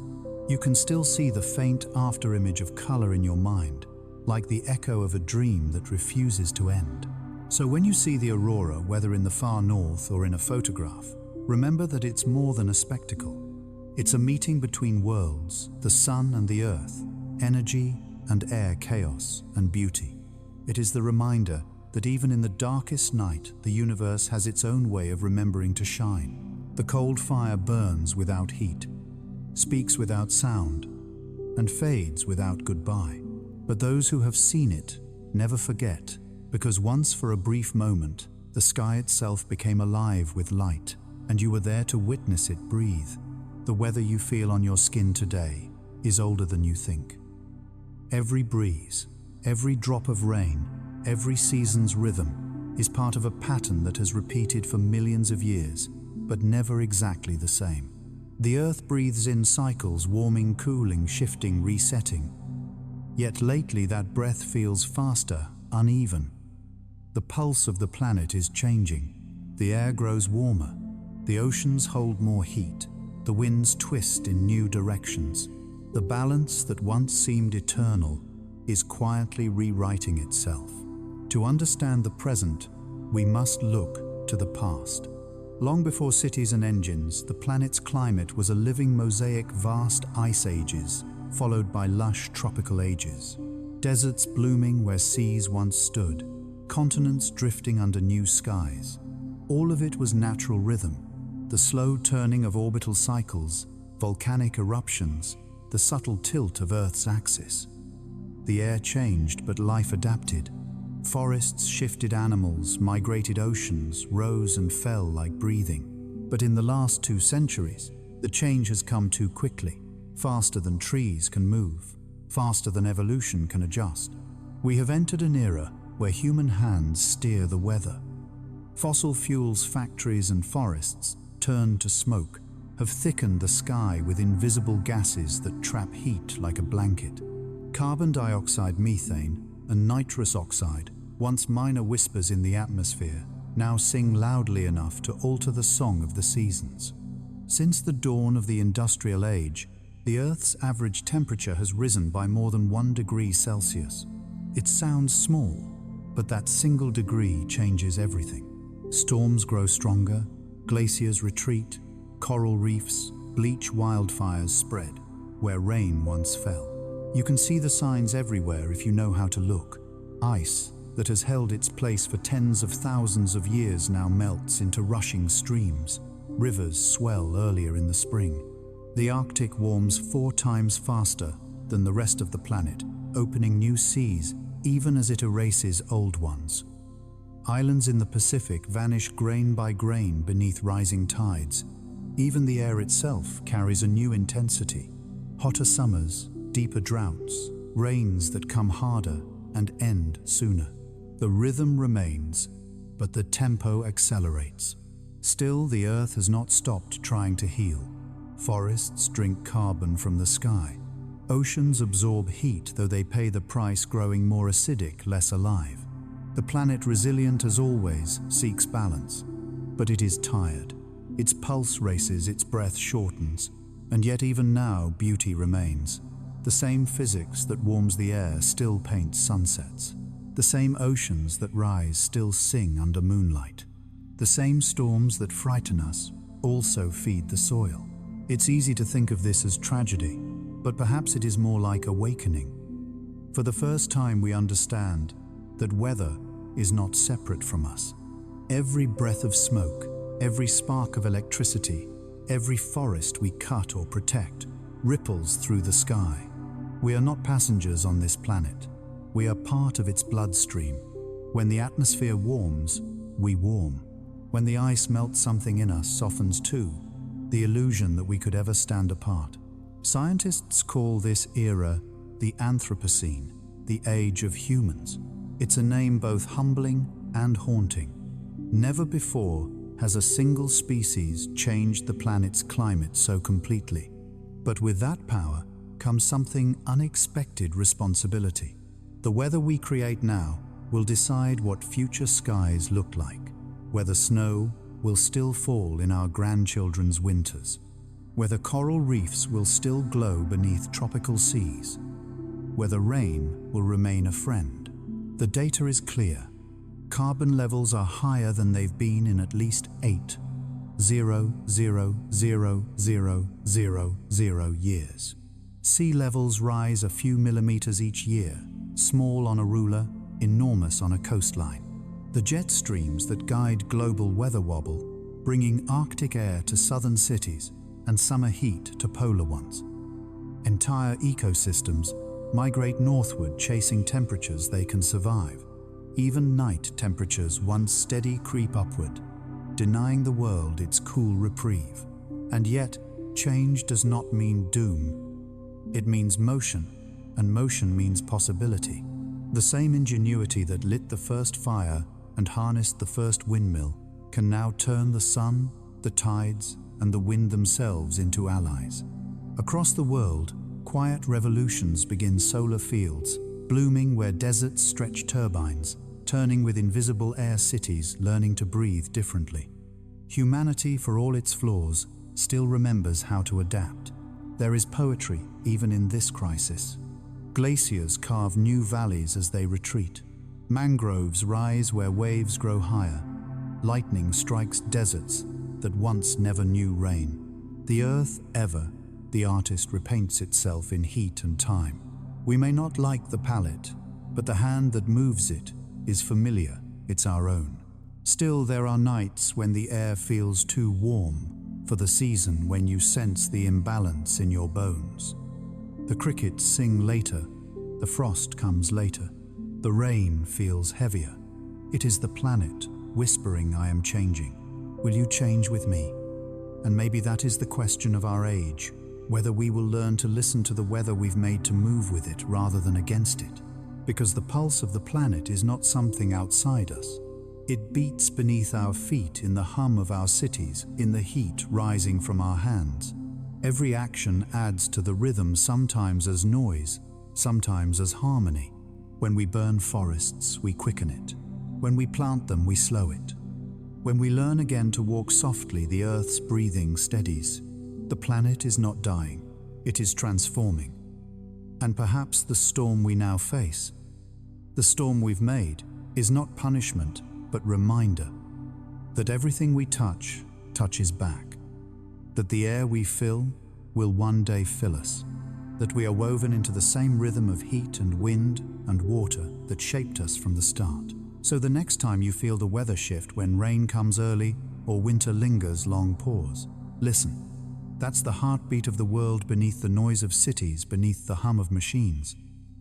You can still see the faint afterimage of color in your mind, like the echo of a dream that refuses to end. So when you see the aurora, whether in the far north or in a photograph, remember that it's more than a spectacle. It's a meeting between worlds, the sun and the earth, energy and air, chaos and beauty. It is the reminder that even in the darkest night, the universe has its own way of remembering to shine. The cold fire burns without heat, speaks without sound, and fades without goodbye. But those who have seen it never forget, because once for a brief moment, the sky itself became alive with light, and you were there to witness it breathe. The weather you feel on your skin today, is older than you think. Every breeze, every drop of rain, every season's rhythm is part of a pattern that has repeated for millions of years, but never exactly the same. The Earth breathes in cycles, warming, cooling, shifting, resetting. Yet lately that breath feels faster, uneven. The pulse of the planet is changing. The air grows warmer. The oceans hold more heat. The winds twist in new directions. The balance that once seemed eternal is quietly rewriting itself. To understand the present, we must look to the past. Long before cities and engines, the planet's climate was a living mosaic, vast ice ages, followed by lush tropical ages. Deserts blooming where seas once stood, continents drifting under new skies. All of it was natural rhythm, the slow turning of orbital cycles, volcanic eruptions, the subtle tilt of Earth's axis. The air changed, but life adapted. Forests shifted, animals migrated, oceans rose and fell like breathing. But in the last 2 centuries, the change has come too quickly, faster than trees can move, faster than evolution can adjust. We have entered an era where human hands steer the weather. Fossil fuels factories and forests, turned to smoke, have thickened the sky with invisible gases that trap heat like a blanket. Carbon dioxide, methane, and nitrous oxide, once minor whispers in the atmosphere, now sing loudly enough to alter the song of the seasons. Since the dawn of the industrial age, the Earth's average temperature has risen by more than 1 degree Celsius. It sounds small, but that single degree changes everything. Storms grow stronger, glaciers retreat, coral reefs, bleach, wildfires spread where rain once fell. You can see the signs everywhere if you know how to look. Ice that has held its place for tens of thousands of years now melts into rushing streams. Rivers swell earlier in the spring. The Arctic warms 4 times faster than the rest of the planet, opening new seas even as it erases old ones. Islands in the Pacific vanish grain by grain beneath rising tides. Even the air itself carries a new intensity. Hotter summers, deeper droughts, rains that come harder and end sooner. The rhythm remains, but the tempo accelerates. Still, the Earth has not stopped trying to heal. Forests drink carbon from the sky. Oceans absorb heat, though they pay the price, growing more acidic, less alive. The planet, resilient as always, seeks balance. But it is tired. Its pulse races, its breath shortens. And yet even now, beauty remains. The same physics that warms the air still paints sunsets. The same oceans that rise still sing under moonlight. The same storms that frighten us also feed the soil. It's easy to think of this as tragedy, but perhaps it is more like awakening. For the first time, we understand that weather is not separate from us. Every breath of smoke, every spark of electricity, every forest we cut or protect ripples through the sky. We are not passengers on this planet. We are part of its bloodstream. When the atmosphere warms, we warm. When the ice melts, something in us softens too, the illusion that we could ever stand apart. Scientists call this era the Anthropocene, the age of humans. It's a name both humbling and haunting. Never before has a single species changed the planet's climate so completely. But with that power comes something unexpected: responsibility. The weather we create now will decide what future skies look like, whether snow will still fall in our grandchildren's winters, whether coral reefs will still glow beneath tropical seas, whether rain will remain a friend. The data is clear. Carbon levels are higher than they've been in at least 8,000,000 years. Sea levels rise a few millimeters each year, small on a ruler, enormous on a coastline. The jet streams that guide global weather wobble, bringing Arctic air to southern cities and summer heat to polar ones. Entire ecosystems migrate northward, chasing temperatures they can survive. Even night temperatures, once steady, creep upward, denying the world its cool reprieve. And yet, change does not mean doom. It means motion, and motion means possibility. The same ingenuity that lit the first fire and harnessed the first windmill can now turn the sun, the tides, and the wind themselves into allies. Across the world, quiet revolutions begin solar fields, blooming where deserts stretch turbines, turning with invisible air cities learning to breathe differently. Humanity, for all its flaws, still remembers how to adapt. There is poetry even in this crisis. Glaciers carve new valleys as they retreat. Mangroves rise where waves grow higher. Lightning strikes deserts that once never knew rain. The earth ever, the artist repaints itself in heat and time. We may not like the palette, but the hand that moves it is familiar, it's our own. Still, there are nights when the air feels too warm for the season, when you sense the imbalance in your bones. The crickets sing later, the frost comes later, the rain feels heavier. It is the planet whispering, I am changing. Will you change with me? And maybe that is the question of our age, whether we will learn to listen to the weather we've made to move with it rather than against it. Because the pulse of the planet is not something outside us. It beats beneath our feet, in the hum of our cities, in the heat rising from our hands. Every action adds to the rhythm, sometimes as noise, sometimes as harmony. When we burn forests, we quicken it. When we plant them, we slow it. When we learn again to walk softly, the earth's breathing steadies. The planet is not dying, it is transforming. And perhaps the storm we now face, the storm we've made, is not punishment, but reminder that everything we touch touches back, that the air we fill will one day fill us, that we are woven into the same rhythm of heat and wind and water that shaped us from the start. So the next time you feel the weather shift, when rain comes early or winter lingers long pause, listen. That's the heartbeat of the world beneath the noise of cities, beneath the hum of machines.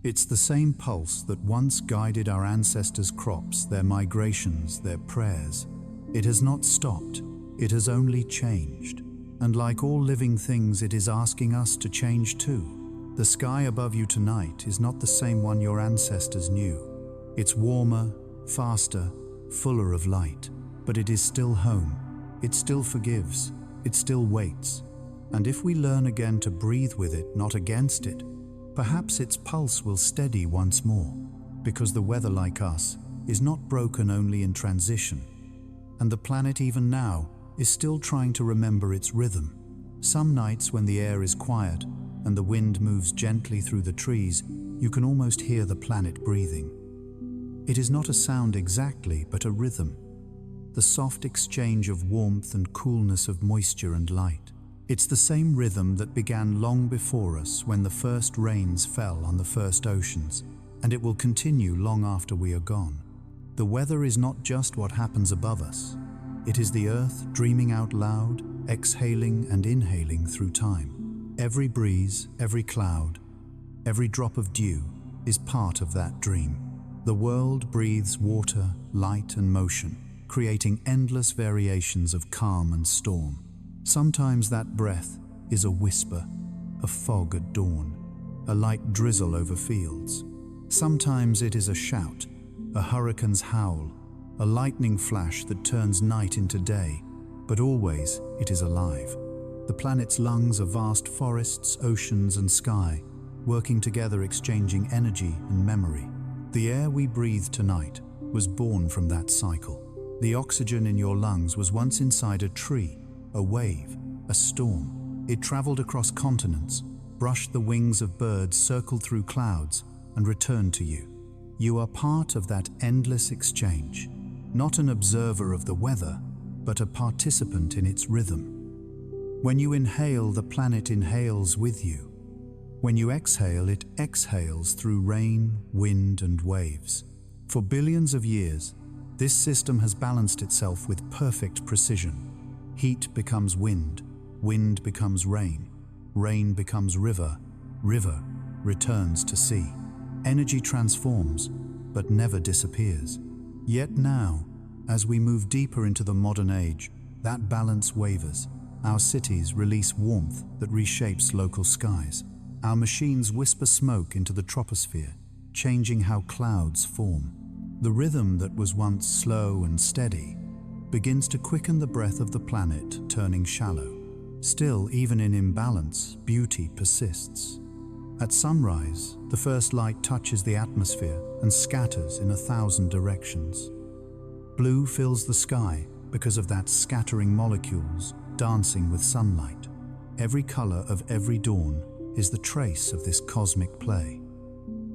It's the same pulse that once guided our ancestors' crops, their migrations, their prayers. It has not stopped, it has only changed. And like all living things, it is asking us to change too. The sky above you tonight is not the same one your ancestors knew. It's warmer, faster, fuller of light, but it is still home. It still forgives, it still waits. And if we learn again to breathe with it, not against it, perhaps its pulse will steady once more, because the weather, like us, is not broken only in transition. And the planet, even now, is still trying to remember its rhythm. Some nights when the air is quiet and the wind moves gently through the trees, you can almost hear the planet breathing. It is not a sound exactly, but a rhythm. The soft exchange of warmth and coolness, of moisture and light. It's the same rhythm that began long before us, when the first rains fell on the first oceans, and it will continue long after we are gone. The weather is not just what happens above us. It is the earth dreaming out loud, exhaling and inhaling through time. Every breeze, every cloud, every drop of dew is part of that dream. The world breathes water, light and motion, creating endless variations of calm and storm. Sometimes that breath is a whisper, a fog at dawn, a light drizzle over fields. Sometimes it is a shout, a hurricane's howl, a lightning flash that turns night into day, but always it is alive. The planet's lungs are vast forests, oceans and sky, working together, exchanging energy and memory. The air we breathe tonight was born from that cycle. The oxygen in your lungs was once inside a tree, a wave, a storm. It traveled across continents, brushed the wings of birds, circled through clouds, and returned to you. You are part of that endless exchange, not an observer of the weather, but a participant in its rhythm. When you inhale, the planet inhales with you. When you exhale, it exhales through rain, wind, and waves. For billions of years, this system has balanced itself with perfect precision. Heat becomes wind, wind becomes rain, rain becomes river, river returns to sea. Energy transforms, but never disappears. Yet now, as we move deeper into the modern age, that balance wavers. Our cities release warmth that reshapes local skies. our machines whisper smoke into the troposphere, changing how clouds form. The rhythm that was once slow and steady begins to quicken the breath of the planet, turning shallow. Still, even in imbalance, beauty persists. At sunrise, the first light touches the atmosphere and scatters in 1,000 directions. Blue fills the sky because of that scattering molecules dancing with sunlight. Every color of every dawn is the trace of this cosmic play.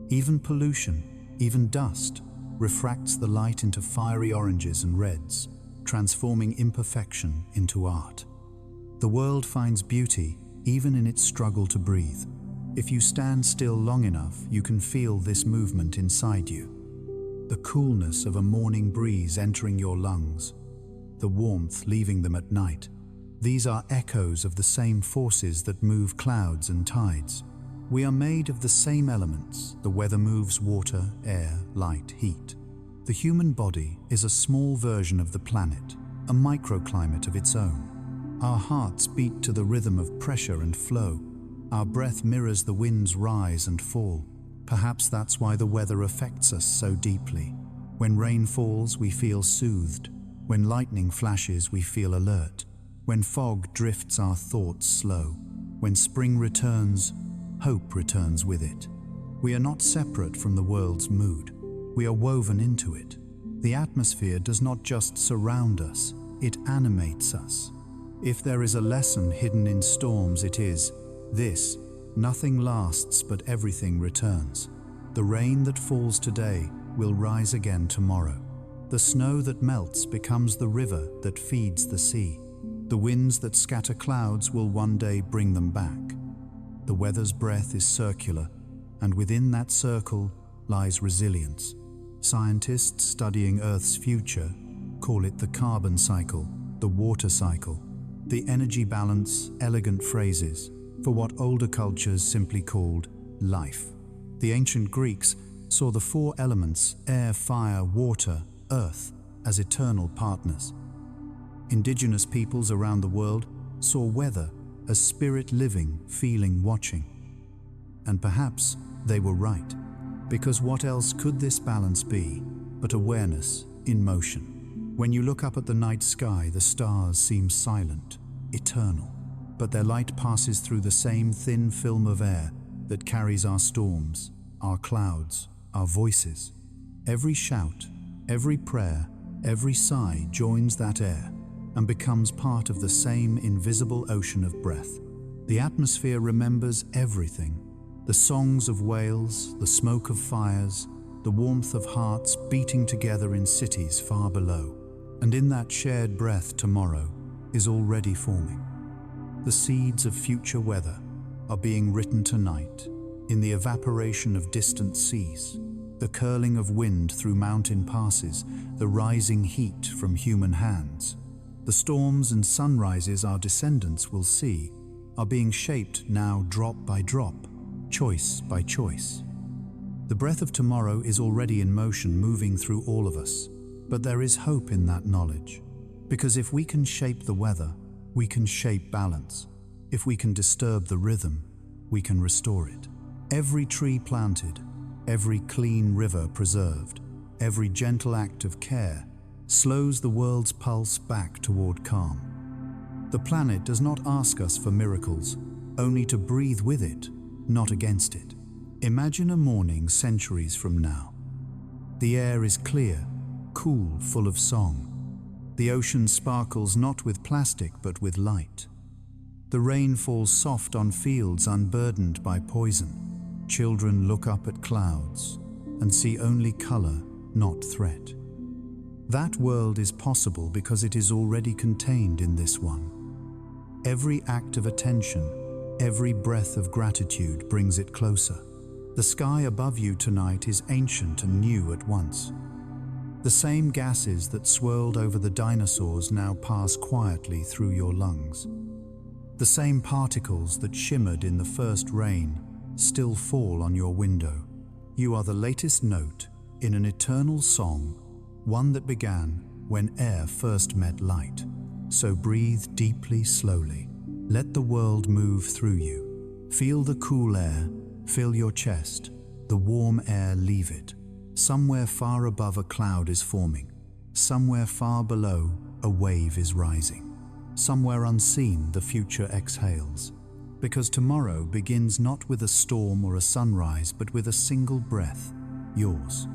Even pollution, even dust, refracts the light into fiery oranges and reds, transforming imperfection into art. The world finds beauty even in its struggle to breathe. If you stand still long enough, you can feel this movement inside you. The coolness of a morning breeze entering your lungs, the warmth leaving them at night. These are echoes of the same forces that move clouds and tides. We are made of the same elements. The weather moves water, air, light, heat. The human body is a small version of the planet, a microclimate of its own. Our hearts beat to the rhythm of pressure and flow. Our breath mirrors the wind's rise and fall. Perhaps that's why the weather affects us so deeply. When rain falls, we feel soothed. When lightning flashes, we feel alert. When fog drifts, our thoughts slow. When spring returns, hope returns with it. We are not separate from the world's mood. We are woven into it. The atmosphere does not just surround us, it animates us. If there is a lesson hidden in storms, it is this: nothing lasts, but everything returns. The rain that falls today will rise again tomorrow. The snow that melts becomes the river that feeds the sea. The winds that scatter clouds will one day bring them back. The weather's breath is circular, and within that circle lies resilience. Scientists studying Earth's future call it the carbon cycle, the water cycle, the energy balance, elegant phrases for what older cultures simply called life. The ancient Greeks saw the four elements, air, fire, water, earth, as eternal partners. Indigenous peoples around the world saw weather as spirit living, feeling, watching. And perhaps they were right, because what else could this balance be but awareness in motion? When you look up at the night sky, the stars seem silent, eternal, but their light passes through the same thin film of air that carries our storms, our clouds, our voices. Every shout, every prayer, every sigh joins that air and becomes part of the same invisible ocean of breath. The atmosphere remembers everything: the songs of whales, the smoke of fires, the warmth of hearts beating together in cities far below. And in that shared breath, tomorrow is already forming. The seeds of future weather are being written tonight in the evaporation of distant seas, the curling of wind through mountain passes, the rising heat from human hands. The storms and sunrises our descendants will see are being shaped now drop by drop, choice by choice. The breath of tomorrow is already in motion, moving through all of us. But there is hope in that knowledge, because if we can shape the weather, we can shape balance. If we can disturb the rhythm, we can restore it. Every tree planted, every clean river preserved, every gentle act of care slows the world's pulse back toward calm. The planet does not ask us for miracles, only to breathe with it, not against it. Imagine a morning centuries from now. The air is clear, cool, full of song. The ocean sparkles not with plastic but with light. The rain falls soft on fields unburdened by poison. Children look up at clouds and see only color, not threat. That world is possible because it is already contained in this one. Every act of attention, every breath of gratitude brings it closer. The sky above you tonight is ancient and new at once. The same gases that swirled over the dinosaurs now pass quietly through your lungs. The same particles that shimmered in the first rain still fall on your window. You are the latest note in an eternal song, one that began when air first met light. So breathe deeply, slowly. Let the world move through you. Feel the cool air, fill your chest, the warm air leave it. Somewhere far above a cloud is forming. Somewhere far below, a wave is rising. Somewhere unseen, the future exhales. Because tomorrow begins not with a storm or a sunrise, but with a single breath, yours.